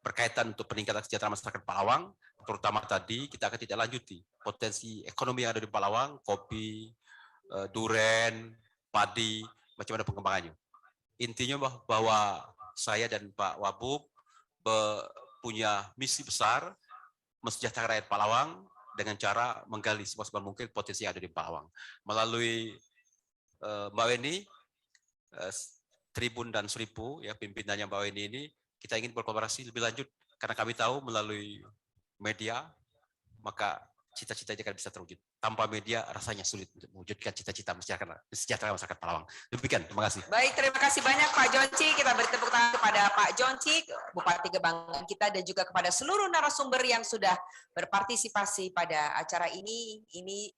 berkaitan untuk peningkatan kesejahteraan masyarakat Palawang, terutama tadi kita akan tidak lanjuti potensi ekonomi yang ada di Palawang, kopi, duren, padi, macam mana pengembangannya. Intinya bahwa saya dan Pak Wabub punya misi besar mensejahterakan rakyat Palawang dengan cara menggali semaksimal mungkin potensi yang ada di Palawang. Melalui Mbak Weni, Tribun dan Seribu, ya pimpinannya Mbak Weni ini, kita ingin berkolaborasi lebih lanjut karena kami tahu melalui media maka cita-cita akan bisa terwujud. Tanpa media rasanya sulit untuk mewujudkan cita-cita sejahtera masyarakat Palawang. Demikian, terima kasih. Baik, terima kasih banyak Pak Jonci. Kita beri tepuk tangan kepada Pak Jonci, Bupati kebanggaan kita, dan juga kepada seluruh narasumber yang sudah berpartisipasi pada acara ini. Ini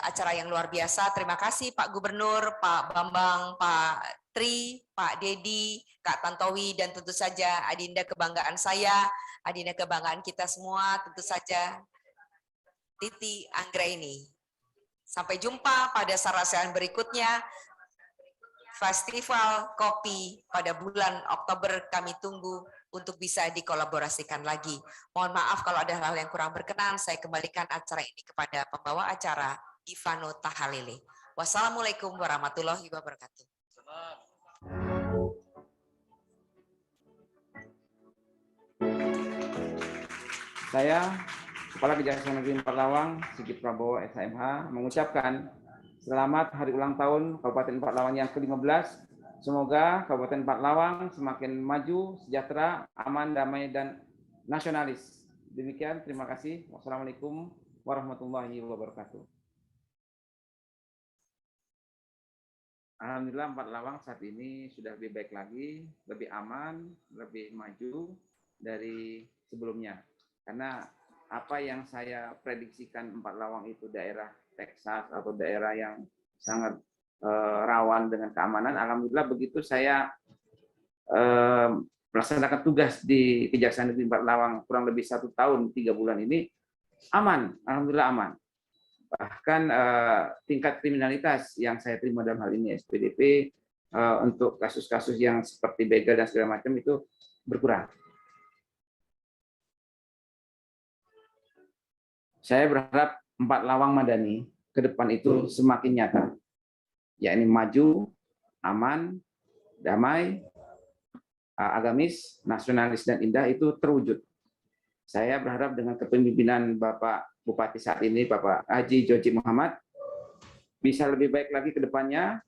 acara yang luar biasa. Terima kasih Pak Gubernur, Pak Bambang, Pak Tri, Pak Dedi, Kak Tantowi, dan tentu saja Adinda kebanggaan saya, Adinda kebanggaan kita semua, tentu saja Titi Anggraini. Sampai jumpa pada sarasehan berikutnya. Festival Kopi pada bulan Oktober kami tunggu untuk bisa dikolaborasikan lagi. Mohon maaf kalau ada hal yang kurang berkenan, saya kembalikan acara ini kepada pembawa acara Ivano Tahalele. Wassalamualaikum warahmatullahi wabarakatuh. Saya, Kepala Kejaksaan Negeri Empat Lawang, Sigit Prabowo, SHMH, mengucapkan selamat hari ulang tahun Kabupaten Empat Lawang yang ke-15. Semoga Kabupaten Empat Lawang semakin maju, sejahtera, aman, damai, dan nasionalis. Demikian, terima kasih. Wassalamualaikum warahmatullahi wabarakatuh. Alhamdulillah Empat Lawang saat ini sudah lebih baik lagi, lebih aman, lebih maju dari sebelumnya. Karena apa yang saya prediksikan Empat Lawang itu daerah Texas atau daerah yang sangat rawan dengan keamanan, alhamdulillah begitu saya melaksanakan tugas di Kejaksaan Negeri Empat Lawang kurang lebih 1 tahun 3 bulan ini, aman, alhamdulillah aman. Bahkan tingkat kriminalitas yang saya terima dalam hal ini SPDP untuk kasus-kasus yang seperti begal dan segala macam itu berkurang. Saya berharap empat lawang Madani ke depan itu semakin nyata, yakni maju, aman, damai, agamis, nasionalis, dan indah itu terwujud. Saya berharap dengan kepemimpinan Bapak Bupati saat ini, Bapak Haji Joji Muhammad, bisa lebih baik lagi ke depannya,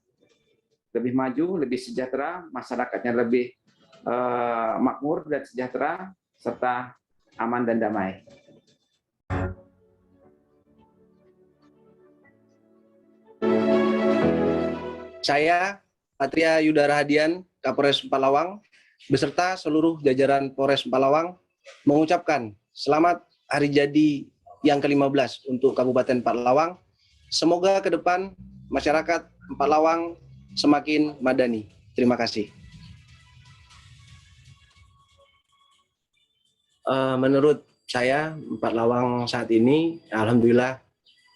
lebih maju, lebih sejahtera, masyarakatnya lebih makmur dan sejahtera, serta aman dan damai. Saya, Patria Yudara Hadian, Kapolres Empalawang, beserta seluruh jajaran Polres Empalawang, mengucapkan selamat hari jadi yang ke-15 untuk Kabupaten Empalawang. Semoga ke depan masyarakat Empalawang semakin madani. Terima kasih. Menurut saya, Empalawang saat ini alhamdulillah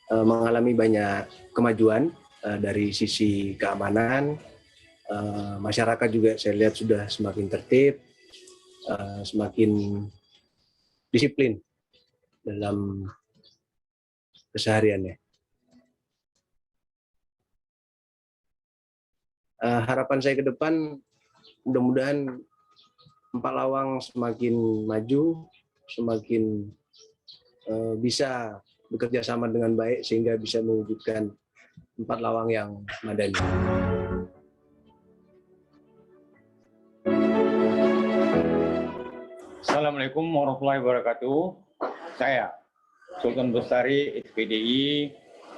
mengalami banyak kemajuan dari sisi keamanan. Masyarakat juga saya lihat sudah semakin tertib, semakin disiplin dalam kesehariannya. Harapan saya ke depan, mudah-mudahan Empalawang semakin maju, semakin bisa bekerja sama dengan baik sehingga bisa mewujudkan Empalawang yang madani. Assalamualaikum warahmatullahi wabarakatuh. Saya Sultan Bestari SPDI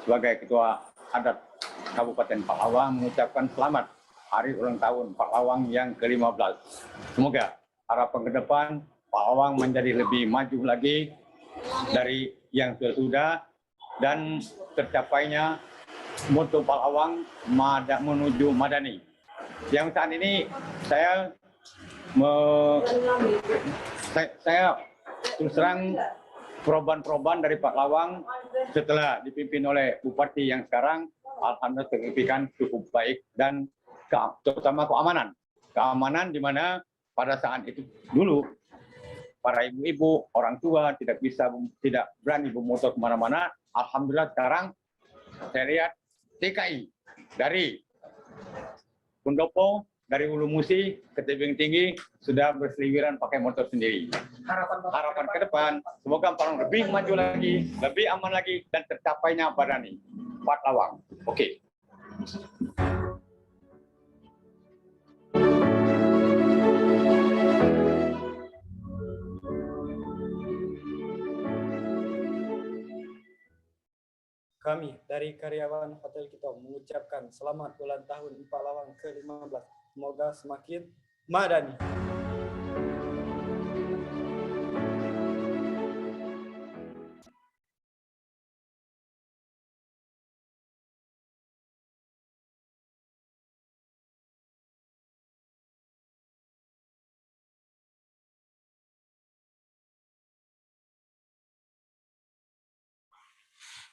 sebagai Ketua Adat Kabupaten Empalawang mengucapkan selamat hari ulang tahun Empalawang yang ke-15. Semoga harapan ke depan Empalawang menjadi lebih maju lagi dari yang sudah dan tercapainya moto Empalawang menuju madani. Yang saat ini saya terus terang perubahan-perubahan dari Pak Lawang setelah dipimpin oleh Bupati yang sekarang, alhamdulillah signifikan cukup baik dan terutama keamanan di mana pada saat itu dulu para ibu-ibu, orang tua tidak berani bermotor kemana-mana. Alhamdulillah sekarang saya lihat TKI dari Pendopo, dari Hulu Musi ke Tebing Tinggi sudah berseliweran pakai motor sendiri. Harapan ke depan, semoga Empalawang lebih maju lagi, lebih aman lagi, dan tercapainya Madani. Pak Lawang. Oke. Kami dari karyawan Hotel Kitong mengucapkan selamat ulang tahun Empalawang ke-15. Semoga semakin madani.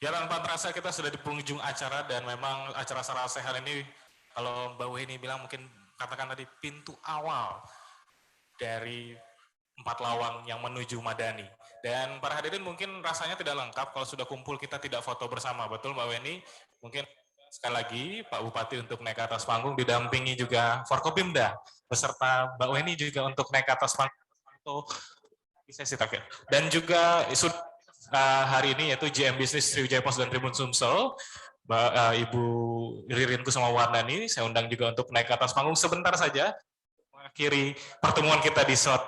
Ya, tanpa terasa kita sudah di penghujung acara dan memang acara Sarasehan ini kalau Mbak Weni bilang mungkin katakan tadi pintu awal dari Empalawang yang menuju Madani. Dan para hadirin mungkin rasanya tidak lengkap kalau sudah kumpul kita tidak foto bersama. Betul Mbak Weni? Mungkin sekali lagi Pak Bupati untuk naik ke atas panggung didampingi juga Forkopimda beserta Mbak Weni juga untuk naik ke atas panggung di sesi terakhir. Dan juga hari ini yaitu GM Business Sriwijaya Pos dan Tribun Sumsel, Ibu Ririn Kusumawardhani, saya undang juga untuk naik ke atas panggung sebentar saja mengakhiri pertemuan kita di slot.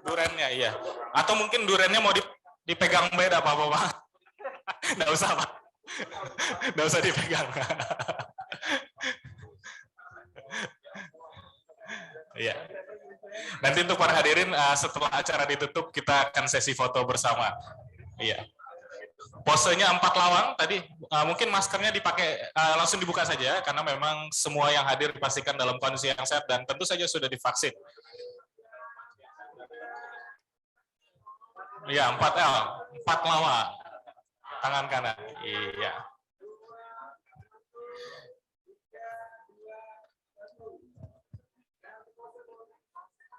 Durennya iya, atau mungkin durennya mau dipegang beda Pak. Nggak usah Pak, nggak usah dipegang. Iya. Nanti untuk para hadirin setelah acara ditutup kita akan sesi foto bersama. Iya. Posenya Empalawang tadi mungkin maskernya dipakai langsung dibuka saja karena memang semua yang hadir dipastikan dalam kondisi yang sehat dan tentu saja sudah divaksin. Iya, 4L, Empalawang. Tangan kanan. Iya.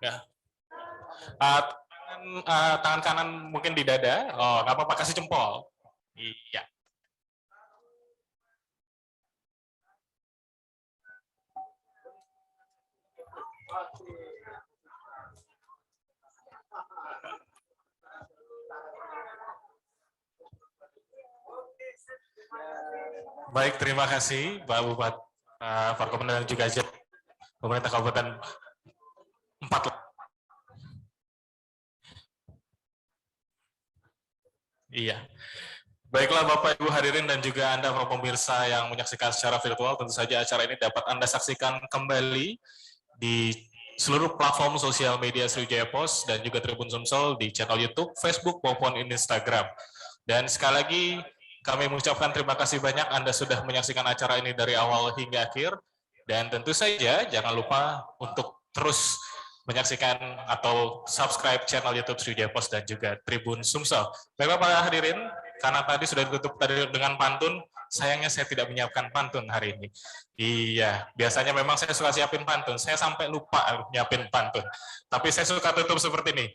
Ya. Tangan kanan mungkin di dada. Oh, nggak apa-apa, kasih jempol. Iya. Baik, terima kasih Pak Bupati, Forkopimda dan juga pemerintah Kabupaten 4. Iya. Baiklah Bapak Ibu hadirin dan juga Anda para pemirsa yang menyaksikan secara virtual, tentu saja acara ini dapat Anda saksikan kembali di seluruh platform sosial media Sriwijaya Pos dan juga Tribun Sumsel di channel YouTube, Facebook maupun Instagram. Dan sekali lagi kami mengucapkan terima kasih banyak Anda sudah menyaksikan acara ini dari awal hingga akhir. Dan tentu saja jangan lupa untuk terus menyaksikan atau subscribe channel YouTube Sriwijaya Pos dan juga Tribun Sumsel. Baiklah para hadirin, karena tadi sudah ditutup tadi dengan pantun, sayangnya saya tidak menyiapkan pantun hari ini. Iya, biasanya memang saya suka siapin pantun, saya sampai lupa nyiapin pantun. Tapi saya suka tutup seperti ini.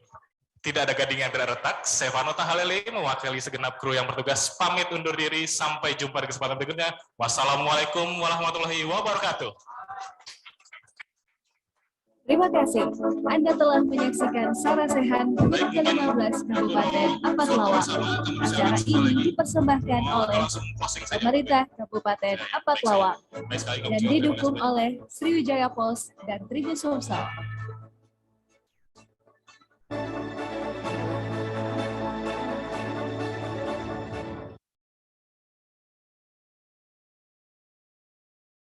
Tidak ada gading yang tidak retak, saya Vano Tahalele mewakili segenap kru yang bertugas pamit undur diri, sampai jumpa di kesempatan berikutnya. Wassalamualaikum warahmatullahi wabarakatuh. Terima kasih. Anda telah menyaksikan Sarasehan ke-15 Kabupaten Ampat Lawang. Acara ini dipersembahkan oleh pemerintah Kabupaten Ampat Lawang dan didukung oleh Sriwijaya Pos dan Tribun Sumsel.